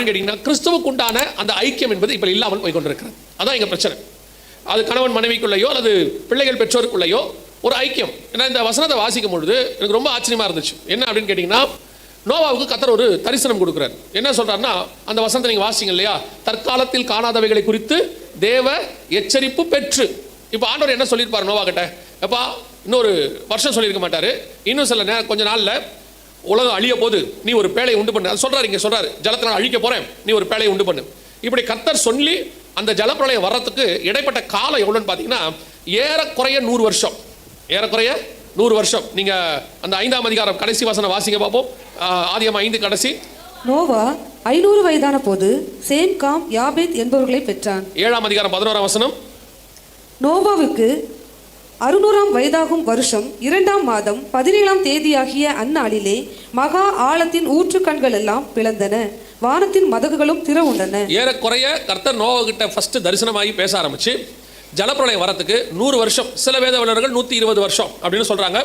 கேட்டீங்கன்னா கிறிஸ்துவுக்கு உண்டான அந்த ஐக்கியம் என்பது இப்போ இல்லாமல் போய் கொண்டிருக்கிறது. அதான் எங்கள் பிரச்சனை. அது கணவன் மனைவிக்குள்ளேயோ அல்லது பிள்ளைகள் பெற்றோருக்குள்ளேயோ ஒரு ஐக்கியம். ஏன்னா இந்த வசனத்தை வாசிக்கும் பொழுது எனக்கு ரொம்ப ஆச்சரியமாக இருந்துச்சு. என்ன அப்படின்னு கேட்டிங்கன்னா, நோவாவுக்கு கர்த்தர் ஒரு தரிசனம் கொடுக்குறாரு. என்ன சொல்கிறாருன்னா, அந்த வசனத்தை நீங்கள் வாசிங்க இல்லையா, தற்காலத்தில் காணாதவைகளை குறித்து தேவ எச்சரிப்பு பெற்று. இப்போ ஆண்டவர் என்ன சொல்லியிருப்பார் நோவா கிட்ட? எப்பா இன்னொரு வருஷம் சொல்லியிருக்க மாட்டார், இன்னும் சில கொஞ்ச நாளில் உலகம் அழிய போது நீ ஒரு பேழையை உண்டு பண்ணு. அது சொல்கிறார், இங்கே சொல்கிறார், ஜலத்தில் அழிக்க போகிறேன், நீ ஒரு பேழையை உண்டு பண்ணு. இப்படி கர்த்தர் சொல்லி அந்த ஜலப்பிரளயம் வர்றதுக்கு இடைப்பட்ட காலம் எவ்வளோன்னு பார்த்தீங்கன்னா ஏறக்குறைய 100 வருஷம். ஏறக்குறைய 100 வருஷம். நீங்கள் அந்த 5ஆம் அதிகாரம் கடைசி வசனம் வாசிங்க பார்ப்போம். ஆதியாகமம் 5 கடைசி. நோவா 500 வயதான போது சேம், காம், யாபேத் என்பவர்களை பெற்றான். 7ஆம் அதிகாரம் 11ஆம் வசனம். நோவாவுக்கு 600ஆம் வயதாகும் வருஷம் 2ஆம் மாதம் 17ஆம் தேதியாகிய அந்நாளிலே மகா ஆழத்தின் ஊற்று கண்கள் எல்லாம் பிளந்தன, வானத்தின் மதகுகளும் திறவுண்டன. ஏறக்குறைய கர்த்தர் நோவா கிட்ட ஃபர்ஸ்ட் தரிசனமாகி பேச ஆரம்பிச்சு ஜலப்பிரளயம் வரத்துக்கு 100 வருஷம். சில வேத வல்லுநர்கள் 120 வருஷம் அப்படின்னு சொல்றாங்க.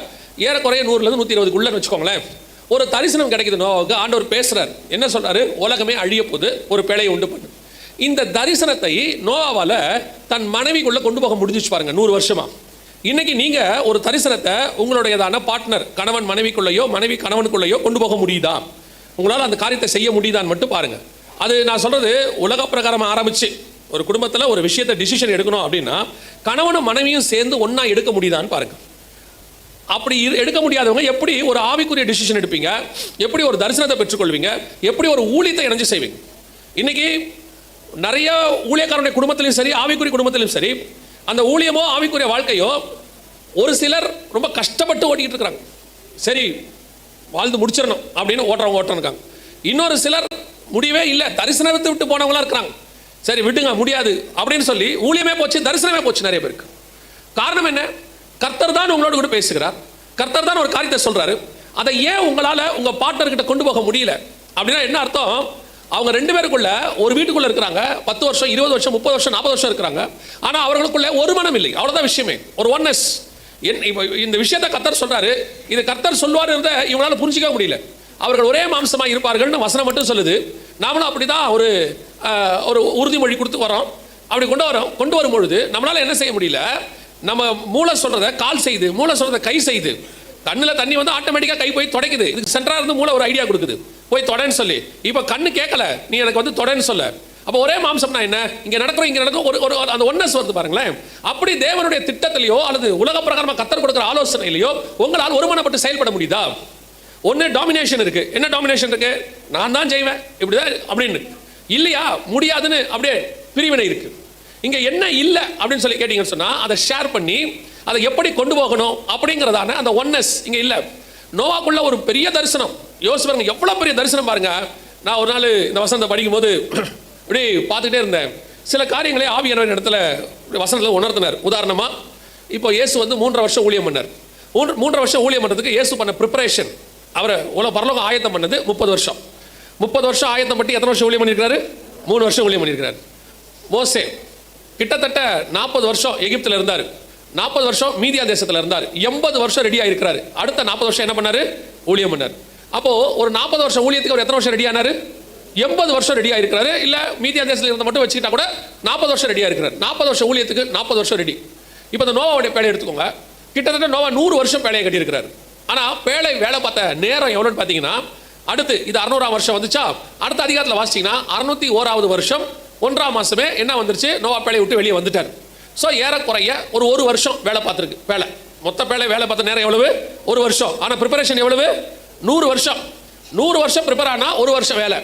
ஏறக்குறைய 100லேருந்து 120க்குள்ள வச்சுக்கோங்களேன். ஒரு தரிசனம் கிடைக்குது நோவாவுக்கு. ஆண்டவர் பேசுறாரு. என்ன சொல்றாரு? உலகமே அழிய போது, ஒரு பேழையை உண்டு பண்ணு. இந்த தரிசனத்தை நோவாவால தன் மனைவிக்குள்ள கொண்டு போக முடிஞ்சிச்சு பாருங்க 100 வருஷமா. இன்னைக்கு நீங்க ஒரு தரிசனத்தை உங்களுடையதான பார்ட்னர், கணவன் மனைவிக்குள்ளேயோ மனைவி கணவனுக்குள்ளேயோ கொண்டு போக முடியுதா? உங்களால் அந்த காரியத்தை செய்ய முடியுதான்னு மட்டும் பாருங்க. அது நான் சொல்றது உலக பிரகாரமாக ஆரம்பிச்சு ஒரு குடும்பத்தில் ஒரு விஷயத்தை டிசிஷன் எடுக்கணும் அப்படின்னா கணவனும் மனைவியும் சேர்ந்து ஒன்றா எடுக்க முடியுதான்னு பாருங்க. அப்படி எடுக்க முடியாதவங்க எப்படி ஒரு ஆவிக்குரிய டிசிஷன் எடுப்பீங்க? எப்படி ஒரு தரிசனத்தை பெற்றுக்கொள்வீங்க? எப்படி ஒரு ஊழியத்தை இணைஞ்சு செய்வீங்க? இன்னைக்கு நிறைய ஊழியக்காரனுடைய குடும்பத்திலையும் சரி, ஆவிக்குரிய குடும்பத்திலும் சரி, அந்த ஊழியமோ ஆவிக்குரிய வாழ்க்கையோ ஒரு சிலர் ரொம்ப கஷ்டப்பட்டு ஓட்டிக்கிட்டு இருக்கிறாங்க. சரி வாழ்ந்து முடிச்சிடணும் அப்படின்னு ஓட்டுறவங்க இருக்காங்க. இன்னொரு சிலர் முடியவே இல்லை, தரிசனத்தை விட்டு போனவங்களா இருக்கிறாங்க. சரி விட்டுங்க முடியாது அப்படின்னு சொல்லி ஊழியமே போச்சு, தரிசனமே போச்சு நிறைய பேருக்கு. காரணம் என்ன? கர்த்தர் தான் உங்களோட கூட பேசுகிறார், கர்த்தர் தான் ஒரு காரியத்தை சொல்றாரு. அதை ஏன் உங்களால் உங்க பார்ட்னர்கிட்ட கொண்டு போக முடியல அப்படின்னா என்ன அர்த்தம்? அவங்க 2 பேருக்குள்ள ஒரு வீட்டுக்குள்ள இருக்கிறாங்க, 10 வருஷம் 20 வருஷம் 30 வருஷம் 40 வருஷம் இருக்கிறாங்க. ஆனால் அவர்களுக்குள்ள ஒரு மனம் இல்லை. அவ்வளோதான் விஷயமே, ஒரு ஒன்னஸ். இந்த விஷயத்தை கர்த்தர் சொல்றாரு. இது கர்த்தர் சொல்வார் இருந்த இவங்களால புரிஞ்சிக்க முடியல. அவர்கள் ஒரே மாம்சமாக இருப்பார்கள்னு வசனம் மட்டும் சொல்லுது. நாமளும் அப்படிதான் ஒரு உறுதிமொழி கொடுத்து வரோம். அப்படி கொண்டு வரும்பொழுது நம்மளால என்ன செய்ய முடியல? நம்ம மூளை சொல்றதை கால் செய்து, மூளை சொல்றதை கை செய்து, கண்ணில் தண்ணி வந்து ஆட்டோமேட்டிக்காக கை போய் தொடக்குது. இதுக்கு சென்டராக இருந்து மூளை ஒரு ஐடியா கொடுக்குது, போய் தொடன்னு சொல்லி. இப்போ கண்ணு கேட்கல, நீ எனக்கு வந்து தொடன்னு சொல்ல. அப்போ ஒரே மாம்சம்னா என்ன? இங்கே நடக்கும் ஒரு அந்த ஒன்னஸ் வருது பாருங்களேன். அப்படி தேவனுடைய திட்டத்திலேயோ அல்லது உலக பிரகாரமாக கர்த்தர் கொடுக்குற ஆலோசனையிலையோ உங்களால் ஒருமனப்பட்டு செயல்பட முடியுதா? ஒன்று டாமினேஷன் இருக்கு. என்ன டாமினேஷன் இருக்கு? நான் தான் செய்வேன் இப்படிதான் அப்படின்னு இல்லையா? முடியாதுன்னு அப்படியே பிரிவினை இருக்கு. இங்க என்ன இல்லை அப்படின்னு சொல்லி கேட்டீங்கன்னு சொன்னா அதை ஷேர் பண்ணி அதை எப்படி கொண்டு போகணும் அப்படிங்கிறதான அந்த ஒன்னஸ் இங்க இல்லை. நோவாக்குள்ள ஒரு பெரிய தரிசனம். யோசிச்சு பாருங்க, எவ்வளவு பெரிய தரிசனம் பாருங்க. நான் ஒரு நாள் இந்த வசனத்தை படிக்கும் போது இப்படி பார்த்துக்கிட்டே இருந்தேன். சில காரியங்களே ஆவியானவர் இடத்துல வசனத்தில் உணர்த்தினார். உதாரணமா இப்போ இயேசு வந்து 3.5 வருஷம் ஊழியம் பண்ணார். 3.5 வருஷம் ஊழியம் பண்ணுறதுக்கு இயேசு பண்ண ப்ரிப்பரேஷன், அவரை பரலோகம் ஆயத்தம் பண்ணது 30 வருஷம். 30 வருஷம் ஆயத்தம் பற்றி எத்தனை வருஷம் ஊழியம் பண்ணியிருக்காரு? 3 வருஷம் ஊழியம் பண்ணியிருக்கிறார். மோசே கிட்டத்தட்ட 40 வருஷம் எகிப்தில் இருந்தார். 40 வருஷம் மீதியா தேசத்தில் இருந்தார். 80 வருஷம் ரெடி ஆயிருக்கிறாரு. அடுத்த 40 வருஷம் என்ன பண்ணாரு? ஊழியம் பண்ணார். அப்போ ஒரு 40 வருஷம் ஊழியத்துக்கு அவர் எத்தனை வருஷம் ரெடி ஆனாரு? 80 வருஷம் ரெடி ஆயிருக்கிறாரு. இல்ல மீதியா தேசத்தில் இருந்த மட்டும் வச்சுக்கிட்டா கூட 40 வருஷம் ரெடி ஆயிருக்கிறார். 40 வருஷம் ஊழியத்துக்கு 40 வருஷம் ரெடி. இப்போ இந்த நோவாவுடைய பேழை எடுத்துக்கோங்க. கிட்டத்தட்ட நோவா 100 வருஷம் பேழையை கட்டியிருக்கிறார். ஆனால் பேழை வேலை பார்த்த நேரம் எவ்வளோன்னு பார்த்தீங்கன்னா, அடுத்து இது 600ஆம் வருஷம் வந்துச்சா, அடுத்த அதிகாரத்தில் வாசிச்சிங்கன்னா 601ஆவது வருஷம் 1ஆம் மாதமே என்ன வந்துருச்சு? நோவா பேழையை விட்டு வெளியே வந்துட்டார். ஸோ ஏறக்குறைய ஒரு வருஷம் வேலை பார்த்துருக்கு. பேழை மொத்த பேழை வேலை பார்த்த நேரம் எவ்வளவு? 1 வருஷம். ஆனால் ப்ரிப்பரேஷன் எவ்வளவு? 100 வருஷம். 100 வருஷம் ப்ரிப்பேர் ஆனால் 1 வருஷம் வேலை.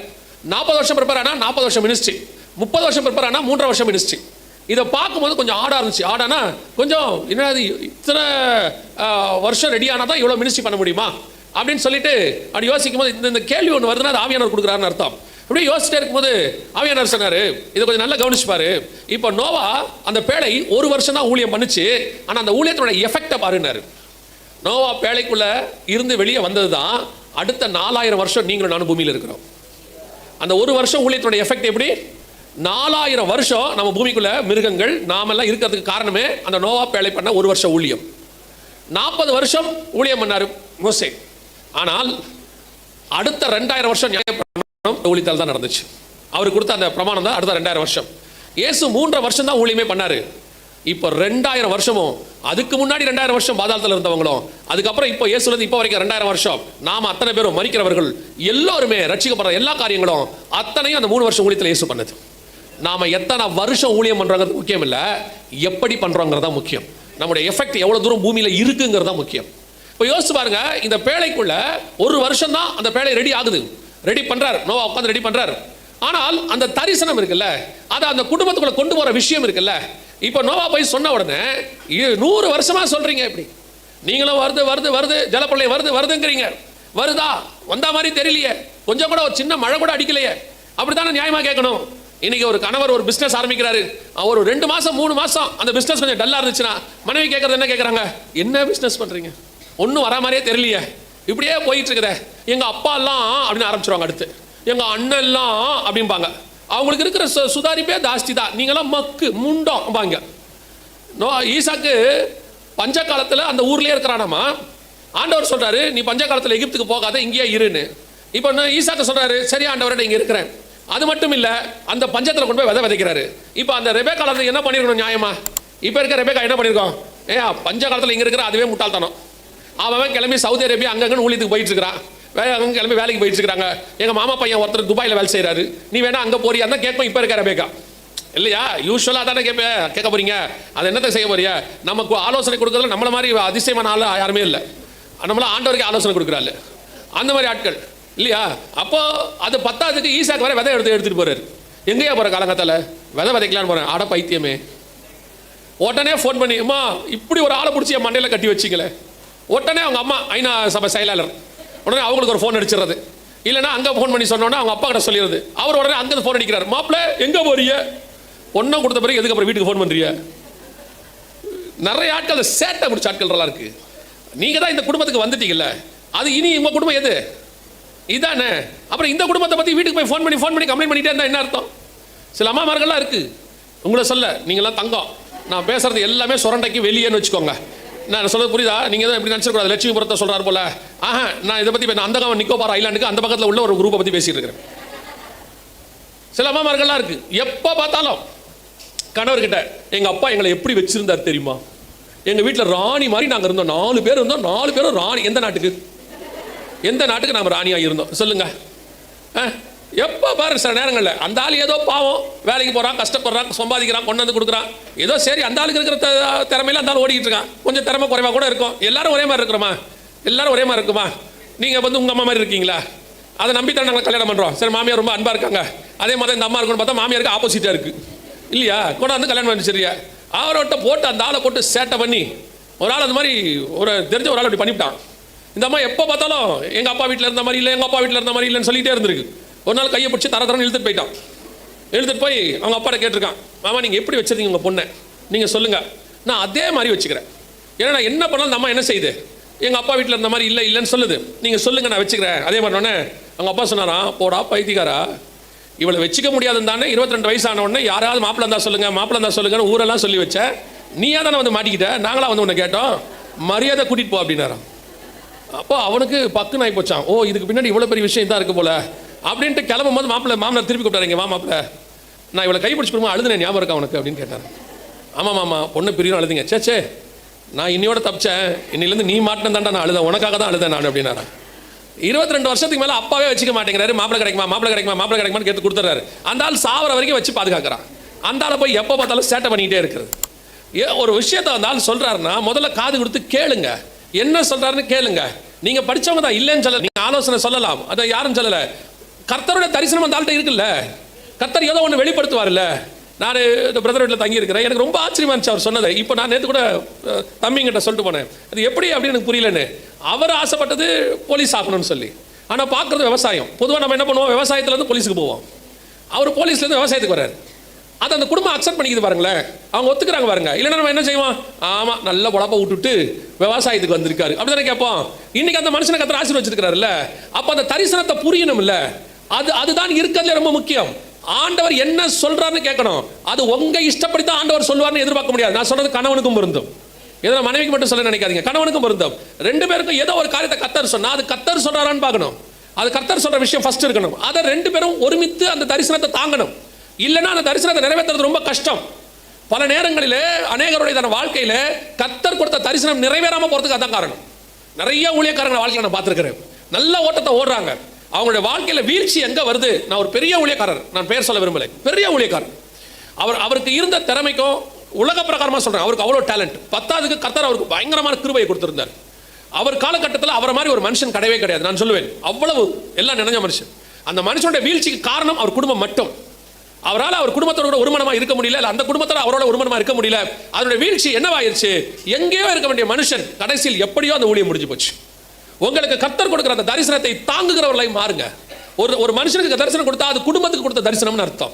40 வருஷம் ப்ரிப்பேர் ஆனால் 40 வருஷம் மினிஸ்ட்ரி. 30 வருஷம் ப்ரிப்பேர் ஆனால் 3.5 வருஷம் மினிஸ்ட்ரி. இதை பார்க்கும்போது கொஞ்சம் ஆடாக இருந்துச்சு. ஆடானா கொஞ்சம் என்னது இத்தனை வருஷம் ரெடி ஆனால் தான் இவ்வளோ மினிஸ்ட்ரி பண்ண முடியுமா அப்படின்னு சொல்லிட்டு அப்படி யோசிக்கும் போது இந்த கேள்வி ஒன்று வருதுன்னா அது ஆவியானவர் கொடுக்குறாருன்னு அர்த்தம். அப்படியே யோசிச்சுட்டே இருக்கும்போது ஆவியானவர் சொன்னார், இதை கொஞ்சம் நல்லா கவனிச்சுப்பாரு. இப்போ நோவா அந்த பேழை 1 வருஷம் தான் ஊழியம் பண்ணுச்சு. ஆனால் அந்த ஊழியத்தோட எஃபெக்டை பாருன்னாரு. நோவா பேழைக்குள்ள இருந்து வெளியே வந்தது தான் அடுத்த 4000 வருஷம் நீங்களும் நானும் பூமியில் இருக்கிறோம். அந்த 1 வருஷம் ஊழியத்தோட எஃபெக்ட் எப்படி? 4000 வருஷம் நம்ம பூமிக்குள்ள மிருகங்கள் நாமெல்லாம் இருக்கிறதுக்கு காரணமே அந்த நோவா பேழை பண்ண 1 வருஷம் ஊழியம். 40 வருஷம் ஊழியம் பண்ணாரு மோசே. ஆனால் அடுத்த 2000 வருஷம் நியாயப்பிரமாணம் ஊழியத்தால் தான் நடந்துச்சு. அவர் கொடுத்த அந்த பிரமாணம் தான் அடுத்த 2000 வருஷம். இயேசு 3.5 வருஷம் தான் ஊழியமே பண்ணாரு. இப்போ 2000 வருஷமும், அதுக்கு முன்னாடி 2000 வருஷம் பாதாளத்தில் இருந்தவங்களும், அதுக்கப்புறம் இப்போ இயேசுலேருந்து இப்போ வரைக்கும் 2000 வருஷம் நாம் அத்தனை பேரும் மரிக்கிறவர்கள் எல்லோருமே ரட்சிக்கப்படுற எல்லா காரியங்களும் அத்தனையும் அந்த 3 வருஷம் ஊழியத்தில் இயேசு பண்ணது. நாம் எத்தனை வருஷம் ஊழியம் பண்ணுறோங்கிறது முக்கியம் இல்லை, எப்படி பண்ணுறோங்கிறது தான் முக்கியம். நம்முடைய எஃபெக்ட் எவ்வளோ தூரம் பூமியில் இருக்குங்கிறது தான் முக்கியம். இப்போ யோசிச்சு பாருங்க, இந்த பேழைக்குள்ள 1 வருஷம் தான் அந்த பேழை ரெடி ஆகுது, ரெடி பண்ணுறாரு நோவா, உட்காந்து ரெடி பண்ணுறாரு. ஆனால் அந்த தரிசனம் இருக்குல்ல, அதை அந்த குடும்பத்துக்குள்ள கொண்டு போகிற விஷயம் இருக்குல்ல. இப்போ நோவா போய் சொன்ன உடனே 100 வருஷமா சொல்றீங்க, இப்படி நீங்களும் வருது வருது வருது ஜலப்பிரளை வருது வருதுங்கிறீங்க, வருதா வந்தா மாதிரி தெரியலையே, கொஞ்சம் கூட ஒரு சின்ன மழை கூட அடிக்கலையே, அப்படித்தானே நியாயமா கேட்கணும். இன்னைக்கு ஒரு கணவர் ஒரு பிசினஸ் ஆரம்பிக்கிறாரு, ஒரு 2 மாசம் 3 மாசம் அந்த பிசினஸ் கொஞ்சம் டல்லா இருந்துச்சுன்னா மனைவி கேட்கறது என்ன கேட்கறாங்க, என்ன பிசினஸ் பண்றீங்க, ஒன்றும் வரா மாதிரியே தெரியலையே, இப்படியே போயிட்டு இருக்குதே, எங்க அப்பா எல்லாம் அப்படின்னு ஆரம்பிச்சிருவாங்க, அடுத்து எங்க அண்ணன் எல்லாம் அப்படிம்பாங்க. அவங்களுக்கு இருக்கிற சுதாரிப்பே ஜாஸ்தி தான், நீங்களாம் மக்கு முண்டம் பாங்க. ஈசாக்கு பஞ்ச காலத்தில் அந்த ஊர்லேயே இருக்கிறானாமா, ஆண்டவர் சொல்றாரு நீ பஞ்ச காலத்தில் எகிப்துக்கு போகாத இங்கேயே இருன்னு. இப்போ ஈசாக்கு சொல்றாரு சரி ஆண்டவர்கிட்ட இங்கே இருக்கிறேன். அது மட்டும் இல்லை, அந்த பஞ்சத்தில் கொண்டு போய் விதைக்கிறாரு. இப்போ அந்த ரெபேக்கா காலத்தில் என்ன பண்ணிருக்கணும் நியாயமா, இப்போ இருக்க ரெபேக்கா என்ன பண்ணியிருக்கோம், பஞ்ச காலத்தில் இங்கே இருக்கிற அதுவே முட்டாள்தனம். அவன் கிளம்பி சவுதி அரேபியா அங்கங்கன்னு ஊழியத்துக்கு போயிட்டு இருக்கிறான், அங்கே கிளம்பி வேலைக்கு போயிட்டு இருக்காங்க. எங்கள் மாமா பையன் ஒருத்தர் துபாயில் வேலை செய்கிறாரு, நீ வேணா அங்கே போறியா தான் கேட்போம். இப்போ இருக்க ரெபேக்கா இல்லையா, யூஸ்வலாக தானே கேட்க போறீங்க, அது என்னத்தை செய்ய போறியா, நமக்கு ஆலோசனை கொடுக்கறதுல நம்மள மாதிரி அதிசயமான ஆள் யாருமே இல்லை, நம்மள ஆண்டவருக்கு ஆலோசனை கொடுக்குறாள் அந்த மாதிரி ஆட்கள் இல்லையா. அப்போ அது 10ஆவதுக்கு ஈசாக்கு வர விதை எடுத்துட்டு போறாரு. எங்கேயா போற காலங்கத்தில் விதை விதைக்கலான்னு போறேன், ஆட பைத்தியமே. உடனே ஃபோன் பண்ணி அம்மா இப்படி ஒரு ஆளை பிடிச்சி என் மண்டையில் கட்டி வச்சிக்கல, உடனே அவங்க அம்மா ஐநா சபை செயலாளர், உடனே அவங்களுக்கு ஒரு ஃபோன் அடிச்சிடுறது. இல்லைன்னா அங்கே ஃபோன் பண்ணி சொன்னோன்னா அவங்க அப்பா கிட்ட சொல்லிடுறது. அவர் உடனே அங்கே ஃபோன் அடிக்கிறார், மாப்பிள்ள எங்கே போறீங்க, ஒன்றும் கொடுத்த பிறகு எதுக்கு அப்புறம் வீட்டுக்கு ஃபோன் பண்ணுறீங்க. நிறைய ஆட்கள் சேட்டை பிடிச்ச ஆட்கள்லாம் இருக்கு. நீங்கள் தான் இந்த குடும்பத்துக்கு வந்துட்டீங்கல்ல, அது இனி உங்கள் குடும்பம் எது இதானே, அப்புறம் இந்த குடும்பத்தை பற்றி வீட்டுக்கு போய் ஃபோன் பண்ணி கம்ப்ளைண்ட் பண்ணிட்டே இருந்தால் என்ன அர்த்தம். சில அம்மாமார்கள்லாம் இருக்குது, உங்களை சொல்ல நீங்களாம் தங்கம், நான் பேசுறது எல்லாமே சுரண்டைக்கு வெளியேன்னு வச்சுக்கோங்க. நான் சொல்றது புரியுதா, நீங்கள் தான் எப்படி நினச்சிக்கூடாது, லட்சுமிபுரத்தை சொல்கிறார் போல. நான் இதை பற்றி அந்த நிக்கோபார் ஐலாண்டுக்கு அந்த பக்கத்தில் உள்ள ஒரு குரூப்பை பற்றி பேசிட்டு இருக்கிறேன். சில அம்மாமார்கள்லாம் இருக்கு, எப்போ பார்த்தாலும் கணவர்கிட்ட எங்கள் அப்பா எங்களை எப்படி வச்சிருந்தார் தெரியுமா, எங்கள் வீட்டில் ராணி மாதிரி நாங்கள் இருந்தோம், 4 பேர் இருந்தோம், 4 பேரும் ராணி. எந்த நாட்டுக்கு நாம் ராணியாக இருந்தோம் சொல்லுங்க. எப்போ பாரு சில நேரங்களில் அந்த ஆள் ஏதோ பாவம் வேலைக்கு போகிறான், கஷ்டப்படுறான், சம்பாதிக்கிறான், கொண்டு வந்து கொடுக்குறான், ஏதோ சரி அந்த ஆளுக்கு இருக்கிற திறமையில அந்த ஆள் ஓடிக்கிட்டு இருக்கான், கொஞ்சம் திறமை குறைவாக கூட இருக்கும். எல்லாரும் ஒரே மாதிரி இருக்கிறோமா, எல்லாரும் ஒரே மாதிரி இருக்குமா. நீங்கள் உங்கள் அம்மா மாதிரி இருக்கீங்களா, அதை நம்பித்தான் நாங்கள் கல்யாணம் பண்ணுறோம். சரி மாமியார் ரொம்ப அன்பாக இருக்காங்க, அதே மாதிரி இந்த அம்மா இருக்குன்னு பார்த்தா மாமியாருக்கு ஆப்போசிட்டாக இருக்குது இல்லையா, கொண்டு வந்து கல்யாணம் பண்ணி சரியா. அவரோட்ட போட்டு அந்த ஆளை போட்டு சேட்டை பண்ணி ஒரு ஆள் அந்த மாதிரி ஒரு தெரிஞ்ச ஒரு ஆள் அப்படி பண்ணிவிட்டான். இந்த அம்மா எப்போ பார்த்தாலும் எங்கள் அப்பா வீட்டில் இருந்த மாதிரி இல்லை, எங்கள் அப்பா வீட்டில் இருந்த மாதிரி இல்லைன்னு சொல்லிகிட்டே இருந்திருக்கு. ஒரு நாள் கையை பிடிச்சி தரன்னு இழுத்துட்டு போயிட்டான். இழுத்துட்டு போய் அவங்க அப்பாட்ட கேட்டிருக்கான், மாமா நீங்கள் எப்படி வச்சிருக்கீங்க உங்கள் பொண்ணை, நீங்கள் சொல்லுங்கள், நான் அதே மாதிரி வச்சுக்கிறேன். ஏன்னா நான் என்ன பண்ணாலும் இந்த அம்மா என்ன செய்யுது, எங்கள் அப்பா வீட்டில் இருந்த மாதிரி இல்லைன்னு சொல்லுது, நீங்கள் சொல்லுங்கள் நான் வச்சுக்கிறேன் அதே மாதிரி. உடனே அவங்க அப்பா சொன்னாராம், போடா பைத்தியக்காரா, இவளை வச்சுக்க முடியாதுன்னு தானே 22 வயசான உடனே யாராவது மாப்பிள்ளை இருந்தால் சொல்லுங்கன்னு ஊரெல்லாம் சொல்லி வச்ச, நீயா தானே வந்து மாட்டிக்கிட்ட, நாங்களாம் வந்து உன்னை கேட்டோம், மரியாதை கூட்டிகிட்டு போ அப்படின்னாராம். அப்போ அவனுக்கு பக்குன்னு ஆகி போச்சான், ஓ இதுக்கு பின்னாடி இவ்வளோ பெரிய விஷயம் தான் இருக்குது போல அப்படின்ட்டு கிளம்பும் போது மாமனார் திருப்பி கூப்பிட்டாருங்க, வா மாப்பிள்ள நான் இவளை கைப்பிடிச்சு கொடுமா அழுதுனேன் ஞாபகம் இருக்கா உனக்கு அப்படின்னு கேட்டார். ஆமாம் மாமா பொண்ணு பிரியும் அழுதிங்க, சே நான் இன்னையோட தப்பிச்சேன், இன்னிலேருந்து நீ மாட்டினு தாண்டா நான் அழுதேன், உனக்காக தான் அழுதேன் நான் அப்படின்னாரா. 22 வருஷத்துக்கு மேலே அப்பாவே வச்சுக்க மாட்டேங்கிறாரு, மாப்பிள்ளை கிடைக்குமான்னு கேட்டு கொடுத்துறாரு. அந்த ஆள் சாவர வரைக்கும் வச்சு பாதுகாக்கிறான். அந்த ஆளை போய் எப்போ பார்த்தாலும் சேட்டை பண்ணிக்கிட்டே இருக்கிறது. ஒரு விஷயத்த அந்த ஆள் சொல்கிறாருன்னா முதல்ல காது கொடுத்து கேளுங்க, என்ன சொல்கிறாருன்னு கேளுங்க. நீங்கள் படித்தவங்க தான் இல்லைன்னு சொல்லலை, நீங்கள் ஆலோசனை சொல்லலாம், அதை யாரும் சொல்லலை. கர்த்தருடைய தரிசனம் அந்த ஆள்கிட்ட இருக்குல்ல, கர்த்தர் ஏதோ ஒன்று வெளிப்படுத்துவார்ல. நான் இந்த பிரதர் வீட்டில் தங்கியிருக்கிறேன், எனக்கு ரொம்ப ஆச்சரியமா இருந்துச்சு அவர் சொன்னதை. இப்போ நான் நேற்று கூட தம்பிங்கிட்ட சொல்லிட்டு போனேன், அது எப்படி அப்படின்னு எனக்கு புரியலன்னு. அவர் ஆசைப்பட்டது போலீஸ் ஆகணும்னு சொல்லி, ஆனால் பார்க்குறது விவசாயம். பொதுவாக நம்ம என்ன பண்ணுவோம், விவசாயத்துலேருந்து போலீஸுக்கு போவோம், அவர் போலீஸ்லேருந்து விவசாயத்துக்கு வர்றாரு. அதை அந்த குடும்பம் அக்செப்ட் பண்ணிக்குது பாருங்களேன், அவங்க ஒத்துக்கிறாங்க பாருங்க. இல்லைன்னா நம்ம என்ன செய்வோம், ஆமாம் நல்ல உழப்ப விட்டுட்டு விவசாயத்துக்கு வந்திருக்காரு அப்படி தானே கேட்போம். இன்னைக்கு அந்த மனுஷனை கர்த்தர் ஆசீர்வதிச்சிருக்காருல்ல, அப்போ அந்த தரிசனத்தை புரியணும்ல, அதுதான் இருக்கிறதுல ரொம்ப முக்கியம். ஆண்டவர் என்ன சொல்றாருன்னு கேட்கணும், அது உங்க இஷ்டப்படி தான் ஆண்டவர் சொல்வார்னு எதிர்பார்க்க முடியாது. நான் சொல்றது கணவனுக்கும் பொருந்தும், எதனா மனைவிக்கு மட்டும் சொல்ல நினைக்காதீங்க, கணவனுக்கும் பொருந்தும். 2 பேருக்கும் ஏதோ ஒரு காரியத்தை கர்த்தர் சொன்னா அது கர்த்தர் சொல்றாரான்னு பார்க்கணும். அது கர்த்தர் சொல்ற விஷயம் ஃபர்ஸ்ட் இருக்கணும். அதை ரெண்டு பேரும் ஒருமித்து அந்த தரிசனத்தை தாங்கணும். இல்லைன்னா அந்த தரிசனத்தை நிறைவேற்றுறது ரொம்ப கஷ்டம். பல நேரங்களில் அநேகருடைய தன் வாழ்க்கையில் கர்த்தர் கொடுத்த தரிசனம் நிறைவேறாமல் போகிறதுக்கு அதான் காரணம். நிறைய ஊழியக்காரங்க வாழ்க்கையில் நான் பார்த்துருக்கிறேன். நல்ல ஓட்டத்தை ஓடுறாங்க, அவங்களுடைய வாழ்க்கையில் வீழ்ச்சி எங்கே வருது? நான் ஒரு பெரிய ஊழியக்காரர், நான் பேர் சொல்ல விரும்பலை, பெரிய ஊழியக்காரர். அவருக்கு இருந்த திறமைக்கும் உலக பிரகாரமாக சொல்கிறேன், அவருக்கு அவ்வளோ டேலண்ட். பத்தாவதுக்கு கர்த்தர் அவருக்கு பயங்கரமான கிருபையை கொடுத்திருந்தார். அவர் காலகட்டத்தில் அவரை மாதிரி ஒரு மனுஷன் கிடையவே கிடையாது. நான் சொல்லுவேன், அவ்வளவு எல்லாம் நினைஞ்ச மனுஷன். அந்த மனுஷனுடைய வீழ்ச்சிக்கு காரணம் அவர் குடும்பம் மட்டும். அவரால் அவர் குடும்பத்தோட கூட ஒருமனமாக இருக்க முடியல, இல்லை அந்த குடும்பத்தோட அவரோட ஒருமனமாக இருக்க முடியல. அதனுடைய வீழ்ச்சி என்னவாயிருச்சு? எங்கேயோ இருக்க வேண்டிய மனுஷன் கடைசியில் எப்படியோ அந்த ஊழியம் முடிஞ்சு போச்சு. உங்களுக்கு கர்த்தர் கொடுக்குற அந்த தரிசனத்தை தாங்குகிறவர்களை மாறுங்க. ஒரு மனுஷனுக்கு தரிசனம் கொடுத்தா அது குடும்பத்துக்கு கொடுத்த தரிசனம்னு அர்த்தம்.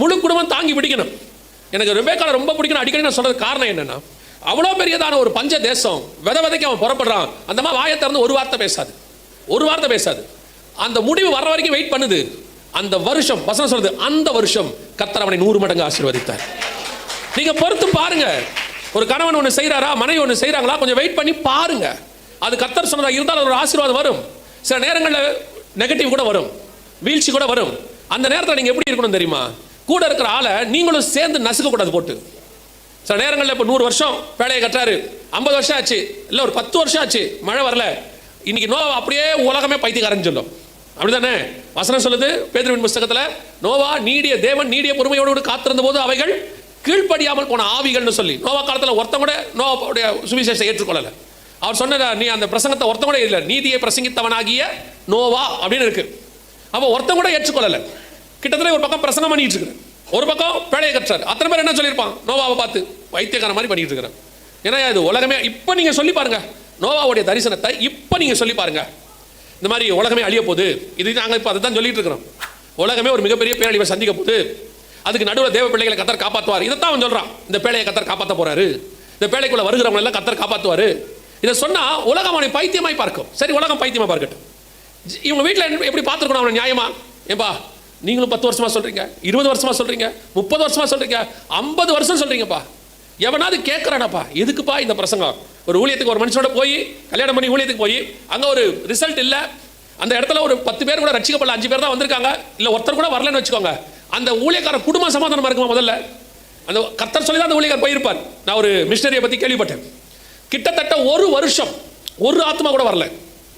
முழு குடும்பம் தாங்கி பிடிக்கணும். எனக்கு ரெபேக்காளை ரொம்ப பிடிக்கணும். அடிக்கடி நான் சொல்றது காரணம் என்னன்னா, அவ்வளோ பெரியதான ஒரு பஞ்ச தேசம் விதைக்கு அவன் புறப்படுறான். அந்த மாதிரி வாயை திறந்து ஒரு வார்த்தை பேசாது. அந்த முடிவு வர்ற வரைக்கும் வெயிட் பண்ணுது. அந்த வருஷம் வசனம் சொல்றது, அந்த வருஷம் கர்த்தர் அவனை 100 மடங்கு ஆசீர்வதித்தார். நீங்க பொறுத்து பாருங்க. ஒரு கணவன் ஒன்று செய்யறாரா, மனைவி ஒன்று செய்யறாங்களா, கொஞ்சம் வெயிட் பண்ணி பாருங்க. அது கர்த்தர் சொன்னதா இருந்தால் ஒரு ஆசீர்வாதம் வரும். சில நேரங்களில் நெகட்டிவ் கூட வரும், வீழ்ச்சி கூட வரும். அந்த நேரத்தில் நீங்க எப்படி இருக்கணும் தெரியுமா? கூட இருக்கிற ஆளை நீங்களும் சேர்ந்து நசுக்க கூடாது போட்டு. சில நேரங்களில் இப்போ 100 வருஷம் வேலையை கட்டுறாரு, 50 வருஷம் ஆச்சு, இல்லை ஒரு 10 வருஷம் ஆச்சு, மழை வரல. இன்னைக்கு நோவா அப்படியே உலகமே பைத்தியக்காரன்னு சொல்லும். அப்படிதானே வசனம் சொல்லுது பேதுருவின் புத்தகத்தில், நோவா நீடிய தேவன் நீடிய பொறுமையோடு காத்திருந்த போது அவைகள் கீழ்ப்படியாமல் போன ஆவிகள்னு சொல்லி. நோவா காலத்தில் ஒருத்தன் கூட நோவாவுடைய சுவிசேஷத்தை ஏற்றுக்கொள்ளலை. அவர் சொன்ன நீ அந்த பிரசங்கத்தை ஒருத்தன் கூட இல்லை, நீதியை பிரசங்கித்தவனாகிய நோவா அப்படின்னு இருக்கு. அப்போ ஒருத்தன் கூட ஏற்றுக்கொள்ளலை. கிட்டத்தட்ட ஒரு பக்கம் பிரசங்கம் பண்ணிட்டு இருக்கிறேன், ஒரு பக்கம் பேழையை கற்றார். அத்தனை பேர் என்ன சொல்லியிருப்பான்? நோவாவை பார்த்து வைத்தியக்கார மாதிரி பண்ணிட்டு இருக்கிறேன். ஏன்னா இது உலகமே. இப்போ நீங்கள் சொல்லி பாருங்க, நோவாவுடைய தரிசனத்தை இப்போ நீங்கள் சொல்லி பாருங்க. இந்த மாதிரி உலகமே அழிய போகுது, இது நாங்கள் இப்போ அதை தான் சொல்லிட்டு இருக்கிறோம். உலகமே ஒரு மிகப்பெரிய பேரழிவை சந்திக்க போகுது, அதுக்கு நடுவில் தேவ பிள்ளைகளை கர்த்தர் காப்பாற்றுவார். இதைத்தான் அவன் சொல்கிறான். இந்த பேழையை கர்த்தர் காப்பாற்ற போறாரு, இந்த பேழைக்குள்ள வருகிறவங்க எல்லாம் கர்த்தர் காப்பாற்றுவார். இதை சொன்னா உலகம் அவனை பைத்தியமாய் பார்க்கும். சரி, உலகம் பைத்தியமா பார்க்கட்டும். இவங்க வீட்டில் எப்படி பார்த்துருக்கணும் அவனை நியாயமா? ஏன்பா நீங்களும் 10 வருஷமா சொல்றீங்க, 20 வருஷமா சொல்றீங்க, 30 வருஷமா சொல்றீங்க, 50 வருஷம் சொல்றீங்கப்பா, எவனாவது கேட்கறானப்பா? எதுக்குப்பா இந்த பிரசங்கம்? ஒரு ஊழியத்துக்கு ஒரு மனுஷனோட போய் கல்யாணம் பண்ணி ஊழியத்துக்கு போய் அங்கே ஒரு ரிசல்ட் இல்லை, அந்த இடத்துல ஒரு 10 பேர் கூட ரட்சிக்கப்படல, 5 பேர் தான் வந்திருக்காங்க, இல்லை ஒருத்தர் கூட வரலன்னு வச்சுக்கோங்க. அந்த ஊழியக்கார குடும்ப சமாதானமா இருக்குமா? முதல்ல அந்த கர்த்தர் சொல்லி தான் அந்த ஊழியக்கார் போயிருப்பார். நான் ஒரு மிஷனரியை பற்றி கேள்விப்பட்டேன். கிட்டத்தட்ட ஒரு வருஷம் ஒரு ஆத்மா கூட வரல.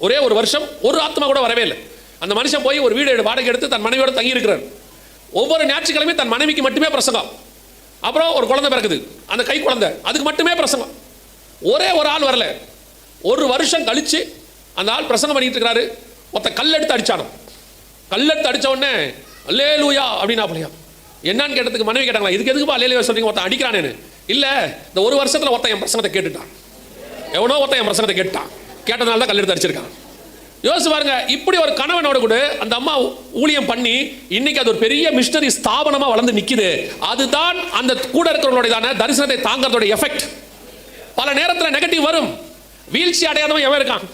ஒரே ஒரு வருஷம் ஒரு ஆத்மா கூட வரவே இல்லை. அந்த மனுஷன் போய் ஒரு வீடு வாடகை எடுத்து தன் மனைவியோட தங்கி இருக்கிறார். ஒவ்வொரு ஞாயிற்றுக்கிழமையும் தன் மனைவிக்கு மட்டுமே பிரசங்கம். அப்புறம் ஒரு குழந்தை பிறக்குது, அந்த கை குழந்தை, அதுக்கு மட்டுமே பிரசங்கம். ஒரே ஒரு ஆள் வரல. ஒரு வருஷம் கழிச்சு அந்த ஆள் பிரசங்கம் பண்ணிட்டு இருக்கிறாரு. ஒருத்த கல்லெடுத்து அடிச்சானோ. கல்லெடுத்து அடிச்ச உடனே அல்லேலூயா அப்படின்னு அப்படியா. என்னன்னு கேட்டதுக்கு மனைவி கேட்டாங்களா, இதுக்கு எதுக்குப்பா அல்லேலூயா சொல்றீங்க? ஒருத்தன் அடிக்கிறானேன்னு. இல்லை, இந்த ஒரு வருஷத்தில் ஒருத்தன் என் பிரசங்கத்தை கேட்டுட்டான். எவனோ ஒருத்தன் என் பிரசங்கத்தை கேட்டதுனால தான் கல்லெடுத்து அடிச்சிருக்கான். யோசிச்சு பாருங்க. இப்படி ஒரு கணவனோட கூட அந்த அம்மா ஊழியம் பண்ணி இன்னைக்கு அது ஒரு பெரிய மிஷனரி ஸ்தாபனமா வளர்ந்து நிக்குது. அதுதான் அந்த கூட இருக்கிறவங்களுடைய தரிசனத்தை தாங்கறதோட எஃபெக்ட். பல நேரத்தில் நெகட்டிவ் வரும். வீழ்ச்சி அடையாதவன் எவன் இருக்கான்?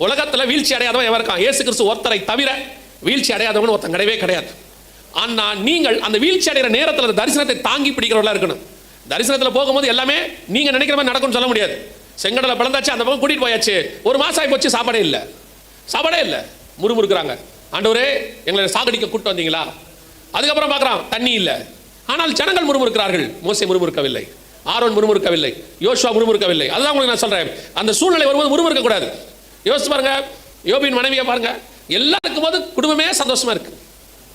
உலகத்தில் வீழ்ச்சி அடையாதவன் எவன் இருக்கான்? இயேசு கிறிஸ்து ஒருத்தரை தவிர வீழ்ச்சி அடையாதவன் ஒருத்தன் கிடையவே கிடையாது. ஆனா நீங்கள் அந்த வீழ்ச்சி அடைகிற நேரத்தில் அந்த தரிசனத்தை தாங்கி பிடிக்கிறவர்களா இருக்கணும். தரிசனத்தில் போகும்போது எல்லாமே நீங்க நினைக்கிற மாதிரி நடக்கும்னு சொல்ல முடியாது. செங்கடலை பிளந்தாச்சு, அந்த பக்கம் கூட்டிட்டு போயாச்சு, ஒரு மாசம் ஆகி போச்சு, சாப்பாடே இல்லை, முறுமுறுக்கிறாங்க. ஆண்டவரே எங்களை சாகடிக்க கூட்டு வந்தீங்களா? அதுக்கப்புறம் பார்க்குறான் தண்ணி இல்லை. ஆனால் ஜனங்கள் முறுமுறுக்கிறார்கள். மோசே முறுமுறுக்கவில்லை, ஆரோன் முறுமுறுக்கவில்லை, யோசுவா முறுமுறுக்கவில்லை. அதுதான் உங்களுக்கு நான் சொல்றேன். அந்த சூழ்நிலை வரும்போது முறுமுறுக்க கூடாது. யோசிச்சு பாருங்க, யோபின் மனைவியை பாருங்க. எல்லாருக்கும் போது குடும்பமே சந்தோஷமா இருக்கு,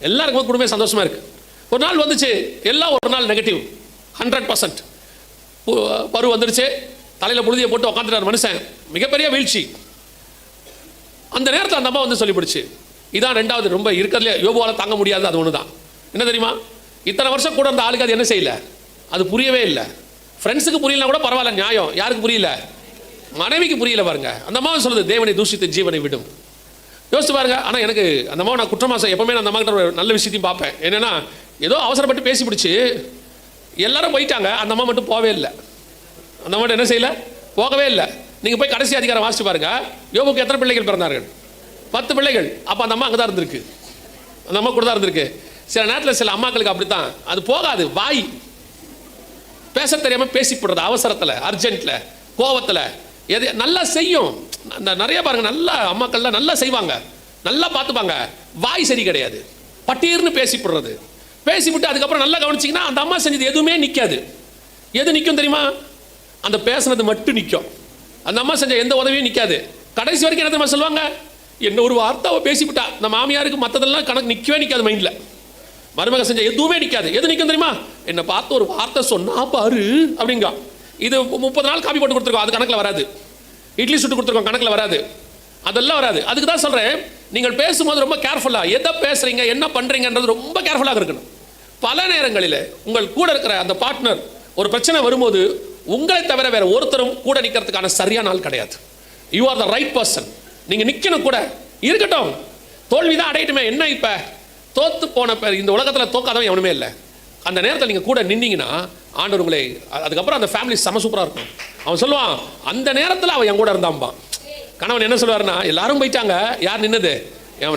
எல்லாருக்கும் போது குடும்பமே சந்தோஷமா இருக்கு. ஒரு நாள் வந்துச்சு, எல்லாம் ஒரு நாள் நெகட்டிவ் 100%. பரு வந்துருச்சு, தலையில் புழுதியை போட்டு உட்காந்துட்டார் மனுஷன், மிகப்பெரிய வீழ்ச்சி. அந்த நேரத்தில் அந்த அம்மா வந்து சொல்லிவிடுச்சு, இதான் ரெண்டாவது ரொம்ப இருக்கிறதுல யோபுவால் தாங்க முடியாது. அது ஒன்று தான். என்ன தெரியுமா? இத்தனை வருஷம் கூட அந்த ஆளுக்கு அது என்ன செய்யல, அது புரியவே இல்லை. ஃப்ரெண்ட்ஸுக்கு புரியல கூட பரவாயில்ல, நியாயம். யாருக்கு புரியல? மனைவிக்கு புரியல. பாருங்க, அந்த அம்மா சொல்லுது, தேவனை தூஷித்து ஜீவனை விடும். யோசிச்சு பாருங்க. ஆனால் எனக்கு அந்த அம்மா நான் குற்றமாசம் எப்பவுமே அந்த அம்மா கிட்ட ஒரு நல்ல விஷயத்தையும் பார்ப்பேன். என்னன்னா, ஏதோ அவசரப்பட்டு பேசி பிடிச்சி எல்லாரும் போயிட்டாங்க, அந்த அம்மா மட்டும் போவே இல்லை. அந்த அம்மா என்ன செய்யல, போகவே இல்லை. நீங்கள் போய் கடைசி அதிகாரம் வாசிச்சு பாருங்க. யோபுக்கு எத்தனை பிள்ளைகள் பிறந்தார்கள்? 10 பிள்ளைகள். அப்போ அந்த அம்மா அங்கே தான் இருந்திருக்கு, அந்த அம்மா கூட தான் இருந்திருக்கு. சில நேரத்தில் சில அம்மாக்களுக்கு அப்படித்தான், அது போகாது. வாய் பேச தெரியாமல் பேசி போடுறது, அவசரத்தில், அர்ஜென்ட்டில், கோவத்தில். எது நல்லா செய்யும். அந்த நிறைய பாருங்க, நல்ல அம்மாக்கள்லாம் நல்லா செய்வாங்க. நல்லா பார்த்துப்பாங்க. வாய் சரி கிடையாது, பட்டீர்னு பேசிப்படுறது. பேசிவிட்டு அதுக்கப்புறம் நல்லா கவனிச்சிங்கன்னா அந்த அம்மா செஞ்சது எதுவுமே நிற்காது. எது நிற்கும் தெரியுமா? அந்த பேசுனது மட்டும் நிற்கும். அந்த அம்மா செஞ்ச எந்த உதவியும் நிற்காது. கடைசி வரைக்கும் என்ன தெரியுமா சொல்லுவாங்க? என்ன ஒரு வார்த்தை அவள் பேசிவிட்டா, இந்த மாமியாருக்கு மற்றதெல்லாம் கணக்கு நிற்கவே நிற்காது மைண்டில். மருமக செஞ்ச எதுவுமே நிற்காது. எது நிற்கும் தெரியுமா? என்னை பார்த்து ஒரு வார்த்தை சொன்னா பாரு அப்படிங்க. இது 30 நாள் காப்பி போட்டு கொடுத்துருக்கோம், அது கணக்கில் வராது. இட்லி சுட்டு கொடுத்துருக்கோம், கணக்கில் வராது. அதெல்லாம் வராது. அதுக்கு தான் சொல்கிறேன், நீங்கள் பேசும்போது ரொம்ப கேர்ஃபுல்லாக எதை பேசுகிறீங்க என்ன பண்ணுறீங்கன்றது ரொம்ப கேர்ஃபுல்லாக இருக்கணும். பல நேரங்களில் உங்கள் கூட இருக்கிற அந்த பார்ட்னர் ஒரு பிரச்சனை வரும்போது உங்களை தவிர வேற ஒருத்தரும் கூட நிற்கிறதுக்கான சரியான ஆள் கிடையாது. You are the right person. நீங்கள் நிற்கணும் கூட. இருக்கட்டும், தோல்விதான் அடையட்டுமே, என்ன இப்போ தோத்து போன இந்த உலகத்தில் தோக்காதவன் எவனுமே இல்லை. அந்த நேரத்தில் நீங்கள் கூட நின்னீங்கன்னா ஆண்டவர் உங்களை, அதுக்கப்புறம் அந்த ஃபேமிலி செம சூப்பராக இருக்கும். அவன் சொல்லுவான், அந்த நேரத்தில் அவன் என் கூட இருந்தான்பான். கணவன் என்ன சொல்லுவாருன்னா, எல்லாரும் போயிட்டாங்க, யார் நின்னது?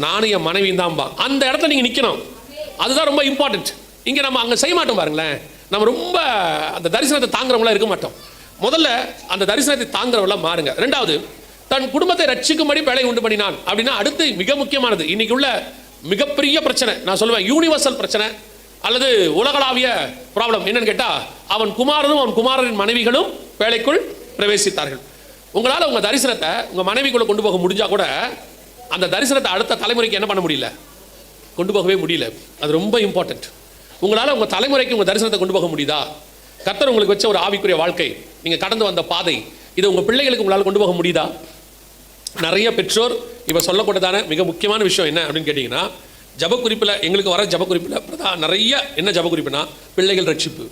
நானும் என் மனைவியும் தான்பான். அந்த இடத்துல நீங்கள் நிற்கணும். அதுதான் ரொம்ப இம்பார்ட்டன்ட். இங்கே நம்ம அங்கே செய்ய மாட்டோம் பாருங்களேன். நம்ம ரொம்ப அந்த தரிசனத்தை தாங்குறவங்களா இருக்க மாட்டோம். முதல்ல அந்த தரிசனத்தை தாங்குறவங்களா மாறுங்க. ரெண்டாவது, தன் குடும்பத்தை ரட்சிக்கும்படி வேலை உண்டு பண்ணினான் அப்படின்னா அடுத்து மிக முக்கியமானது, இன்னைக்கு உள்ள மிகப்பெரிய பிரச்சனை, நான் சொல்லுவேன் யூனிவர்சல் பிரச்சனை அல்லது உலகளாவிய ப்ராப்ளம் என்னன்னு கேட்டா, அவன் குமாரனும் அவன் குமாரரின் மனைவிகளும் வேலைக்குள் பிரவேசித்தார்கள். உங்களால் உங்க தரிசனத்தை உங்க மனைவிக்குள்ள கொண்டு போக முடிஞ்சா கூட அந்த தரிசனத்தை அடுத்த தலைமுறைக்கு என்ன பண்ண முடியல, கொண்டு போகவே முடியல. அது ரொம்ப இம்பார்ட்டன்ட். உங்களால் உங்க தலைமுறைக்கு உங்க தரிசனத்தை கொண்டு போக முடியுதா? கர்த்தர் உங்களுக்கு வச்ச ஒரு ஆவிக்குரிய வாழ்க்கை, நீங்க கடந்து வந்த பாதை, இதை உங்க பிள்ளைகளுக்கு உங்களால் கொண்டு போக முடியுதா? நிறைய பெற்றோர் இப்போ சொல்லக்கூடதான மிக முக்கியமான விஷயம் என்ன அப்படின்னு கேட்டிங்கன்னா, ஜபக்குறிப்பில் எங்களுக்கு வர ஜபக்குறிப்பில் நிறைய என்ன ஜபக்குறிப்புனா, பிள்ளைகள் ரட்சிப்பு.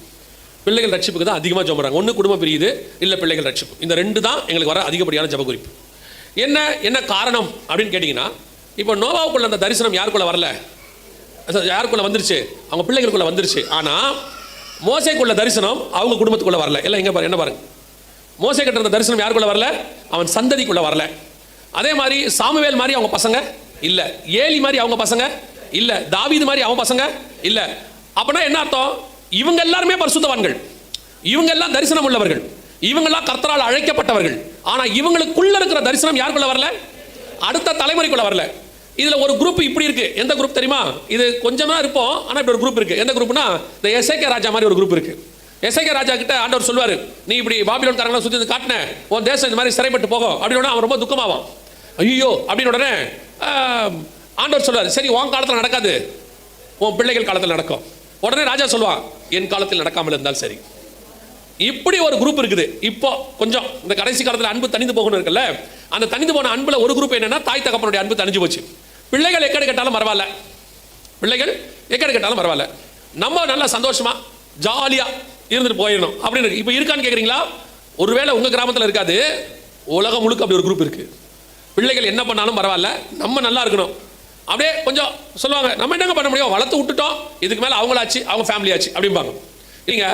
பிள்ளைகள் ரட்சிப்புக்கு தான் அதிகமாக ஜெபம். ஒன்று குடும்பம் பிரியுது, இல்லை பிள்ளைகள் ரட்சிப்பு. இந்த ரெண்டு தான் எங்களுக்கு வர அதிகப்படியான ஜபக்குறிப்பு. என்ன காரணம் அப்படின்னு கேட்டிங்கன்னா, இப்போ நோவாவுக்குள்ள அந்த தரிசனம் யாருக்குள்ள வரல, யாருக்குள்ள வந்துருச்சு? அவங்க பிள்ளைகளுக்குள்ள வந்துருச்சு. ஆனால் மோசேக்குள்ள தரிசனம் அவங்க குடும்பத்துக்குள்ள வரல. எல்லாம் எங்கே பாருங்க, என்ன பாருங்க, மோசே கிட்ட இருந்த தரிசனம் யாருக்குள்ள வரல? அவன் சந்ததிக்குள்ள வரல. அதே மாதிரி சாமுவேல் மாதிரி அவங்க பசங்க இல்ல, ஏலி மாதிரி அவங்க பசங்க இல்ல, தாவீது மாதிரி அவங்க பசங்க இல்ல. அப்படின்னா என்ன அர்த்தம்? இவங்க எல்லாருமே பரிசுத்தவான்கள், இவங்க எல்லாம் தரிசனம் உள்ளவர்கள், இவங்க எல்லாம் கர்த்தரால் அழைக்கப்பட்டவர்கள். ஆனா இவங்களுக்குள்ள இருக்கிற தரிசனம் யாருக்குள்ள வரல? அடுத்த தலைமுறைக்குள்ள வரல. இதுல ஒரு குரூப் இப்படி இருக்கு. எந்த குரூப் தெரியுமா? இது கொஞ்சமா இருப்போம், ஆனா இப்படி ஒரு குரூப் இருக்கு. எந்த குரூப்னா, இந்த எசேக்கியா ராஜா மாதிரி ஒரு குரூப் இருக்கு. எசேக்கியா ராஜா கிட்ட ஆண்டவர் சொல்வாரு, நீ இப்படி பாபிலோன் காரங்கள சுத்தி காட்டின, உன் தேசம் இந்த மாதிரி சிறைப்பட்டு போகும் அப்படின்னு. அவன் ரொம்ப துக்கமாவான். ஐயோ அப்படின்னு உடனே ஆண்டவர் சொல்வார், சரி உன் காலத்தில் நடக்காது, உன் பிள்ளைகள் காலத்தில் நடக்கும். உடனே ராஜா சொல்லுவான், என் காலத்தில் நடக்காமல் இருந்தால் சரி. இப்படி ஒரு குரூப் இருக்குது. இப்போ கொஞ்சம் இந்த கடைசி காலத்தில் அன்பு தனிந்து போகணும் இருக்குல்ல, அந்த தனிந்து போன அன்புல ஒரு குரூப் என்னன்னா, தாய் தகப்பனுடைய அன்பு தனிஞ்சு போச்சு. பிள்ளைகள் எக்கடி கட்டாலும் பரவாயில்ல, பிள்ளைகள் எக்கடி கட்டாலும் பரவாயில்ல, நம்ம நல்லா சந்தோஷமா ஜாலியா இருந்துட்டு போயிடணும் அப்படின்னு இருக்கு. இப்போ இருக்கான்னு கேட்குறீங்களா? ஒருவேளை உங்க கிராமத்தில் இருக்காது, உலகம் முழுக்க அப்படி ஒரு குரூப் இருக்கு. பிள்ளைகள் என்ன பண்ணாலும் பரவாயில்ல, நம்ம நல்லா இருக்கணும். அப்படியே கொஞ்சம் சொல்லுவாங்க, நம்ம என்னங்க பண்ண முடியும், வளர்த்து விட்டுட்டோம், இதுக்கு மேலே அவங்களாச்சு, அவங்க ஃபேமிலி ஆச்சு அப்படிம்பாங்க. இல்லைங்க,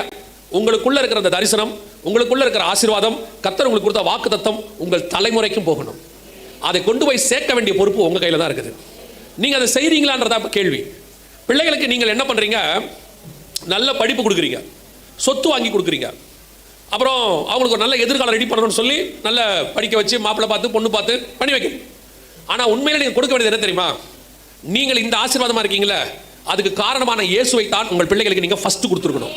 உங்களுக்குள்ள இருக்கிற அந்த தரிசனம், உங்களுக்குள்ள இருக்கிற ஆசீர்வாதம், கர்த்தர் உங்களுக்கு கொடுத்த வாக்குத்தத்தம் உங்கள் தலைமுறைக்கும் போகணும். அதை கொண்டு போய் சேர்க்க வேண்டிய பொறுப்பு உங்க கையில தான் இருக்குது. நீங்க அதை செய்றீங்களான்றதா கேள்வி. பிள்ளைகளுக்கு நீங்கள் என்ன பண்றீங்க? நல்ல படிப்பு கொடுக்குறீங்க, சொத்து வாங்கி கொடுக்குறீங்க, அப்புறம் அவங்களுக்கு ஒரு நல்ல எதிர்காலம் ரெடி பண்ணணும்னு சொல்லி நல்ல படிக்க வச்சு மாப்பிள்ளை பார்த்து பொண்ணு பார்த்து பண்ணி வைக்கணும். ஆனால் உண்மையில நீங்கள் கொடுக்க வேண்டியது என்ன தெரியுமா? நீங்கள் இந்த ஆசீர்வாதமாக இருக்கீங்களே, அதுக்கு காரணமான இயேசுவை தான் உங்கள் பிள்ளைகளுக்கு நீங்கள் ஃபர்ஸ்ட் கொடுத்துருக்கணும்.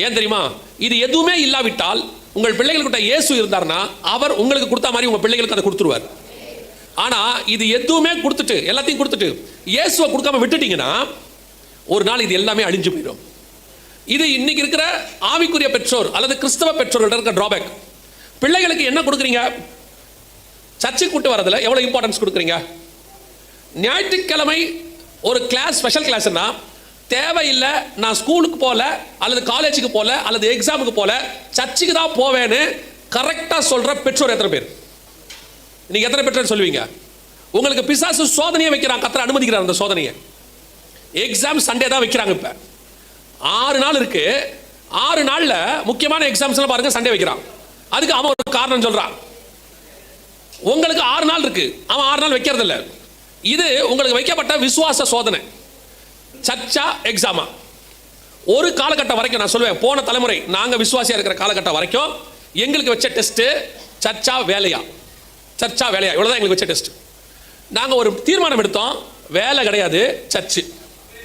ஏன் தெரியுமா? இது எதுவுமே இல்லாவிட்டால் உங்கள் பிள்ளைகளுக்கிட்ட இயேசு இருந்தார்னா அவர் உங்களுக்கு கொடுத்த மாதிரி உங்கள் பிள்ளைகளுக்கு அதை கொடுத்துருவார். ஆனால் இது எதுவுமே கொடுத்துட்டு, எல்லாத்தையும் கொடுத்துட்டு இயேசுவை கொடுக்காம விட்டுட்டீங்கன்னா ஒரு நாள் இது எல்லாமே அழிஞ்சு போயிடும். இது இன்னைக்கு இருக்கிற ஆவிக்குரிய பெற்றோர் அல்லது கிறிஸ்தவ பெற்றோர்கள்ட்ட இருக்க டிராபேக். பிள்ளைகளுக்கு என்ன கொடுக்குறீங்க? சர்ச்சுக்கு கூட்டு வரதுல எவ்வளோ இம்பார்ட்டன்ஸ் கொடுக்குறீங்க? ஞாயிற்றுக்கிழமை ஒரு கிளாஸ், ஸ்பெஷல் கிளாஸ்னா தேவையில்லை, நான் ஸ்கூலுக்கு போகல அல்லது காலேஜுக்கு போகல அல்லது எக்ஸாமுக்கு போகல, சர்ச்சுக்கு தான் போவேன்னு கரெக்டாக சொல்கிற பெற்றோர் எத்தனை பேர்? நீங்கள் எத்தனை பெற்றோர் சொல்லுவீங்க? உங்களுக்கு பிசாசு சோதனையை வைக்கிறான், கர்த்தர் அனுமதிக்கிறார். அந்த சோதனையை எக்ஸாம் சண்டே தான் வைக்கிறாங்க. இப்போ 6 நாள் இருக்கு, 6 நாள்ல முக்கியமான எக்ஸாம்ஸ்லாம் பாருங்க சண்டே வைக்கிறான். அதுக்கு அவன் ஒரு காரணம் சொல்றான். உங்களுக்கு 6 நாள் இருக்கு, அவன் 6 நாள் வைக்கிறது இல்லை. இது உங்களுக்கு வைக்கப்பட்ட விசுவாச சோதனை. சர்ச்சா எக்ஸாமா? ஒரு காலகட்டம் வரைக்கும் நான் சொல்லுவேன், போன தலைமுறை நாங்க விசுவாசியா இருக்கிற காலகட்டம் வரைக்கும் எங்களுக்கு வச்ச டெஸ்ட் சர்ச்சா வேலையா, சர்ச்சா வேலையா, இவ்வளவுதான் எங்களுக்கு வச்ச டெஸ்ட். நாங்கள் ஒரு தீர்மானம் எடுத்தோம், வேலை கிடையாது சர்ச்சு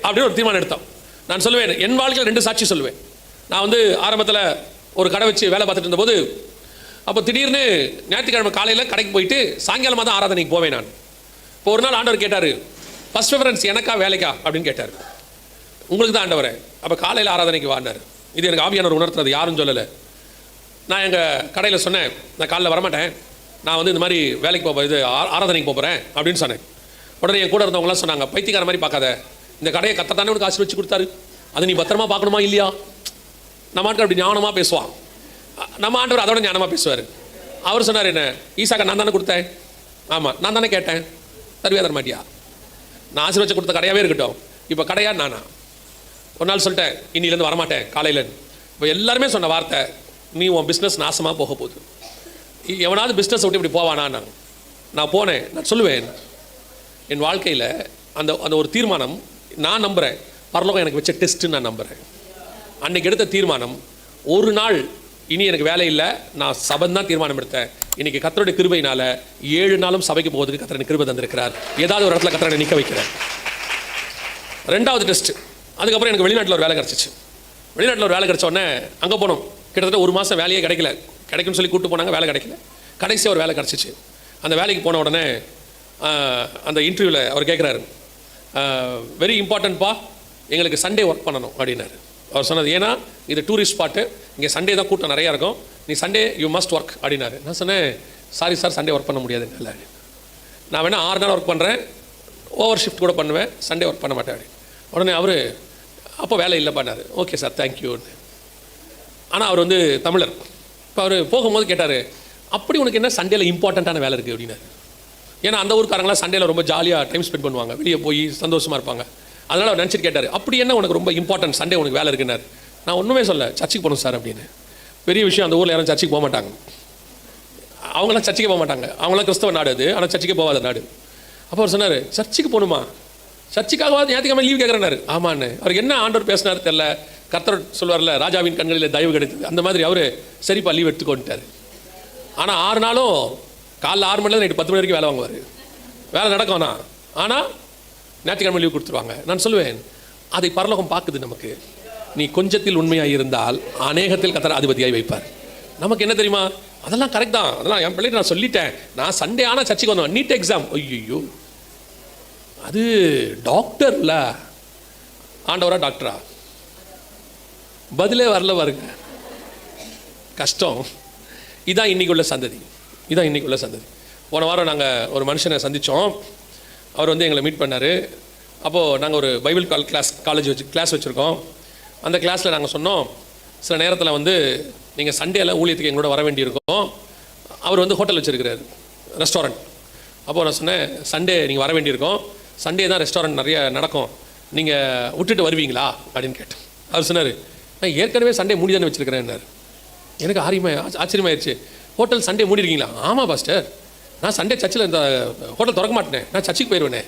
அப்படின்னு ஒரு தீர்மானம் எடுத்தோம். நான் சொல்லுவேன், என் வாழ்க்கையில் 2 சாட்சி சொல்லுவேன். நான் வந்து ஆரம்பத்தில் ஒரு கடை வச்சு வேலை பார்த்துட்டு இருந்தபோது, அப்போ திடீர்னு ஞாயிற்றுக்கிழமை காலையில் கடைக்கு போயிட்டு சாயங்காலமாக தான் ஆராதனைக்கு போவேன் நான். இப்போ ஒரு நாள் ஆண்டவர் கேட்டார், ஃபர்ஸ்ட் ப்ரிஃபரன்ஸ் எனக்கா வேலைக்கா அப்படின்னு கேட்டார். உங்களுக்கு தான் ஆண்டவரே, அப்போ காலையில் ஆராதனைக்கு வாண்டார். இது எனக்கு ஆவியானவர் உணர்த்துறது, யாரும் சொல்லலை. நான் எங்கள் கடையில் சொன்னேன், நான் காலையில் வரமாட்டேன், நான் வந்து இந்த மாதிரி வேலைக்கு ஆராதனைக்கு போகிறேன் அப்படின்னு சொன்னேன். உடனே என் கூட இருந்தவங்களாம் சொன்னாங்க, பைத்தியக்கார மாதிரி பார்க்காத, இந்த கடையை கத்தத்தானே உனக்கு ஆசீர்வதிச்சு கொடுத்தாரு, அதை நீ பத்திரமா பார்க்கணுமா இல்லையா? நம்ம ஆட்கள் அப்படி ஞானமாக பேசுவான், நம்ம ஆண்டவர் அதோட ஞானமாக பேசுவார். அவர் சொன்னார், என்ன ஈசாக்கா நான் தானே கொடுத்தேன், ஆமாம் நான் தானே கேட்டேன், தருவியா தர மாட்டியா? நான் ஆசீர்வதிச்சு கொடுத்த கடையாகவே இருக்கட்டும், இப்போ கடையா நானா? ஒரு நாள் சொல்லிட்டேன், இன்னிலேருந்து வரமாட்டேன் காலையில். இப்போ எல்லாருமே சொன்ன வார்த்தை, நீ உன் பிஸ்னஸ் நாசமாக போக போகுது, எவனாவது பிஸ்னஸ் விட்டு இப்படி போவானா? நான் போனேன். நான் சொல்லுவேன், என் வாழ்க்கையில் அந்த அந்த ஒரு தீர்மானம் நான் நம்புகிறேன், பரலோகம் எனக்கு வச்ச டெஸ்ட்டுன்னு நான் நம்புகிறேன். அன்றைக்கி எடுத்த தீர்மானம், ஒரு நாள் இனி எனக்கு வேலை இல்லை, நான் சபன் தான் தீர்மானம் எடுத்தேன். இன்றைக்கி கர்த்தருடைய கிருபையினால் 7 நாளும் சபைக்கு போகிறதுக்கு கர்த்தர் எனக்கு கிருபை தந்திருக்கிறார். ஏதாவது ஒரு இடத்துல கர்த்தரை நிற்க வைக்கிறேன். 2வது டெஸ்ட்டு. அதுக்கப்புறம் எனக்கு வெளிநாட்டில் ஒரு வேலை கிடச்சிச்சு. வெளிநாட்டில் ஒரு வேலை கிடச்ச உடனே அங்கே போனோம். கிட்டத்தட்ட 1 மாதம் வேலையே கிடைக்குன்னு சொல்லி கூப்பிட்டு போனாங்க, வேலை கிடைக்கல. கடைசியாக ஒரு வேலை கிடச்சிச்சு. அந்த வேலைக்கு போன உடனே அந்த இன்டர்வியூவில் அவர் கேட்குறாரு, வெரி இம்பார்ட்டன்ட்ப்பா, எங்களுக்கு சண்டே ஒர்க் பண்ணணும் அப்படின்னாரு. அவர் சொன்னது, ஏன்னா இது டூரிஸ்ட் ஸ்பாட்டு, இங்கே சண்டே தான் கூட்டம் நிறையா இருக்கும், நீ சண்டே யூ மஸ்ட் ஒர்க் அப்படின்னாரு. நான் சொன்னேன், சாரி சார், சண்டே ஒர்க் பண்ண முடியாது இல்லை, நான் வேணால் 6 நாள் ஒர்க் பண்ணுறேன், ஓவர் ஷிஃப்ட் கூட பண்ணுவேன், சண்டே ஒர்க் பண்ண மாட்டேன் அப்படின்னு. உடனே அவர், அப்போ வேலை இல்லை பண்ணார். ஓகே சார், தேங்க்யூன்னு. ஆனால் அவர் வந்து தமிழர். இப்போ அவர் போகும்போது கேட்டார், அப்படி உனக்கு என்ன சண்டேல இம்பார்ட்டண்ட்டான வேலை இருக்குது அப்படின்னாரு. ஏன்னா அந்த ஊருக்காரங்களாம் சண்டேல ரொம்ப ஜாலியாக டைம் ஸ்பெண்ட் பண்ணுவாங்க, வெளியே போய் சந்தோஷமாக இருப்பாங்க. அதனால் அவர் நினச்சிட்டு கேட்டார், அப்படி என்ன உனக்கு ரொம்ப இம்பார்ட்டன்ட், சண்டே உனக்கு வேலை இருக்குன்னாரு. நான் ஒன்றுமே சொல்ல, சர்ச்சுக்கு போகணும் சார் அப்படின்னு. பெரிய விஷயம், அந்த ஊரில் யாரும் சர்ச்சுக்கு போக மாட்டாங்க, அவங்களாம் சர்ச்சுக்கே போக மாட்டாங்க, அவங்களாம் கிறிஸ்தவ நாடு அது, ஆனால் சர்ச்சுக்கே போகாத நாடு. அப்போ அவர் சொன்னார், சர்ச்சுக்கு போகணுமா, சர்ச்சுக்காகவாது ஞாயிற்றுக்கிழமை லீவ் கேட்குறேன்னாரு. ஆமான்னு. அவருக்கு என்ன ஆண்டவர் பேசினார் தெரியல, கர்த்தர் சொல்வார்ல, ராஜாவின் கண்களில் தயவு கிடைத்தது, அந்த மாதிரி அவர் சரிப்பா லீவ் எடுத்துக்கொண்டுட்டார். ஆனால் 6 நாளும் காலைல 6 மணிலேருந்து நைட்டு 10 மணி வரைக்கும் வேலை வாங்குவார். வேலை நடக்கும்னா, ஆனால் ஞாயிற்றுக்கிழமை லீவ் கொடுத்துருவாங்க. நான் சொல்லுவேன், அதை பரலோகம் பார்க்குது நமக்கு. நீ கொஞ்சத்தில் உண்மையாக இருந்தால் அநேகத்தில் கர்த்தர் அதிபதியாய் வைப்பார். நமக்கு என்ன தெரியுமா, அதெல்லாம் கரெக்ட் தான், அதெல்லாம் என் பிள்ளைக்கு நான் சொல்லிட்டேன், நான் சண்டே ஆனால் சர்ச்சுக்கு வந்தேன், நீட் எக்ஸாம், ஐயோ அது டாக்டர் இல்லை, ஆண்டவரா டாக்டரா, பதிலே வரல பாருங்க, கஷ்டம். இதான் இன்னைக்கு உள்ள சந்ததி, இதான் இன்னைக்கு உள்ள சந்ததி. போன வாரம் நாங்கள் ஒரு மனுஷனை சந்தித்தோம். அவர் வந்து எங்களை மீட் பண்ணார். அப்போது நாங்கள் ஒரு பைபிள் கிளாஸ் வச்சுருக்கோம். அந்த கிளாஸில் நாங்கள் சொன்னோம், சில நேரத்தில் வந்து நீங்கள் சண்டேல ஊழியத்துக்கு எங்களோட வர வேண்டியிருக்கோம். அவர் வந்து ஹோட்டல் வச்சுருக்கிறார், ரெஸ்டாரண்ட். அப்போது நான் சொன்னேன், சண்டே நீங்கள் வர வேண்டியிருக்கோம், சண்டே தான் ரெஸ்டாரண்ட் நிறைய நடக்கும், நீங்கள் விட்டுட்டு வருவீங்களா அப்படின்னு கேட்டேன். அவர் சொன்னார், நான் ஏற்கனவே சண்டே மூடி தானே வச்சுருக்கிறேன்னாரு. எனக்கு ஆச்சரியமாயிருச்சு. Hotel Sunday மூடிருக்கீங்களா? ஆமாம் பாஸ்டர், நான் சண்டே சர்ச்சில் இந்த ஹோட்டல் திறக்க மாட்டேனே, நான் சர்ச்சுக்கு போயிடுவேனே,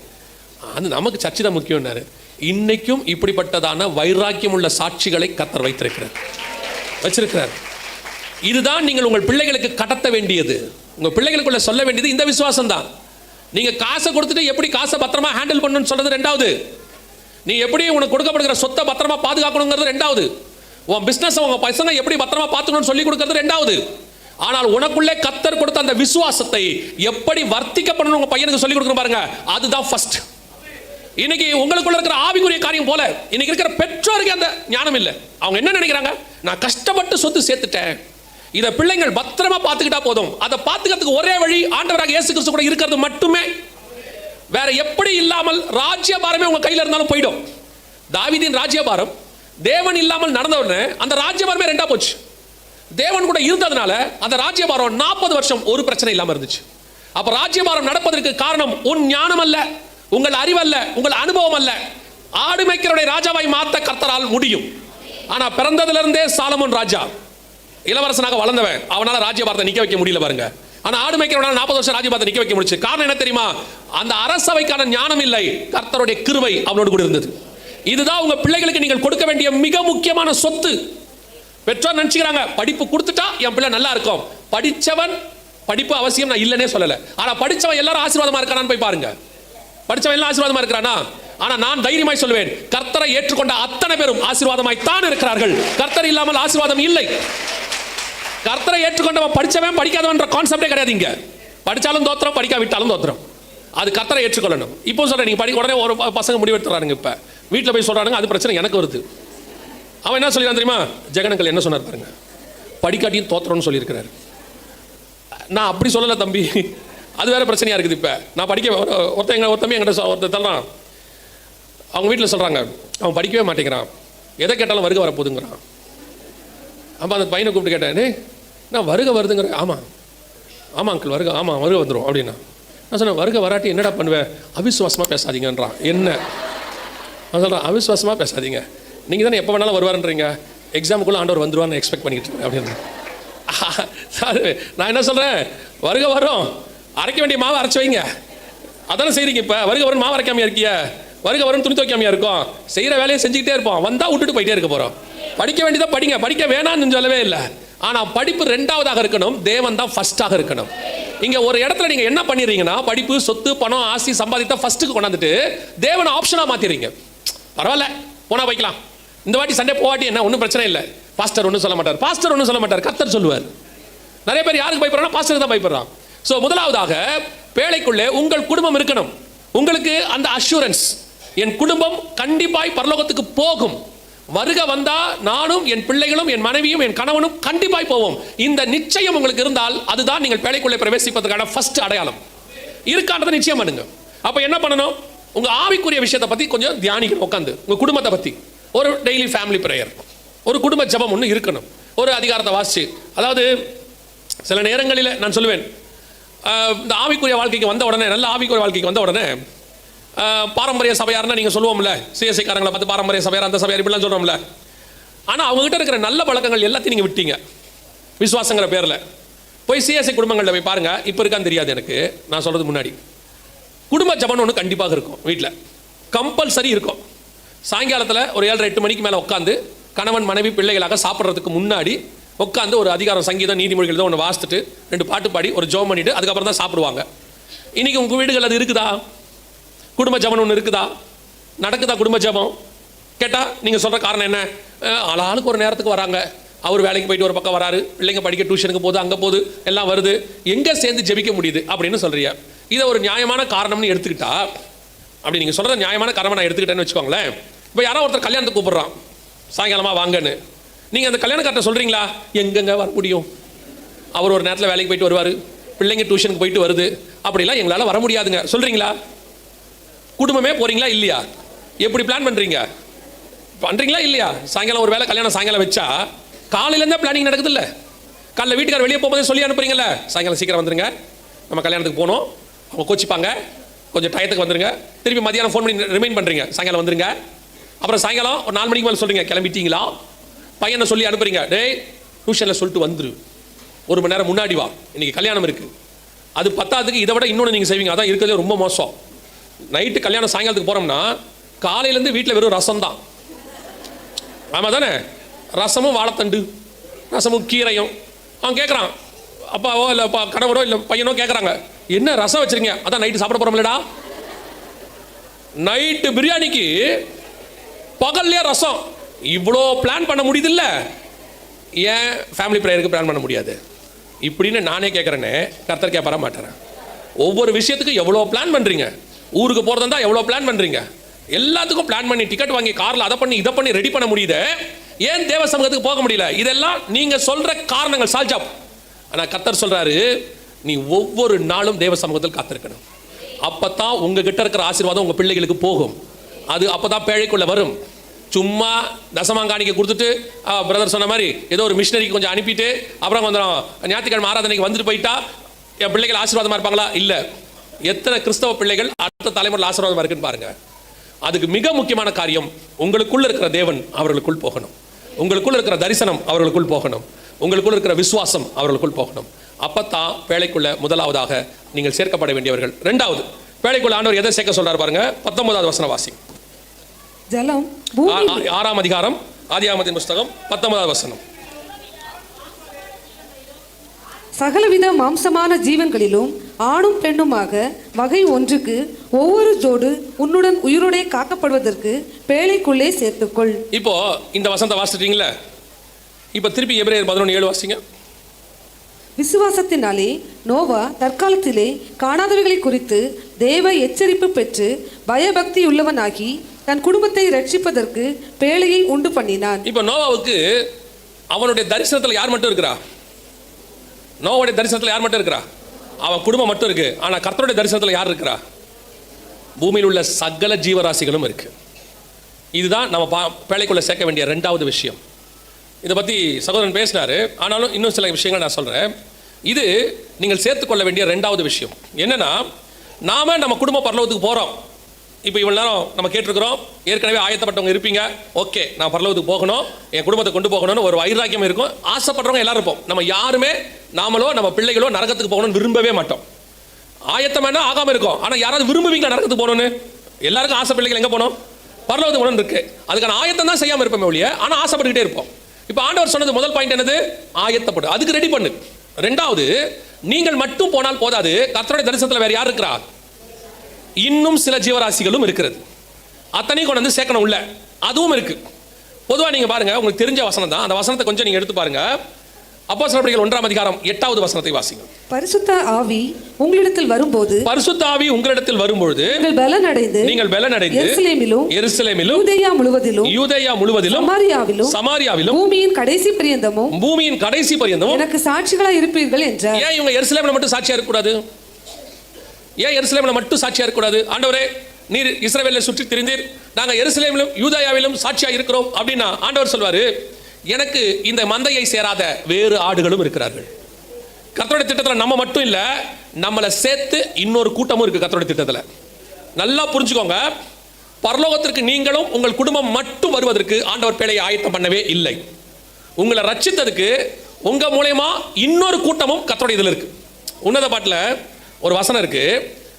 அது நமக்கு சர்ச்சு தான் முக்கியம்னாரு. இன்னைக்கும் இப்படிப்பட்டதான வைராக்கியம் உள்ள சாட்சிகளை கர்த்தர் வச்சிருக்கிறார். இதுதான் நீங்கள் உங்கள் பிள்ளைகளுக்கு கடத்த வேண்டியது, உங்கள் பிள்ளைகளுக்குள்ள சொல்ல வேண்டியது இந்த விசுவாசம் தான். நீங்கள் காசை கொடுத்துட்டு எப்படி காசை பத்திரமா ஹேண்டில் பண்ணணும்னு சொல்றது 2வது. நீ எப்படி உனக்கு கொடுக்கப்படுகிற சொத்தை பத்திரமா பாதுகாக்கணுங்கிறது 2வது. உன் பிசினஸ் உங்க பசங்க எப்படி பத்திரமா பார்த்துக்கணும்னு சொல்லி கொடுக்கறது 2வது. ஆனால் உனக்குள்ளே கர்த்தர் கொடுத்த அந்த விசுவாசத்தை எப்படி வர்த்திக்க பண்ணணும் உங்க பையனுக்கு சொல்லி கொடுக்கணும் பாருங்க, அதுதான் ஃபர்ஸ்ட். இன்னைக்கு உங்களுக்குள்ள இருக்கிற ஆவிக்குரிய காரியம் போல இன்னைக்கு இருக்கிற பெற்றோருக்கு அந்த ஞானம் இல்லை. அவங்க என்ன நினைக்கிறாங்க, நான் கஷ்டப்பட்டு சொத்து சேர்த்துட்டேன், இதை பிள்ளைங்கள் பத்திரமா பார்த்துக்கிட்டா போதும். அதை பார்த்துக்கிறதுக்கு ஒரே வழி ஆண்டவராக இயேசு கிறிஸ்து கூட இருக்கிறது மட்டுமே. வேற எப்படி இல்லாமல் ராஜ்யபாரமே உங்க கையில இருந்தாலும் போயிடும். தாவீதின் ராஜ்யபாரம் தேவன் இல்லாமல் நடந்த உடனே அந்த ராஜ்யபாரமே 2ஆ போச்சு. தேவன் கூட இருந்ததுனால அந்த ராஜ்யபாரம் 40 வருஷம் ஒரு பிரச்சனை இல்லாம இருந்துச்சு. அப்ப ராஜ்யபாரம் நடப்பதற்கு காரணம் உன் ஞானம் அல்ல, உங்கள் அறிவல்ல, உங்கள் அனுபவம் அல்ல. ஆடு மேய்க்கிறவரை ராஜாவாய் மாத்த கர்த்தரால் முடியும். ஆனா பிறந்ததுல இருந்தே சாலமோன் ராஜா இளவரசனாக வளர்ந்தவன், அவனால ராஜ்யபாரத்தை நிக்க வைக்க முடியல பாருங்க. ஆனா ஆடு மேய்க்கிறவனால 40 வருஷம் ராஜ்யபாரத்தை நிக்க வைக்க முடிச்சு. காரணம் என்ன தெரியுமா, அந்த அரசவைக்கான ஞானம் இல்லை, கர்த்தருடைய கிருபை அவனோடு கூட இருந்தது. இதுதான் உங்க பிள்ளைகளுக்கு நீங்கள் கொடுக்க வேண்டிய மிக முக்கியமான சொத்து. பெற்றோர் நினைச்சுக்கிறாங்க, படிப்பு கொடுத்துட்டா என் பிள்ளை நல்லா இருக்கும். படிச்சவன் படிப்பு அவசியம், நான் இல்லைன்னே சொல்லலை. ஆனால் படித்தவன் எல்லாரும் ஆசீர்வாதமாக இருக்கானான்னு போய் பாருங்க. படித்தவன் எல்லாம் ஆசீர்வாதமாக இருக்கிறானா? ஆனால் நான் தைரியமாய் சொல்லுவேன், கர்த்தரை ஏற்றுக்கொண்ட அத்தனை பேரும் ஆசீர்வாதமாய் தான் இருக்கிறார்கள். கர்த்தர் இல்லாமல் ஆசீர்வாதம் இல்லை. கர்த்தரை ஏற்றுக்கொண்டவன் படித்தவன் படிக்காதவன்ற கான்செப்டே கிடையாது. இங்கே படித்தாலும் தோத்திரம், படிக்காவிட்டாலும் தோத்திரம். அது கர்த்தரை ஏற்றுக்கொள்ளணும். இப்போ சொல்கிறேன், நீங்கள் படிக்க உடனே ஒரு பசங்க முடிவெடுத்துறாருங்க. இப்போ வீட்டில் போய் சொல்கிறானுங்க, அது பிரச்சனை எனக்கு வருது. அவன் என்ன சொல்லிடுறான் தெரியுமா? ஜெகனங்கள் என்ன சொன்னார் பாருங்க, படிக்காட்டியும் தோத்திரம்னு சொல்லியிருக்கிறாரு. நான் அப்படி சொல்லலை தம்பி, அது வேற பிரச்சனையாக இருக்குது. இப்போ நான் படிக்க ஒருத்தம்பி என்கிட்ட ஒருத்தர் தள்ளுறான். அவங்க வீட்டில் சொல்கிறாங்க, அவன் படிக்கவே மாட்டேங்கிறான், எதை கேட்டாலும் வருகை வரப்போகுதுங்கிறான். அப்போ அந்த பையனை கூப்பிட்டு கேட்டேன், நான் வருகை வருதுங்கிற. ஆமாம் அங்கிள் வருகை, ஆமாம் வருகை வந்துடும் அப்படின்னா. நான் சொன்னேன், வருகை வராட்டி என்னடா பண்ணுவேன்? அவிசுவாசமாக பேசாதீங்கன்றான். என்ன நான் சொல்கிறேன், அவிசுவாசமாக பேசாதீங்க, நீங்கள் தானே எப்போ வேணாலும் வருவாருன்றீங்க, எக்ஸாமுக்குள்ளே ஆண்டவர் வந்துடுவான்னு எக்ஸ்பெக்ட் பண்ணிக்கிட்டு இருக்கேன் அப்படின்னு. நான் என்ன சொல்கிறேன், வருகை வரும், அரைக்க வேண்டிய மாவை அரைச்சி வைங்க, அதானே செய்கிறீங்க. இப்போ வருகை வரும் மாவு அரைக்காமையா இருக்கிய, வருகை வரும் துணி துவைக்காமையா இருக்கும், செய்கிற வேலையை செஞ்சுக்கிட்டே இருப்போம், வந்தால் விட்டுட்டு போயிட்டே இருக்க போகிறோம். படிக்க வேண்டியதாக படிங்க, படிக்க வேணான்னு சொல்லவே இல்லை. ஆனால் படிப்பு ரெண்டாவதாக இருக்கணும், தேவன் தான் ஃபர்ஸ்டாக இருக்கணும். இங்கே ஒரு இடத்துல நீங்கள் என்ன பண்ணிடுறீங்கன்னா, படிப்பு, சொத்து, பணம், ஆசி சம்பாதித்தா ஃபர்ஸ்ட்டுக்கு கொண்டாந்துட்டு தேவனை ஆப்ஷனாக மாற்றிடுறீங்க. பரவாயில்ல போனால் வைக்கலாம், இந்த வாட்டி சண்டே போவாட்டி என்ன, ஒன்றும் பிரச்சனை இல்லை. பாஸ்டர் ஒன்றும் சொல்ல மாட்டார், பாஸ்டர் ஒன்றும் சொல்ல மாட்டார், கர்த்தர் சொல்லுவார். நிறைய பேர் யாருக்கு பயப்படுறாங்க? பாஸ்டர் தான் பயப்படுறான். ஸோ முதலாவதாக பேழைக்குள்ளே உங்கள் குடும்பம் இருக்கணும். உங்களுக்கு அந்த அஷூரன்ஸ், என் குடும்பம் கண்டிப்பாய் பரலோகத்துக்கு போகும். வருகை வந்தா நானும் என் பிள்ளைகளும் என் மனைவியும் என் கணவனும் கண்டிப்பாய் போவோம். இந்த நிச்சயம் உங்களுக்கு இருந்தால் அதுதான் நீங்கள் பேழைக்குள்ளே பிரவேசிப்பதற்கான ஃபர்ஸ்ட் அடையாளம். இருக்கான்றதை நிச்சயம் பண்ணுங்க. அப்போ என்ன பண்ணணும்? உங்க ஆவிக்குரிய விஷயத்தை பத்தி கொஞ்சம் தியானிக்கணும். உட்காந்து உங்க குடும்பத்தை பத்தி ஒரு டெய்லி ஃபேமிலி பிரேயர், ஒரு குடும்ப ஜெபம் ஒன்று இருக்கணும். ஒரு அதிகாரத்தை வாசிச்சு, அதாவது சில நேரங்களில் நான் சொல்லுவேன், இந்த ஆவிக்குரிய வாழ்க்கைக்கு வந்த உடனே, நல்ல ஆவிக்குரிய வாழ்க்கைக்கு வந்த உடனே பாரம்பரிய சபையார்னா நீங்கள் சொல்லுவோம்ல, சிஎஸ்ஐக்காரங்களை பார்த்து பாரம்பரிய சபையார், அந்த சபையார் இப்படிலாம் சொல்கிறோம்ல. ஆனால் அவங்ககிட்ட இருக்கிற நல்ல பழக்கங்கள் எல்லாத்தையும் நீங்கள் விட்டீங்க விசுவாசங்கிற பேரில். போய் சிஎஸ்ஐ குடும்பங்களில் போய் பாருங்கள், இப்போ இருக்கான்னு தெரியாது எனக்கு, நான் சொல்கிறது முன்னாடி. குடும்ப ஜபம்னு ஒன்று கண்டிப்பாக இருக்கும் வீட்டில், கம்பல்சரி இருக்கும். சாயங்காலத்தில் ஒரு 7:30-8 மணிக்கு மேலே உட்காந்து கணவன் மனைவி பிள்ளைகளாக சாப்பிட்றதுக்கு முன்னாடி உட்காந்து ஒரு அதிகாரம், சங்கீதம், நீதிமொழிகள் தான் ஒன்று வாசித்துட்டு 2 பாட்டு பாடி ஒரு ஜெபம் பண்ணிட்டு அதுக்கப்புறம் தான் சாப்பிடுவாங்க. இன்றைக்கி உங்கள் வீடுகள் அது இருக்குதா? குடும்ப ஜபம் ஒன்று இருக்குதா? நடக்குதா குடும்ப ஜபம்? கேட்டால் நீங்கள் சொல்கிற காரணம் என்ன? ஆளாளுக்கு ஒரு நேரத்துக்கு வராங்க, அவர் வேலைக்கு போயிட்டு ஒரு பக்கம் வராரு, பிள்ளைங்க படிக்க டியூஷனுக்கு போகுது, அங்கே போகுது, எல்லாம் வருது, எங்கே சேர்ந்து ஜெபிக்க முடியுது அப்படின்னு சொல்கிறியா? இதை ஒரு நியாயமான காரணம்னு எடுத்துக்கிட்டா, அப்படி நீங்கள் சொல்கிற நியாயமான காரணம் நான் எடுத்துக்கிட்டேன்னு வச்சுக்கோங்களேன். இப்போ யாரோ ஒருத்தர் கல்யாணத்துக்கு கூப்பிட்றான், சாயங்காலமாக வாங்கன்னு. நீங்கள் அந்த கல்யாணக்காரத்தை சொல்கிறீங்களா? எங்கெங்க வர முடியும், அவர் ஒரு நேரத்தில் வேலைக்கு போயிட்டு வருவார், பிள்ளைங்க டியூஷனுக்கு போயிட்டு வருது, அப்படிலாம் எங்களால் வர முடியாதுங்க சொல்கிறீங்களா? குடும்பமே போகிறீங்களா இல்லையா? எப்படி பிளான் பண்ணுறீங்களா இல்லையா? சாயங்காலம் ஒரு வேலை கல்யாணம் சாயங்காலம் வச்சா காலையிலேருந்தே பிளானிங் நடக்குது இல்லை? காலைல வீட்டுக்கார வெளியே போகும்போதே சொல்லி அனுப்புறீங்களா, சாயங்காலம் சீக்கிரம் வந்துருங்க, நம்ம கல்யாணத்துக்கு போகணும். அவங்க கோச்சிப்பாங்க, கொஞ்சம் டயத்துக்கு வந்துருங்க. திருப்பி மதியானம் ஃபோன் பண்ணி ரிமைண்ட் பண்ணுறீங்க, சாயங்காலம் வந்துருங்க. அப்புறம் சாயங்காலம் ஒரு 4 மணிக்கு மேலே சொல்கிறீங்க, கிளம்பிட்டீங்களா? பையனை சொல்லி அனுப்புறீங்க, டேய் டியூஷனில் சொல்லிட்டு வந்துரு, 1 மணி நேரம் முன்னாடி வா, இன்றைக்கி கல்யாணம் இருக்குது. அது பத்தாவதுக்கு இதை விட இன்னொன்று நீங்கள் செய்வீங்க, அதான் இருக்கிறதே ரொம்ப மோசம். நைட்டு கல்யாணம் சாயங்காலத்துக்கு போகிறோம்னா காலையிலேருந்து வீட்டில் வெறும் ரசம் தான். ஆமாம் தானே? ரசமும் வாழைத்தண்டு, ரசமும் கீரையும். அவன் கேட்குறான், அப்பாவோ இல்லை கணவரோ இல்லை பையனோ கேட்குறாங்க, என்ன ரசம் வச்சுருங்க? அதான் நைட்டு சாப்பிட போகிறோம்லடா. நைட்டு பிரியாணிக்கு பகல்லே ரசம். இவ்வளோ பிளான் பண்ண முடியுது இல்லை? ஏன் ஃபேமிலி ப்ரேயருக்கு பிளான் பண்ண முடியாது? இப்படின்னு நானே கேட்குறேன்னு கர்த்தர் கேட்பார மாட்டேறேன். ஒவ்வொரு விஷயத்துக்கும் எவ்வளோ பிளான் பண்ணுறீங்க? ஊருக்கு போகிறதா எவ்வளோ பிளான் பண்ணுறீங்க? எல்லாத்துக்கும் பிளான் பண்ணி டிக்கெட் வாங்கி காரில் அதை பண்ணி இதை பண்ணி ரெடி பண்ண முடியுது, ஏன் தேவ சமூகத்துக்கு போக முடியல? இதெல்லாம் நீங்கள் சொல்கிற காரணங்கள் சால்ஜாப். ஆனால் கர்த்தர் சொல்கிறாரு, நீ ஒவ்வொரு நாளும் தேவ சமூகத்தில் காத்திருக்கணும். அப்போ தான் உங்ககிட்ட இருக்கிற ஆசீர்வாதம் உங்கள் பிள்ளைகளுக்கு போகும். அது அப்போ தான் பேழைக்குள்ளே வரும். சும்மா தசமாங்காணிக்க கொடுத்துட்டு பிரதர் சொன்ன மாதிரி ஏதோ ஒரு மிஷினரிக்கு கொஞ்சம் அனுப்பிட்டு அப்புறம் வந்துடும் ஞாயிற்றுக்கிழமை ஆராதனைக்கு வந்துட்டு போயிட்டா என் பிள்ளைகள் ஆசீர்வாதமாக இருப்பாங்களா? இல்லை. எத்தனை கிறிஸ்தவ பிள்ளைகள் அடுத்த தலைமுறையில் ஆசீர்வாதமாக இருக்குன்னு பாருங்க. அதுக்கு மிக முக்கியமான காரியம், உங்களுக்குள்ள இருக்கிற தேவன் அவர்களுக்குள் போகணும், உங்களுக்குள்ள இருக்கிற தரிசனம் அவர்களுக்குள் போகணும், உங்களுக்குள்ள இருக்கிற விசுவாசம் அவர்களுக்குள் போகணும். அப்பத்தான் பேழைக்குள்ள முதலாவதாக நீங்கள் சேர்க்கப்பட வேண்டியவர்கள். 2வது, பேழைக்குள்ள ஆண்டவர் எதை சேர்க்க சொல்றாரு பாருங்க. 19வது வசனம் வாசி. ஜலம் 6ஆம் அதிகாரம் ஆதியாகமத்தின் புஸ்தகம் 19வது வசனம். சகலவித மாம்சமான ஜீவன்களிலும் ஆணும் பெண்ணுமாக வகை ஒன்றுக்கு ஒவ்வொரு ஜோடு உன்னுடன் உயிரோடே காக்கப்படுவதற்கு பேழைக்குள்ளே சேர்த்துக்கொள். இப்போ இந்த வசனத்தை வாசிட்டீங்களா? இப்போ திருப்பி எபிரேயர் 11:7 வாசிங்க. விசுவாசத்தினாலே நோவா தற்காலத்திலே காணாதவைகளை குறித்து தேவ எச்சரிப்பு பெற்று பயபக்தி உள்ளவனாகி தன் குடும்பத்தை ரட்சிப்பதற்கு பேழையை உண்டு பண்ணினான். இப்போ நோவாவுக்கு அவனுடைய தரிசனத்தில் யார் மட்டும் இருக்கிறா? நோவாவுடைய தரிசனத்தில் யார் மட்டும் இருக்கிறா? அவன் குடும்பம் மட்டும் இருக்கு. ஆனால் கர்த்தருடைய தரிசனத்தில் யார் இருக்கிறா? பூமியில் உள்ள சகல ஜீவராசிகளும் இருக்கு. இதுதான் நம்ம பேழைக்குள்ள சேர்க்க வேண்டிய ரெண்டாவது விஷயம். இதை பற்றி சகோதரன் பேசினாரு. ஆனாலும் இன்னும் சில விஷயங்கள் நான் சொல்கிறேன். இது நீங்கள் சேர்த்துக்கொள்ள வேண்டிய ரெண்டாவது விஷயம் என்னன்னா, நாம நம்ம குடும்ப பரலோகத்துக்கு போகிறோம். இப்போ இவ்வளோ நேரம் நம்ம கேட்டிருக்கிறோம், ஏற்கனவே ஆயத்தப்பட்டவங்க இருப்பீங்க. ஓகே, நான் பரலோகத்துக்கு போகணும், என் குடும்பத்தை கொண்டு போகணும்னு ஒரு வைராக்கியம் இருக்கும். ஆசைப்படுறவங்க எல்லாரும் இருப்போம். நம்ம யாருமே நாமளோ நம்ம பிள்ளைகளோ நரகத்துக்கு போகணும்னு விரும்பவே மாட்டோம். ஆயத்தம் என்ன ஆகாமல் இருக்கும். ஆனால் யாராவது விரும்புவீங்களா நரகத்துக்கு போகணும்னு? எல்லாருக்கும் ஆசை, பிள்ளைகள் எங்கே போகணும்? பரலோகத்துக்கு போகணும்னு இருக்கு. அதுக்கான ஆயத்தம் தான் செய்யாமல் இருப்போமே ஒழிய, ஆனால் ஆசைப்பட்டுக்கிட்டே இருப்போம். இப்போ ஆண்டவர் சொன்னது முதல் பாயிண்ட் என்னது? ஆயத்தப்படு, அதுக்கு ரெடி பண்ணு. ரெண்டாவது, நீங்கள் மட்டும் போனால் போதாது, கர்த்தருடைய தரிசனத்தில் வேற யார் இருக்கிறா? இன்னும் சில ஜீவராசிகளும் இருக்கிறது. அத்தனையும் கொண்டு வந்து சேர்க்கணும் உள்ள. அதுவும் இருக்கு. பொதுவாக நீங்க பாருங்க, உங்களுக்கு தெரிஞ்ச வசனம் தான். அந்த வசனத்தை கொஞ்சம் நீங்க எடுத்து பாருங்க. அப்போஸ்தலர் 1:8 வசனத்தை வாசிங்க. பரிசுத்த ஆவி உங்களிடத்தில் வரும்போது, பரிசுத்த ஆவி உங்களிடத்தில் வரும்பொழுது நீங்கள் பலனடைந்து எருசலேமிலும் யூதேயா முழுவதிலும் சமாரியாவிலும் பூமியின் கடைசி பரியந்தமும் எனக்கு சாட்சிகளாய் இருப்பீர்கள் என்றார். ஏன் இவங்க எருசலேமில் மட்டும் சாட்சியா இருக்கக்கூடாது? ஏன் எருசலேமில் மட்டும் சாட்சியா இருக்கக்கூடாது? ஆண்டவரே, நீர் இஸ்ரவேலை சுற்றி திரிந்தீர், நாங்கள் எருசலேமிலும் யூதேயாவிலும் சாட்சியா இருக்கிறோம் அப்படின்னா ஆண்டவர் சொல்வாரு, எனக்கு இந்த மந்தையை சேராத வேறு ஆடுகளும் இருக்கிறார்கள். கர்த்தருடைய திட்டத்தில் நம்ம மட்டும் இல்லை, நம்மளை சேர்த்து இன்னொரு கூட்டமும் இருக்கு கர்த்தருடைய திட்டத்தில். நல்லா புரிஞ்சுக்கோங்க. பரலோகத்திற்கு நீங்களும் உங்கள் குடும்பம் மட்டும் வருவதற்கு ஆண்டவர் பேழையை ஆயத்தம் பண்ணவே இல்லை. உங்களை ரட்சித்ததுக்கு உங்க மூலமா இன்னொரு கூட்டமும் கர்த்தருடைய இதில் இருக்கு. உன்னத பாட்டில் ஒரு வசனம் இருக்கு.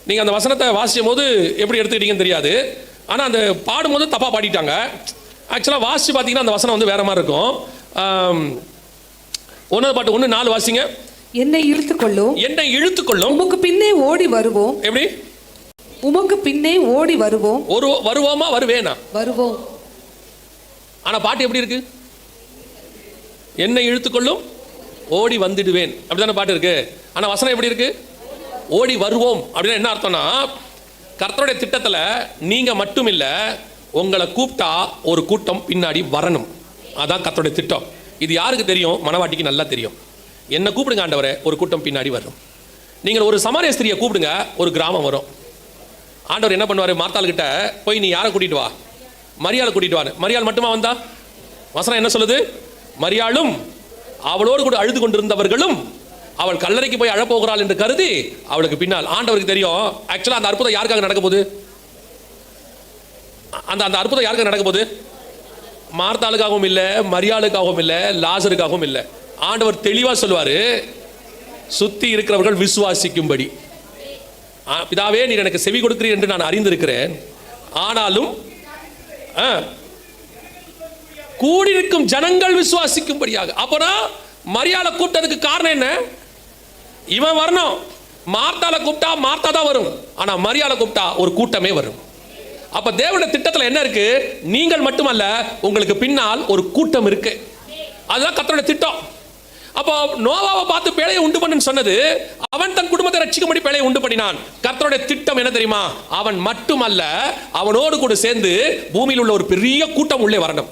நீங்க அந்த வசனத்தை வாசிக்கும் போது எப்படி எடுத்துக்கிட்டீங்கன்னு தெரியாது. ஆனால் அந்த பாடும்போது தப்பா பாடிட்டாங்க. ஆக்சுவலாக வாசிச்சு பார்த்தீங்கன்னா அந்த வசனம் வந்து வேற மாதிரி இருக்கும். ஒன்னாவது பாட்டு 1:4 வாசிங்க. என்னை இழுத்துக்கொள்ளும் உமக்கு பின்னே ஓடி வருவோம். எப்படி? உமக்கு பின்னே ஓடி வருவோம். வருவோமா வருவேனா? வருவோம். ஆனா பாட்டு எப்படி இருக்கு? என்னை இழுத்துக்கொள்ளும் ஓடி வந்துடுவேன், அப்படிதானே பாட்டு இருக்கு. ஆனா வசனம் எப்படி இருக்கு? ஓடி வருவோம். அப்படின்னா என்ன அர்த்தம்னா, கர்த்தருடைய திட்டத்தில் நீங்க மட்டும் இல்லை, உங்களை கூப்பிட்டா ஒரு கூட்டம் பின்னாடி வரணும். அதான் கர்த்தருடைய திட்டம். இது யாருக்கு தெரியும்? மனவாட்டிக்கு நல்லா தெரியும். என்ன கூப்பிடுங்க ஆண்டவரே, ஒரு கூட்டம் பின்னாடி வரும். நீங்கள் ஒரு சமாரிய ஸ்திரியை கூப்பிடுங்க, ஒரு கிராமம் வரும். ஆண்டவர் என்ன பண்ணுவார்? மார்த்தாள் கிட்ட போய் நீ யாரை கூட்டிட்டு வா? மரியாளை கூட்டிட்டு வான்னு. மரியாள் மட்டுமா வந்தா? வசனம் என்ன சொல்லுது? மரியாளும் அவளோடு கூட அழுது கொண்டிருந்தவர்களும் அவள் கல்லறைக்கு போய் அழப்போகிறாள் என்று கருதி அவளுக்கு பின்னால். ஆண்டவருக்கு தெரியும் ஆக்சுவலாக அந்த அற்புதம் யாருக்காக நடக்க போகுது? அந்த அற்புதம் யாருக்காக நடக்க போகுது? மார்த்தாளுக்காகவும் இல்லை, மரியாளுக்காகவும் இல்லை, லாசருக்காகவும் இல்லை. ஆண்டவர் தெளிவாக சொல்லுவார், சுத்தி இருக்கிறவர்கள் விசுவாசிக்கும்படி. பிதாவே, நீர் எனக்கு செவி கொடுக்கிறீர் என்று நான் அறிந்திருக்கிறேன். ஆனாலும் கூடியிருக்கும் ஜனங்கள் விசுவாசிக்கும்படியாக. அப்போனா மரியாதை கூப்பிட்டதுக்கு காரணம் என்ன? இவன் வரணும். மார்த்தாளை கூப்பிட்டா மார்த்தா தான் வரும், ஆனா மரியாதை கூப்பிட்டா ஒரு கூட்டமே வரும். அப்ப தேவனுடைய திட்டத்தில் என்ன இருக்கு? நீங்கள் மட்டுமல்ல, உங்களுக்கு பின்னால் ஒரு கூட்டம் இருக்கு. அதுதான் கர்த்தருடைய திட்டம். அப்போ நோவாவை பார்த்து பேழையை உண்டு பண்ணுன்னு சொன்னது, அவன் தன் குடும்பத்தை ரட்சிக்கும்படி பேழையை உண்டு பண்ணினான். கர்த்தருடைய திட்டம் என்ன தெரியுமா? அவன் மட்டுமல்ல, அவனோடு கூட சேர்ந்து பூமியில் உள்ள ஒரு பெரிய கூட்டம் உள்ளே வரணும்.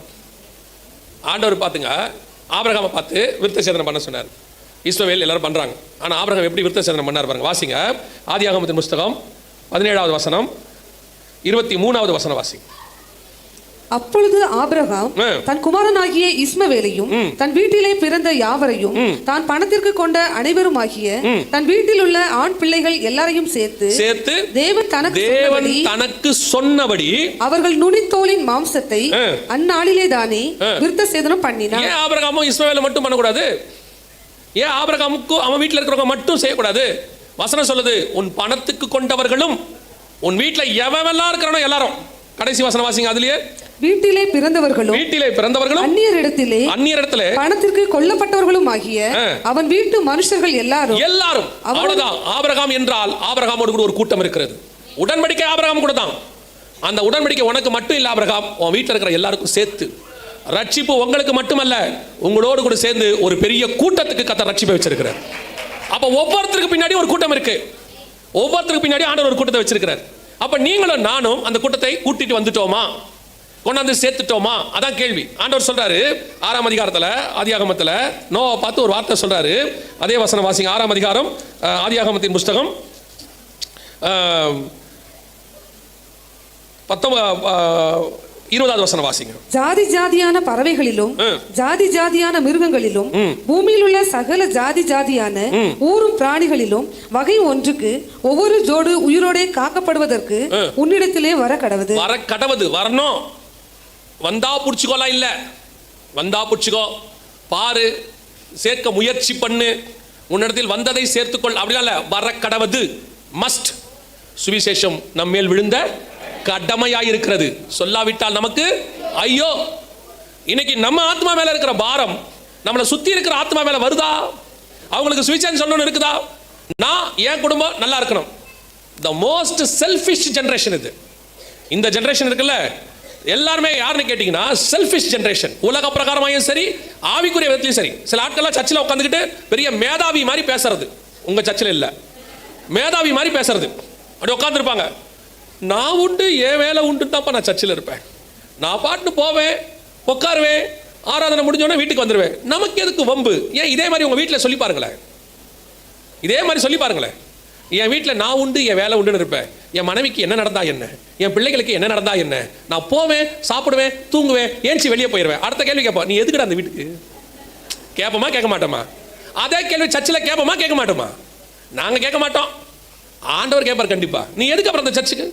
ஆண்டவர் பார்த்துங்க, ஆபிரகாமை பார்த்து விருத்த சேதனம் பண்ண சொன்னார். இஸ்ரவேல் எல்லாரும் பண்றாங்க. ஆனால் ஆபிரகாம் எப்படி விருத்த சேதனம் பண்ணார் பாருங்க. வாசிங்க, ஆதியாகமத்தின் புஸ்தகம் 17வது வசனம் 23வது வசனம் வாசிங்க. அப்பொழுது ஆபிரகாம் தன் குமாரனாகிய இஸ்மவேலையும் தன் வீட்டிலே பிறந்த யாவரையும் தான் பணத்திற்கு கொண்ட அனைவருமாகிய தன் வீட்டில் உள்ள ஆண் பிள்ளைகள் எல்லாரையும் சேர்த்து தேவன் தனக்கு சொன்னபடி அவர்கள் நுனித்தோலின் மாம்சத்தை அந்நாளிலே தானே விருத்த சேதனம் பண்ணினார். ஏன் ஆபிரகாமும் இஸ்மவேலை மட்டும் பண்ணக்கூடாது? ஏன் ஆபிரகாமுக்கும் அவன் வீட்டில் இருக்கிறவங்க மட்டும் செய்யக்கூடாது? வசனம் சொல்லுது, உன் பணத்துக்கு கொண்டவர்களும் உன் வீட்டில் எவெல்லாம் இருக்கிறானோ எல்லாரும். கடைசி வசனம் வாசிங்க. அதுலயே வீட்டிலே பிறந்தவர்களும் அந்நியரிடத்திலே பணத்திற்கு கொல்லப்பட்டவர்களும் ஆகிய அவன் வீட்டு மனுஷர்கள் எல்லாரும். அவ்வளவுதான். ஆபிரகாம் என்றால் ஆபிரகாமோடு கூட ஒரு கூட்டம் இருக்கிறது. உடன்படிக்கை ஆபிரகாம் கூட தான். அந்த உடன்படிக்கை உனக்கு மட்டும் இல்ல, ஆபிரகாம் உன் வீட்டில் இருக்கிற எல்லாருக்கும் சேர்த்து. ரட்சிப்பு உங்களுக்கு மட்டுமல்ல, உங்களோடு கூட சேர்ந்து ஒரு பெரிய கூட்டத்துக்கு கர்த்தர் ரட்சிப்பை வச்சிருக்கிறார். அப்ப ஒவ்வொருத்தருக்கு பின்னாடி ஒரு கூட்டம் இருக்கு. ஒவ்வொருத்தருக்கு பின்னாடி ஆண்டவர் ஒரு கூட்டத்தை வச்சிருக்கிறார். அப்ப நீங்களும் நானும் அந்த கூட்டத்தை கூட்டிட்டு வந்துட்டோமா, கொண்டாந்து சேர்த்துட்டோமா? அதான் கேள்வி. ஆண்டவர் சொல்றாரு 6ஆம் அதிகாரத்துல ஆதியாகமத்துல நோவா பார்த்து ஒரு வார்த்தை சொல்றாரு. அதே வசனம் வாசிங்க. 6ஆம் அதிகாரம் ஆதியாகமத்தின் புஸ்தகம் 20வது வசனம் வாசிங்க. ஜாதி ஜாதியான பறவைகளிலும் ஜாதி ஜாதியான மிருகங்களிலும் பூமியில் உள்ள சகல ஜாதி ஜாதியான ஊரும் பிராணிகளிலும் வகை ஒன்றுக்கு ஒவ்வொரு ஜோடு உயிரோடே காக்கப்படுவதற்கு உன்னிடத்திலே வர கடவுது. வரணும். வந்தா புடிச்சுக்கோலாம் இல்ல, வந்தா புடிச்சுக்கோ, பாரு, சேர்க்க முயற்சி பண்ணு, உன்னிடத்தில் வந்ததை சேர்த்துக்கொள், அப்படிலாம் இல்ல, வர கடவுது. மஸ்ட். சுவிசேஷம் நம்மேல் விழுந்த கடமையாயிருக்கிறது. சொல்லாவிட்டால் நமக்கு ஐயோ. இன்னைக்கு நம்ம ஆத்மா மேல இருக்கிற பாரம் நம்மளை சுத்தி இருக்கிற ஆத்மா மேல வருதா? அவங்களுக்கு சுவிசேஷம் சொல்லணும்னு இருக்குதா? நான் என் குடும்பம் நல்லா இருக்கணும். த மோஸ்ட் செல்ஃபிஷ் ஜெனரேஷன் இது. இந்த ஜெனரேஷன் இருக்குல்ல, எல்லாருமே யாருன்னு கேட்டீங்கன்னா செல்ஃபிஷ் ஜெனரேஷன். உலக பிரகாரமாயும் சரி, ஆவிக்குரிய விதத்திலையும் சரி. சில ஆட்கள்லாம் சர்ச்சில் உட்காந்துக்கிட்டு பெரிய மேதாவி மாதிரி பேசுறது. உங்க சர்ச்சில் இல்ல, மேதாவி மாதிரி பேசுறது. அப்படி உட்காந்துருப்பாங்க. நான் உண்டு, என் வேலை உண்டு தான்ப்பா, நான் சர்ச்சில் இருப்பேன், நான் பாட்டு போவேன், உட்காருவேன், ஆராதனை முடிஞ்சோடனே வீட்டுக்கு வந்துடுவேன், நமக்கு எதுக்கு வம்பு? ஏன் இதே மாதிரி உங்கள் வீட்டில் சொல்லி பாருங்களேன். இதே மாதிரி சொல்லி பாருங்களேன். என் வீட்டில் நான் உண்டு, என் வேலை உண்டுன்னு இருப்பேன். என் மனைவிக்கு என்ன நடந்தா என்ன, என் பிள்ளைகளுக்கு என்ன நடந்தா என்ன, நான் போவேன், சாப்பிடுவேன், தூங்குவேன், ஏஞ்சி வெளியே போயிடுவேன். அடுத்த கேள்வி கேட்போம், நீ எதுக்குடா அந்த வீட்டுக்கு? கேட்போமா கேட்க மாட்டோமா? அதே கேள்வி சர்ச்சில் கேட்போமா கேட்க மாட்டோமா? நாங்கள் கேட்க மாட்டோம், ஆண்டவர் கேட்பார் கண்டிப்பா. நீ எதுக்கு அப்புறம் அந்த சர்ச்சுக்கு?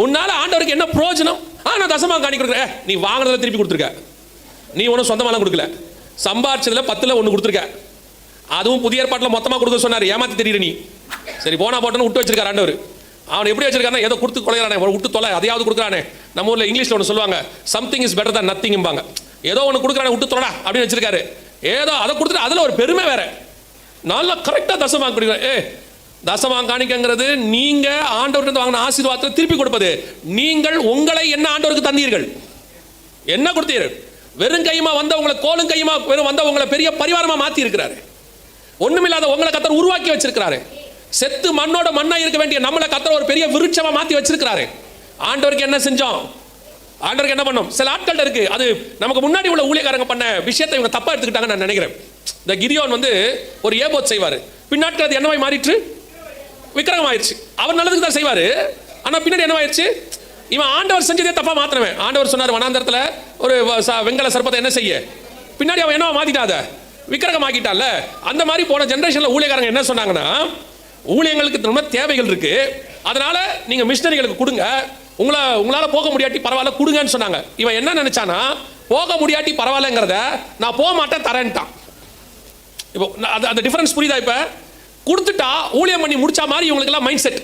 உன்னால ஆண்டவருக்கு என்ன பிரயோஜனம்? நான் தசமா காணி கொடுக்குறேன். நீ வாங்கினதை திருப்பி கொடுத்துருக்க, நீ ஒன்றும் சொந்தமாலாம் கொடுக்கல, சம்பாரிச்சதுல 10ல் 1 கொடுத்துருக்க. அதுவும் புதிய ஏற்பாட்டில் மொத்தமாக கொடுக்க சொன்னார். ஏமாத்தி தெரியுற நீ. சரி போனா போட்டோன்னு விட்டு வச்சிருக்காரு ஆண்டவர். அவன் எப்படி வச்சிருக்காருன்னா ஏதோ கொடுத்து கொலையானே, விட்டு தொலை, அதையாவது கொடுக்குறானே. நம்ம ஊரில் இங்கிலீஷில் ஒன்று சொல்லுவாங்க, சம்திங் இஸ் பெட்டர் தன் நத்திங்பாங்க. ஏதோ ஒன்று கொடுக்குறானே, விட்டு தொலைடா அப்படின்னு வச்சிருக்காரு. ஏதோ அதை கொடுத்துட்டு அதில் ஒரு பெருமை வேற. நல்லா கரெக்டாக தசமா கொடுக்குறேன். தசமாம் காணிக்கங்கிறது நீங்க ஆண்டவர்கிட்ட வாங்கின ஆசீர்வாதத்தை திருப்பி கொடுப்பது. நீங்கள் உங்களை என்ன ஆண்டவருக்கு தந்தீர்கள்? என்ன கொடுத்தீர்கள்? வெறும் கையுமா வந்த உங்களை, கோலும் கையுமா வெறும் வந்த உங்களை பெரிய பரிவாரமா மாத்தி இருக்கிறாரு. ஒண்ணுமில்லாத உங்களை கர்த்தர் உருவாக்கி வச்சிருக்கிறாரு. செத்து மண்ணோட மண்ணா இருக்க வேண்டிய நம்மளை கர்த்தர் ஒரு பெரிய விருட்சமா மாத்தி வச்சிருக்கிறாரு. ஆண்டவருக்கு என்ன செஞ்சோம்? ஆண்டவருக்கு என்ன பண்ணோம்? சில ஆட்கள் இருக்கு, அது நமக்கு முன்னாடி உள்ள ஊழியக்காரங்க பண்ண விஷயத்தை இவங்க தப்பா எடுத்துக்கிட்டாங்கன்னு நான் நினைக்கிறேன். இந்த கிதியோன் ஒரு ஏபோத் செய்வாரு, பின்னாட்கள் அது என்னவாய் மாறிற்று? விக்கிரகம் ஆயிடுச்சு. அவர் நல்லதுக்கு தான் செய்வாரு, ஆனா பின்னாடி என்னவாயிருச்சு? இவன் ஆண்டவர் செஞ்சதே தப்பா மாத்தினவன். ஆண்டவர் சொன்னார் வனாந்தரத்துல ஒரு வெங்கல சர்ப்பத்தை என்ன செய்ய, பின்னாடி அவன் என்னவா மாத்திட்டாத, விக்கிரகம் ஆக்கிட்டால. அந்த மாதிரி போன ஜெனரேஷன்ல ஊழியக்காரங்க என்ன சொன்னாங்கன்னா, ஊழியங்களுக்கு ரொம்ப தேவைகள் இருக்கு, அதனால நீங்க மிஷனரிகளுக்கு கொடுங்க, உங்களால போக முடியாட்டி பரவாயில்ல கொடுங்கன்னு சொன்னாங்க. இவன் என்ன நினைச்சானா, போக முடியாட்டி பரவாயில்லங்கிறத நான் போக மாட்டேன் தரேன்ட்டான். இப்போ அந்த டிஃபரன்ஸ் புரியுதா? இப்ப கொடுத்துட்டா ஊழியம் பண்ணி முடிச்சா மாதிரி இவங்களுக்கெல்லாம் மைண்ட் செட்.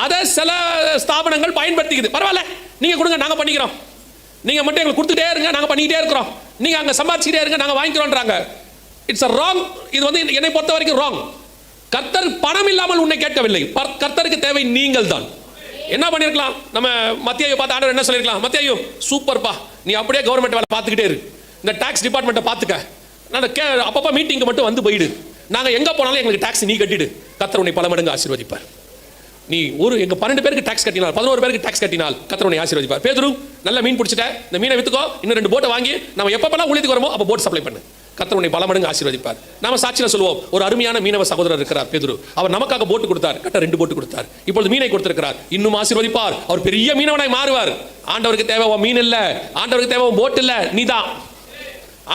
அதை சில ஸ்தாபனங்கள் பயன்படுத்திக்குது. பரவாயில்ல நீங்க கொடுங்க, நாங்க பண்ணிக்கிறோம், நீங்க மட்டும் எங்களுக்கு கொடுத்துட்டே இருங்க, நாங்க பண்ணிக்கிட்டே இருக்கிறோம், நீங்க அங்க சம்பாதிச்சுட்டே இருங்க, நாங்க வாங்கிக்கிறோம்ன்றாங்க. It's wrong. இது என்னை பொறுத்த வரைக்கும் ராங். கர்த்தர் பணம் இல்லாமல் உன்னை கேட்கவில்லை, கர்த்தருக்கு தேவை நீங்கள் தான். என்ன பண்ணிருக்கலாம்? நம்ம மத்தியாயு பார்த்து ஆண்டவர் என்ன சொல்லிருக்கலாம்? மத்தியாயு சூப்பர்ப்பா, நீ அப்படியே கவர்மெண்ட் வேலை பார்த்துக்கிட்டே இரு, இந்த டாக்ஸ் டிபார்ட்மெண்ட்டை பார்த்துக்க, நான் அப்பப்போ மீட்டிங்கு மட்டும் வந்து போயிடு, நாங்கள் எங்கே போனாலும் எங்களுக்கு டாக்ஸ் நீ கட்டிடு, கர்த்தர் உன்னை பல மடங்கு ஆசீர்வதிப்பார். நீ எங்க 12 பேருக்கு டாக்ஸ் கட்டினால், 11 பேருக்கு டாக்ஸ் கட்டினால் கர்த்தர் உன்னை ஆசீர்வதிப்பார். பேதுரு நல்ல மீன் பிடிச்சிட்ட, இந்த மீனை வித்துக்கோ, இன்னும் 2 போட்டை வாங்கி நம்ம எப்பப்பெல்லாம் ஊழியத்துக்கு வரமோ அப்போ போட் சப்ளை பண்ணு, கர்த்தர் உன்னை பல மடங்கு ஆசீர்வதிப்பார். நாம சாட்சியில் சொல்லுவோம், ஒரு அருமையான மீனவ சகோதரர் இருக்கிறார் பேதுரு, அவர் நமக்காக போட்டு கொடுத்தார், கட்ட 2 போட்டு கொடுத்தார், இப்பொழுது மீனை கொடுத்திருக்கிறார், இன்னும் ஆசீர்வதிப்பார், அவர் பெரிய மீனவனாய் மாறுவார். ஆண்டவருக்கு தேவை மீன் இல்ல, ஆண்டவருக்கு தேவை போட் இல்ல, நீதான்.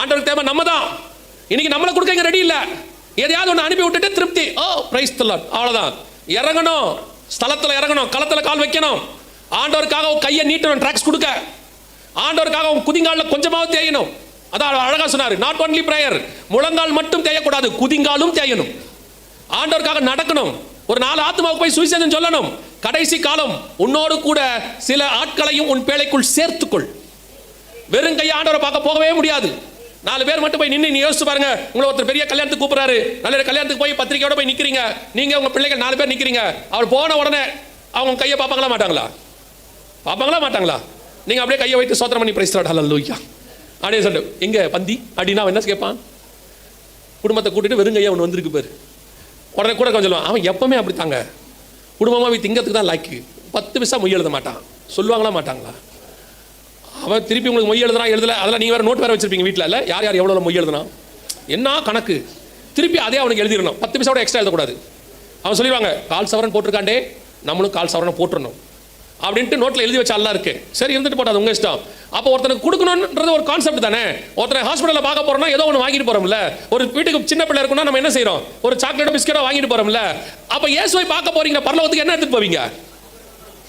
ஆண்டவருக்கு தேவை நம்ம தான். இன்னைக்கு நம்மளை கொடுக்க இங்க ரெடி இல்ல, எதையாவது ஒன்று அனுப்பி விட்டுட்டு திருப்தி, ஓ பிரைஸ் தி லார்ட், அவ்வளவுதான். இறங்கணும், ஸ்தலத்தில் இறங்கணும், களத்தில் கால் வைக்கணும், ஆண்டவருக்காக கையை நீட்டணும், ட்ராக்ஸ் கொடுக்க, ஆண்டவருக்காக குதிங்காலில் கொஞ்சமாவது தேயணும். அதான் அழகா சொன்னாரு, நாட் ஒன்லி பிரேயர், முழங்கால் மட்டும் தேயக்கூடாது, குதிங்காலும் தேயணும். ஆண்டவருக்காக நடக்கணும், ஒரு 4 ஆத்மாவுக்கு போய் சுவிசேஷம் சொல்லணும். கடைசி காலம் உன்னோடு கூட சில ஆட்களையும் உன் பேழைக்குள் சேர்த்துக்கொள். வெறும் கையை ஆண்டவரை பார்க்க போகவே முடியாது. 4 பேர் மட்டும் போய் நின்று நீ யோசிச்சு பாருங்க. உங்களை ஒருத்தர் பெரிய கல்யாணத்துக்கு கூப்பிடுறாரு, நல்ல கல்யாணத்துக்கு போய் பத்திரிக்கையோட போய் நிக்கிறீங்க, நீங்க உங்க பிள்ளைகள் 4 பேர் நிக்கிறீங்க. அவர் போன உடனே அவங்க கையை பார்ப்பாங்களா மாட்டாங்களா? பார்ப்பாங்களா மாட்டாங்களா? நீங்க அப்படியே கையை வைத்து சோத்திரம் பண்ணி பிரைஸ் லார்ட் ஹல்லேலூயா அப்படியே சொல்லு எங்க பந்தி அப்படின்னா அவன் என்ன கேட்பான்? குடும்பத்தை கூட்டிட்டு வெறும் கையா ஒன்று வந்திருக்கு பேர். உடனே கூட கொஞ்சம் சொல்லுவான், அவன் எப்பவுமே அப்படி தாங்க, குடும்பமாக போய் திங்கிறதுக்கு தான் லாய்க்கு, 10 பைசா மொய் எழுத மாட்டான். சொல்லுவாங்களா மாட்டாங்களா? அவன் திருப்பி உங்களுக்கு மொய் எழுதுனா எழுதல, அதெல்லாம் நீங்கள் வேறு நோட் வேறு வச்சிருப்பீங்க வீட்டில், இல்லை யார் யார் எவ்வளோ மொய் எழுதுனா என்ன கணக்கு, திருப்பி அதே அவனுக்கு எழுதிடணும், 10 பைசாவோட எக்ஸ்ட்ரா எழுதக்கூடாது. அவன் சொல்லிடுவாங்க, 1/4 சவரன் போட்டிருக்காண்டே நம்மளும் 1/4 சவரனை போட்டுடணும் அப்படின்ட்டு நோட்டில் எழுதி வச்சா எல்லாம் இருக்கு. சரி இருந்துட்டு போட்டாது உங்க இஷ்டம். அப்போ ஒருத்தனுக்கு கொடுக்கணுன்றது ஒரு கான்செப்ட் தானே. ஒருத்தனை ஹாஸ்பிட்டலில் பார்க்க போறோம்னா ஏதோ ஒன்று வாங்கிட்டு போறோம்ல. ஒரு வீட்டுக்கு சின்ன பிள்ளை இருக்குன்னா நம்ம என்ன செய்யறோம்? ஒரு சாக்லேட்டோ பிஸ்கெட்டோ வாங்கிட்டு போறோம்ல. அப்போ இயேசுவை பார்க்க போறீங்க, பரலோகத்துக்கு என்ன எடுத்துட்டு போவீங்க?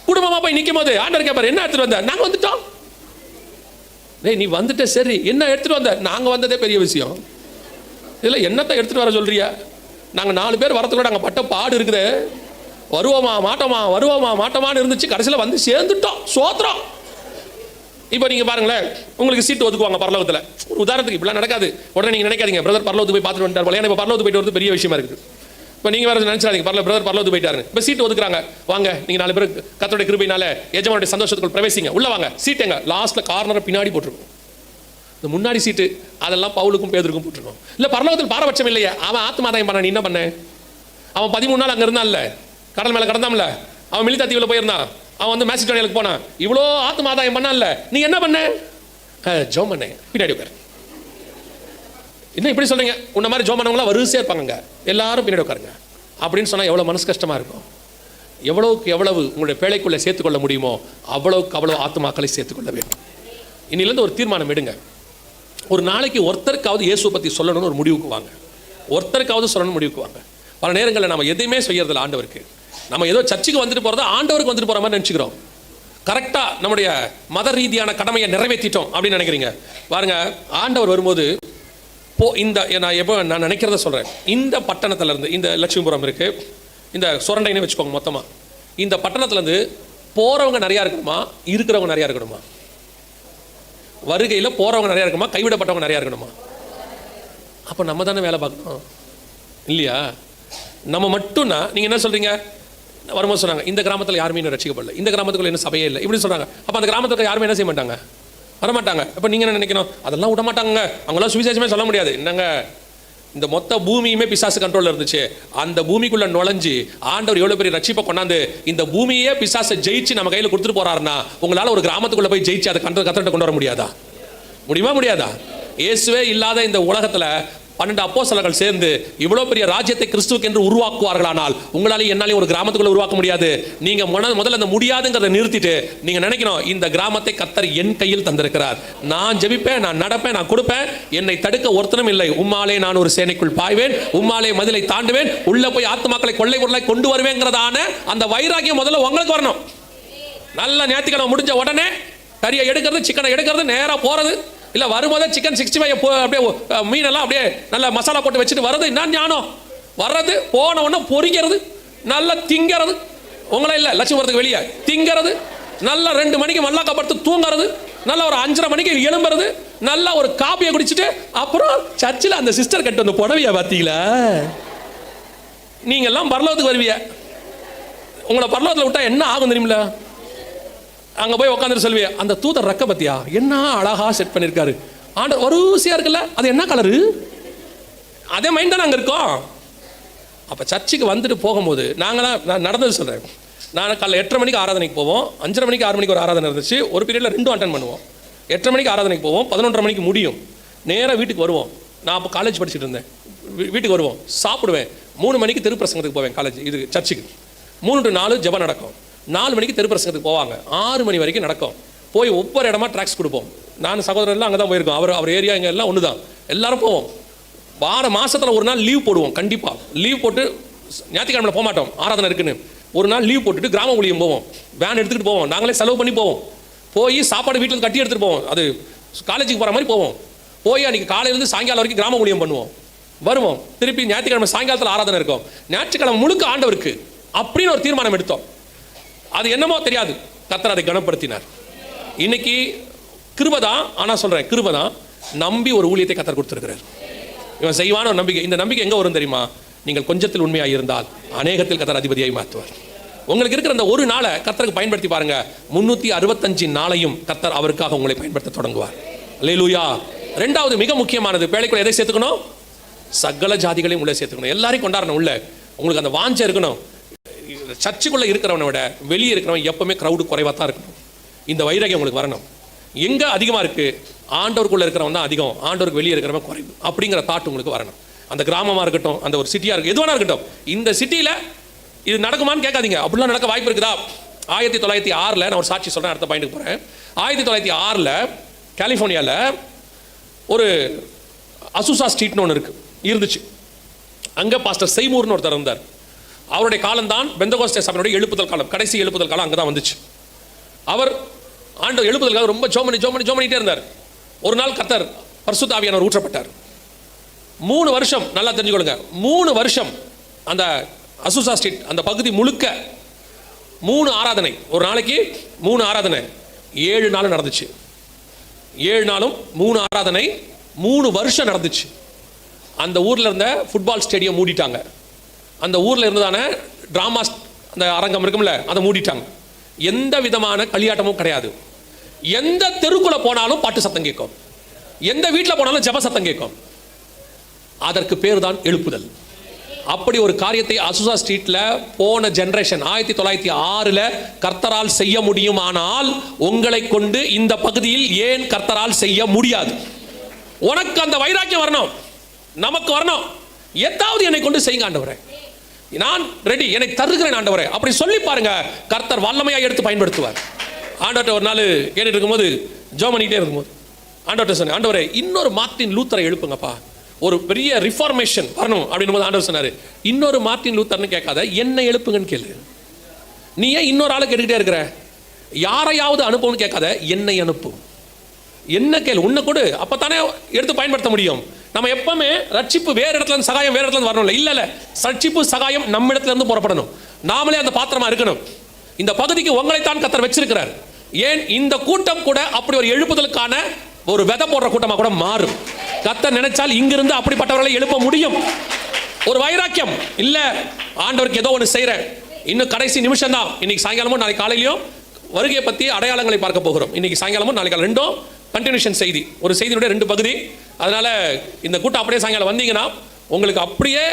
குடும்பமா போய் நிற்கும் போது ஆண்டவர் கேட்பாரு, என்ன எடுத்துட்டு வந்த? நாங்கள் வந்துட்டோம். நீ வந்துட்ட, சரி என்ன எடுத்துட்டு வந்த? நாங்கள் வந்ததே பெரிய விஷயம். இதில் என்னத்தை எடுத்துட்டு வர சொல்றியா? நாங்கள் 4 பேர் வரத்துக்குள்ள நாங்கள் பட்ட பாடு இருக்குது. வருவோமா மாட்டோமா வருவோமா மாட்டோமான்னு இருந்துச்சு, கடைசியில் வந்து சேர்ந்துட்டோம். சோத்திரம். இப்போ நீங்கள் பாருங்களேன், உங்களுக்கு சீட்டு ஒதுக்குவாங்க பரலோகத்தில். ஒரு உதாரணத்துக்கு இப்படிலாம் நடக்காது. உடனே நீங்கள் நினைக்காதீங்க பிரதர் பரலோகத்துக்கு போய் பார்த்துட்டு வந்துட்டார். ஏன்னா இப்போ பரலோகத்துக்கு போயிட்டு வரது பெரிய விஷயமா இருக்குது. இப்போ நீங்கள் வேறு நினைச்சாதீங்க பிரதர் பரலோகத்துக்கு போயிட்டாரு. இப்போ சீட்டு ஒதுக்குறாங்க, வாங்க நீங்கள் 4 பேர் கர்த்தருடைய கிருபையினால எஜமானுடைய சந்தோஷத்துக்குள் பிரவேசிங்க, உள்ள வாங்க. சீட் எங்க? லாஸ்ட்டில் கார்னரை பின்னாடி போட்டிருக்கோம். இந்த முன்னாடி சீட்டு அதெல்லாம் பவுலுக்கும் பேதருக்கும் போட்டிருக்கோம். இல்லை பரலோகத்தில் பாரபட்சம் இல்லையே. அவன் ஆத்மாதாயம் பண்ண, நீ என்ன பண்ண? அவன் 13 நாள் அங்கே இருந்தான்ல, கடல் மேலே கடந்தான்ல, அவன் மிலித்தா தீவில் போயிருந்தான், அவன் வந்து மேசிடோனியாவுக்கு போனான், இவ்வளோ ஆத்மாதாயம் பண்ணான்ல, நீ என்ன பண்ண? ஜோம் பண்ண, பின்னாடி உட்காரு. என்ன இப்படி சொல்றீங்க? உன்ன மாதிரி ஜோம் பண்ணவங்களாம் வரிசையாக இருப்பாங்க, எல்லாரும் பின்னாடி உட்காருங்க அப்படின்னு சொன்னால் எவ்வளோ மனசு கஷ்டமாக இருக்கும். எவ்வளவுக்கு எவ்வளவு உங்களுடைய பேழைக்குள்ளே சேர்த்துக்கொள்ள முடியுமோ அவ்வளவுக்கு அவ்வளோ ஆத்மாக்களை சேர்த்துக்கொள்ள வேண்டும். இன்னிலேருந்து ஒரு தீர்மானம் எடுங்க. ஒரு நாளைக்கு ஒருத்தருக்காவது இயேசுவை பற்றி சொல்லணும்னு ஒரு முடிவுக்கு வாங்க. ஒருத்தருக்காவது சொல்லணும்னு முடிவுக்கு வாங்க. பல நேரங்களில் நம்ம எதையுமே செய்யறதில்ல ஆண்டவருக்கு. நம்ம ஏதோ சர்ச்சுக்கு வந்துட்டு போகிறத ஆண்டவருக்கு வந்துட்டு போகிற மாதிரி நினச்சிக்கிறோம். கரெக்டாக நம்முடைய மத ரீதியான கடமையை நிறைவேற்றிட்டோம் அப்படின்னு நினைக்கிறீங்க. பாருங்க, ஆண்டவர் வரும்போது நான் நினைக்கிறத சொல்கிறேன். இந்த பட்டணத்துலேருந்து, இந்த லட்சுமிபுரம் இருக்குது, இந்த சுரண்டைன்னு வச்சுக்கோங்க மொத்தமாக, இந்த பட்டணத்துலேருந்து போகிறவங்க நிறையா இருக்கணுமா, இருக்கிறவங்க நிறையா இருக்கணுமா? வருகையில் போகிறவங்க நிறையா இருக்கணுமா, கைவிடப்பட்டவங்க நிறையா இருக்கணுமா? அப்போ நம்ம தானே வேலை பார்க்கணும் இல்லையா? நம்ம மட்டும்னா நீங்கள் என்ன சொல்கிறீங்க? வரும்போது சொன்னாங்க, இந்த கிராமத்தில் யாருமே இன்னும் ரட்சிக்கப்படல, இந்த கிராமத்துக்குள்ள என்ன சபையே இல்லை இப்படி சொல்கிறாங்க. அப்போ அந்த கிராமத்துக்கு யாருமே என்ன செய்ய மாட்டாங்க? வரமாட்டாங்க. அப்போ நீங்கள் என்ன நினைக்கணும்? அதெல்லாம் விட மாட்டாங்க, அவங்களாம் சுவிசேஷமே சொல்ல முடியாது. என்னங்க, இந்த மொத்த பூமியுமே பிசாசு கண்ட்ரோலில் இருந்துச்சு. அந்த பூமிக்குள்ளே நுழைஞ்சு ஆண்டவர் எவ்வளோ பெரிய ரட்சிப்பை கொண்டாந்து இந்த பூமியே பிசாசை ஜெயிச்சு நம்ம கையில் கொடுத்துட்டு போறாருன்னா, உங்களால் ஒரு கிராமத்துக்குள்ளே போய் ஜெயிச்சு அதை கத்திரத்தை கொண்டு வர முடியாதா? முடியுமா? முடியாதா? இயேசுவே இல்லாத இந்த உலகத்தில் 12 அப்போஸ்தலர்கள் சேர்ந்து இவ்வளோ பெரிய ராஜ்யத்தை கிறிஸ்துவுக்கு என்று உருவாக்குவார்களானால் உங்களாலே என்னாலே ஒரு கிராமத்துக்குள்ள உருவாக்க முடியாது. நீங்க முதல்ல அந்த முடியாதுங்கிறத நிறுத்திட்டு நீங்க நினைக்கணும், இந்த கிராமத்தை கர்த்தர் என் கையில் தந்திருக்கிறார். நான் ஜெபிப்பேன், நான் நடப்பேன், நான் கொடுப்பேன், என்னை தடுக்க ஒருத்தனும் இல்லை. உம்மாலே நான் ஒரு சேனைக்குள் பாய்வேன், உம்மாலே மதிலை தாண்டுவேன், உள்ள போய் ஆத்துமாக்களை கொள்ளை பொருளாய் கொண்டு வருவேங்கிறதான அந்த வைராகியம் முதல்ல உங்களுக்கு வரணும். நல்ல ஞாயிற்றுக்கிழமை முடிஞ்ச உடனே கறியை எடுக்கிறது, சிக்கனை எடுக்கிறது, நேராக போறது இல்லை, வரும்போதே சிக்கன் 65 அப்படியே மீனெல்லாம் அப்படியே நல்லா மசாலா போட்டு வச்சுட்டு வர்றது என்ன ஞானம்? வர்றது, போன உடனே பொறிக்கிறது, நல்லா திங்கிறது, உங்களே இல்லை லட்சுமபுரத்துக்கு வெளியே திங்கிறது, நல்லா 2 மணிக்கு மல்லாக்கப்படுத்து தூங்குறது, நல்லா ஒரு 5:30 மணிக்கு எழும்புறது, நல்லா ஒரு காப்பியை குடிச்சிட்டு அப்புறம் சர்ச்சில் அந்த சிஸ்டர் கட்டு வந்து புடவையா பார்த்தீங்களா? நீங்க எல்லாம் பரலோகத்துக்கு வருவீங்க. உங்களை பரலோகத்தில் விட்டா என்ன ஆகும் தெரியுமில்ல? அங்கே போய் உட்காந்துட்டு சொல்லுவியா, அந்த தூதர் ரெக்க பத்தியா என்ன அழகா செட் பண்ணியிருக்காரு, ஆண்டு வரிசையாக இருக்குல்ல, அது என்ன கலரு? அதே மைண்ட் தான் நாங்கள் இருக்கோம். அப்போ சர்ச்சுக்கு வந்துட்டு போகும்போது நான் நடந்தது சொல்கிறேன். நான் காலைல 8:30 மணிக்கு ஆராதனைக்கு போவோம், 5:30 மணிக்கு 6 மணிக்கு ஒரு ஆராதனை இருந்துச்சு, ஒரு பீரியடில் 2 அட்டன் பண்ணுவோம். 8:30 மணிக்கு ஆராதனைக்கு போவோம், 11:30 மணிக்கு முடியும், நேராக வீட்டுக்கு வருவோம். நான் அப்போ காலேஜ் படிச்சுட்டு இருந்தேன். வீட்டுக்கு வருவோம், சாப்பிடுவேன், 3 மணிக்கு திருப்பிரசங்கத்துக்கு போவேன் காலேஜ் இது சர்ச்சுக்கு. 3 to 4 ஜெபம் நடக்கும், 4 மணிக்கு திருப்பிரசங்கத்துக்கு போவாங்க, 6 மணி வரைக்கும் நடக்கும். போய் ஒவ்வொரு இடமா ட்ராக்ஸ் கொடுப்போம். நான் சகோதரர்லாம் அங்கே தான் போயிருக்கோம். அவர் ஏரியா இங்கே எல்லாம் ஒன்று தான், எல்லாரும் போவோம். மாதத்தில் ஒரு நாள் லீவ் போடுவோம். கண்டிப்பாக லீவ் போட்டு ஞாயிற்றுக்கிழமை போக மாட்டோம், ஆராதனை இருக்குன்னு. ஒரு நாள் லீவ் போட்டுட்டு கிராம ஊழியம் போவோம், வேன் எடுத்துகிட்டு போவோம், நாங்களே செலவு பண்ணி போவோம். போய் சாப்பாடு வீட்டில் கட்டி எடுத்துகிட்டு போவோம், அது காலேஜுக்கு போகிற மாதிரி போவோம். போய் அன்றைக்கி காலையிலேருந்து சாயங்காலம் வரைக்கும் கிராம ஊழியம் பண்ணுவோம், வருவோம். திருப்பி ஞாயிற்றுக்கிழமை சாயங்காலத்தில் ஆராதனை இருக்கும். ஞாயிற்றுக்கிழமை முழுக்க ஆண்டவருக்கு அப்படின்னு ஒரு தீர்மானம் எடுத்தோம். அது என்னமோ தெரியாது, கர்த்தர் அதை கனப்படுத்தினார். இன்னைக்கு கிருபதான். ஆனால் சொல்கிறேன், கிருபதான். நம்பி ஒரு ஊழியத்தை கர்த்தர் கொடுத்துருக்கிறார். இவன் செய்வான ஒரு நம்பிக்கை. இந்த நம்பிக்கை எங்கே வரும் தெரியுமா? நீங்கள் கொஞ்சத்தில் உண்மையாக இருந்தால் அநேகத்தில் கர்த்தர் அதிபதியாய் மாற்றுவார். உங்களுக்கு இருக்கிற அந்த ஒரு நாளை கர்த்தருக்கு பயன்படுத்தி பாருங்க. 365 நாளையும் கர்த்தர் அவருக்காக உங்களை பயன்படுத்த தொடங்குவார். அல்லேலூயா. ரெண்டாவது மிக முக்கியமானது, வேலைக்குள்ள எதை சேர்த்துக்கணும்? சகல ஜாதிகளையும் உள்ளே சேர்த்துக்கணும். எல்லாரையும் கொண்டாடணும். உள்ள உங்களுக்கு அந்த வாஞ்சை இருக்கணும். சர்ச்சுக்குள்ளே இருக்கிறவனை விட வெளியே இருக்கிறவன் எப்பவுமே க்ரௌடு குறைவாக தான் இருக்கணும். இந்த வைராகியம் உங்களுக்கு வரணும். எங்கே அதிகமாக இருக்குது? ஆண்டவருக்குள்ளே இருக்கிறவன் தான் அதிகம், ஆண்டவருக்கு வெளியே இருக்கிறவன் குறைவு அப்படிங்கிற தாட் உங்களுக்கு வரணும். அந்த கிராமமாக இருக்கட்டும், அந்த ஒரு சிட்டியாக இருக்கட்டும், எதுவானா இருக்கட்டும். இந்த சிட்டியில் இது நடக்குமான்னு கேட்காதீங்க. அப்படிலாம் நடக்க வாய்ப்பு இருக்குதா? 1906 நான் ஒரு சாட்சி சொல்கிறேன், அடுத்த பாயிண்ட்டுக்கு போகிறேன். 1906 கலிஃபோர்னியாவில் ஒரு அசுசா ஸ்ட்ரீட்னு ஒன்று இருந்துச்சு. அங்கே பாஸ்டர் செய்மூர்னு ஒருத்தர் இருந்தார். அவருடைய காலம்தான் பெந்தகோஸ்தே சபையினுடைய எழுப்புதல் காலம். கடைசி எழுப்புதல் காலம் அங்கே தான் வந்துச்சு. அவர் ஆண்டவர் எழுப்புதலுக்காக ரொம்ப ஜெபம் பண்ணிட்டே இருந்தார். ஒரு நாள் கர்த்தர் பரிசுத்த ஆவியானவர் ஊற்றப்பட்டார். 3 வருஷம், நல்லா தெரிஞ்சுக்கொள்ளுங்க, 3 வருஷம் அந்த அசுசா ஸ்ட்ரீட் அந்த பகுதி முழுக்க 3 ஆராதனை, ஒரு நாளைக்கு 3 ஆராதனை, 7 நாள் நடந்துச்சு. 7 நாளும் 3 ஆராதனை 3 வருஷம் நடந்துச்சு. அந்த ஊரில் இருந்த ஃபுட்பால் ஸ்டேடியம் மூடிட்டாங்க. அந்த ஊரில் இருந்ததான டிராமா அந்த அரங்கம் இருக்கும்ல, அதை மூடிட்டாங்க. எந்த விதமான களியாட்டமும் கிடையாது. எந்த தெருக்குள்ள போனாலும் பாட்டு சத்தம் கேட்கும், எந்த வீட்டில் போனாலும் ஜெப சத்தம் கேட்கும். அதற்கு பேர் தான் எழுப்புதல். அப்படி ஒரு காரியத்தை அசுசா ஸ்ட்ரீட்ல போன ஜெனரேஷன் 1906 கர்த்தரால் செய்ய முடியும். ஆனால் உங்களை கொண்டு இந்த பகுதியில் ஏன் கர்த்தரால் செய்ய முடியாது? உனக்கு அந்த வைராக்கியம் வரணும், நமக்கு வரணும். எதாவது என்னை கொண்டு செய்யுங்க ஆண்டவரே, நான் ரெடி, எனக்கு தருகிறேன் ஆண்டவரே, அப்படி சொல்லி பாருங்க. கர்த்தர் வல்லமையாக எடுத்து பயன்படுத்துவார். ஆண்டவர்கிட்ட ஒரு நாள் கேட்டுட்டு இருக்கும்போது, ஜெபம் பண்ணிட்டே இருக்கும்போது ஆண்டவர்கிட்ட சொன்னேன், ஆண்டவரே இன்னொரு மார்ட்டின் லூத்தரை எழுப்புங்கப்பா, ஒரு பெரிய ரிஃபார்மேஷன் வரணும் அப்படின்னு போது ஆண்டவர் சொன்னார், இன்னொரு மார்ட்டின் லூத்தர்னு கேட்காத, என்னை எழுப்புங்கன்னு கேளு. நீ ஏன் இன்னொரு ஆளை கேட்டுக்கிட்டே இருக்கிற? யாரையாவது அனுப்புன்னு கேட்காத, என்னை அனுப்பு. என்ன கேளு, உன்னை கொடு, அப்பத்தானே எடுத்து பயன்படுத்த முடியும். நம்ம எப்பவுமே ரட்சிப்பு வேறு இடத்துல இருந்து, சகாயம் வேறு இடத்துல இருந்து வரணும். இல்ல ரட்சிப்பு சகாயம் நம்ம இடத்துல இருந்து புறப்படணும். நாமளே அந்த பாத்திரமா இருக்கணும். இந்த பகுதிக்கு உங்களைத்தான் கர்த்தர் வச்சிருக்கிறார். ஏன் இந்த கூட்டம் கூட அப்படி ஒரு எழுப்புதலுக்கான ஒரு விதை போடுற கூட்டமா கூட மாறும். கர்த்தர் நினைச்சால் இங்கிருந்து அப்படிப்பட்டவர்களை எழுப்ப முடியும். ஒரு வைராக்கியம் இல்ல, ஆண்டவருக்கு ஏதோ ஒன்று செய்யறேன், இன்னும் கடைசி நிமிஷம் தான். இன்னைக்கு சாயங்காலமும் நாளைக்கு காலையிலையும் வருகையை பற்றி அடையாளங்களை பார்க்க போகிறோம். இன்னைக்கு சாயங்காலமும் நாளைக்கு ரெண்டும் கண்டினியூஷன் செய்தி, ஒரு செய்தியுடைய 2 பகுதி. அதனால இந்த கூட்டம் அப்படியே சாயங்காலம் வந்தீங்கன்னா உங்களுக்கு அப்படியே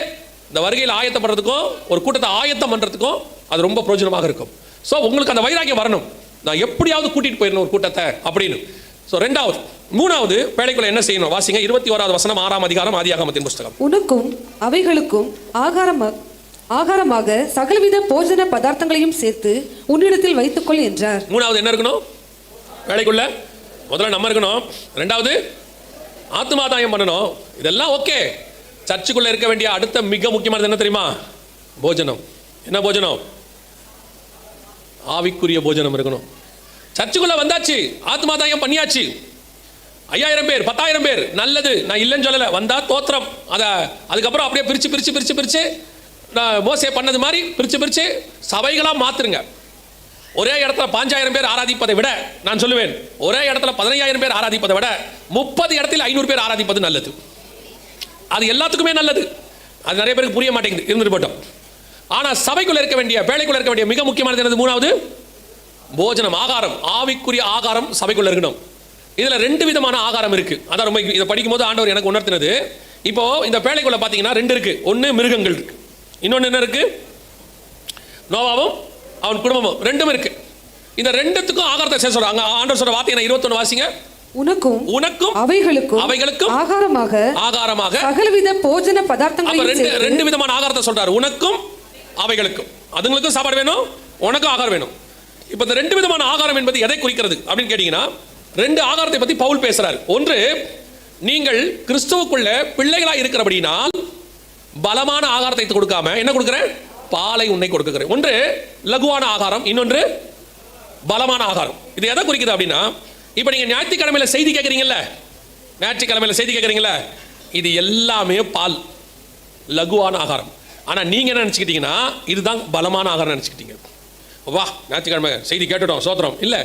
இந்த வருகையில் ஆயத்தப்படுறதுக்கும் ஒரு கூட்டத்தை ஆயத்தம் பண்ணுறதுக்கும் அது ரொம்ப பிரயோஜனமாக இருக்கும். ஸோ உங்களுக்கு அந்த வைராக்கியம் வரணும், நான் எப்படியாவது கூட்டிகிட்டு போயிடணும் ஒரு கூட்டத்தை அப்படின்னு. ஸோ 2வது 3வது பேழைக்குள்ள என்ன செய்யணும்? வாசிங்க 21வது வசனம் 6ஆம் அதிகாரம் ஆதியாகமத்தின் புஸ்தகம். உனக்கும் அவைகளுக்கும் ஆகாரமாக சகலவித போஜன பதார்த்தங்களையும் சேர்த்து உன்னிடத்தில் வைத்துக்கொள் என்றார். 3வது என்ன இருக்கணும்? பேழைக்குள்ள முதல்ல நம்ம இருக்கணும். 2வது ஆத்மாதாயம் பண்ணணும். இதெல்லாம் ஓகே. சர்ச்சுக்குள்ள இருக்க வேண்டிய அடுத்த மிக முக்கியமானது என்ன தெரியுமா? போஜனம். என்ன போஜனம்? ஆவிக்குரிய போஜனம் இருக்கணும். சர்ச்சுக்குள்ள வந்தாச்சு, ஆத்மாதாயம் பண்ணியாச்சு. 5000 பேர் 10,000 பேர் நல்லது, நான் இல்லைன்னு சொல்லலை. வந்தா தோத்திரம். அதுக்கப்புறம் அப்படியே பிரிச்சு மோசே பண்ணது மாதிரி பிரிச்சு சபைகளா மாத்துருங்க. ஒரே இடத்துல 5000 பேர் ஆராதிப்பதை விட, நான் சொல்லுவேன், ஒரே இடத்துல 15000 பேர் ஆராதிப்பதை விட 30 இடத்தில் 500 பேர் ஆராதிப்பது நல்லது. அது எல்லாத்துக்குமே நல்லது. அது நிறைய பேருக்கு புரிய மாட்டேங்குது, இருந்துட்டு போட்டோம். ஆனால் சபைக்குள்ள இருக்க வேண்டிய, வேலைக்குள்ள இருக்க வேண்டிய மிக முக்கியமானது என்னது? 3வது போஜனம், ஆகாரம். ஆவிக்குரிய ஆகாரம் சபைக்குள்ள இருக்கணும். இதுல 2 விதமான ஆகாரம் இருக்கு. அதான் ரொம்ப இதை படிக்கும் போது ஆண்டவர் எனக்கு உணர்த்தினது. இப்போ இந்த பேழைக்குள்ள பாத்தீங்கன்னா 2 இருக்கு. ஒன்னு மிருகங்கள் இருக்கு, இன்னொன்னு என்ன இருக்கு? நோவாவும் அவன் குடும்பமும் 2ம் இருக்கு. இந்த 2த்துக்கும் ஆகாரத்தை சேர்த்து சொல்றாங்க. ஆண்டவர் சொல்ற வார்த்தை 21 வாசிங்க. உனக்கும் அவைகளுக்கும் ஆகாரமாக சகலவித போஜன பதார்த்தங்களையும் சேர்த்து 2 விதமான ஆகாரத்தை சொல்றாரு. உனக்கும் அவைகளுக்கும், அதுங்களுக்கும் சாப்பாடு வேணும், உனக்கும் ஆகாரம் வேணும். இப்போ இந்த 2 விதமான ஆகாரம் என்பது எதை குறிக்கிறது அப்படின்னு கேட்டீங்கன்னா, 2 ஆகாரத்தை பத்தி பவுல் பேசுறாரு. ஒன்று, நீங்கள் கிறிஸ்துவுக்குள்ள பிள்ளைகளா இருக்கிறபடினால் பலமான ஆகாரத்தை கொடுக்காம என்ன கொடுக்கிறேன்? பாலை உன்னை கொடுக்கிறேன். ஒன்று லகுவான ஆகாரம், இன்னொன்று பலமான ஆகாரம். இது எதை குறிக்குது அப்படின்னா, இப்போ நீங்க ஞாயிற்றுக்கிழமையில செய்தி கேட்குறீங்கல்ல, ஞாயிற்றுக்கிழமையில செய்தி கேட்குறீங்களா, இது எல்லாமே பால், லகுவான ஆகாரம். ஆனால் நீங்க என்ன நினச்சிக்கிட்டீங்கன்னா இதுதான் பலமான ஆகாரம் நினச்சிக்கிட்டீங்க. வா ஞாயிற்றுக்கிழமை செய்தி கேட்டுட்டோம், சோத்திரம். இல்லை,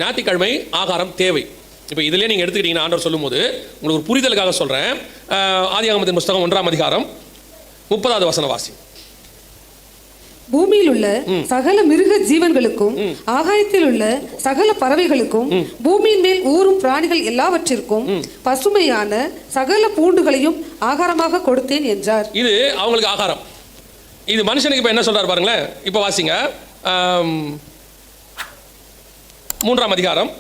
ஞாயிற்றுக்கிழமை ஆகாரம் தேவை. இப்போ இதிலே நீங்கள் எடுத்துக்கிட்டீங்கன்னா ஆண்டவர் சொல்லும்போது உங்களுக்கு ஒரு புரிதலுக்காக சொல்கிறேன். ஆதியாகமத்தின் புஸ்தகம் 1ஆம் அதிகாரம் 30வது வசனம் வாசி. பூமியில் உள்ள சகல மிருக ஜீவன்களுக்கும் ஆகாயத்தில் உள்ள சகல பறவைகளுக்கும் பூமியின் மேல் ஊறும் பிராணிகள் எல்லாவற்றிற்கும் பசுமையான சகல பூண்டுகளையும் ஆகாரமாக கொடுத்தேன் என்றார். இது அவங்களுக்கு ஆகாரம். இது மனுஷனுக்கு இப்போ என்ன சொல்றாரு பாருங்களேன். இப்போ வாசிங்க 3ஆம் அதிகாரம்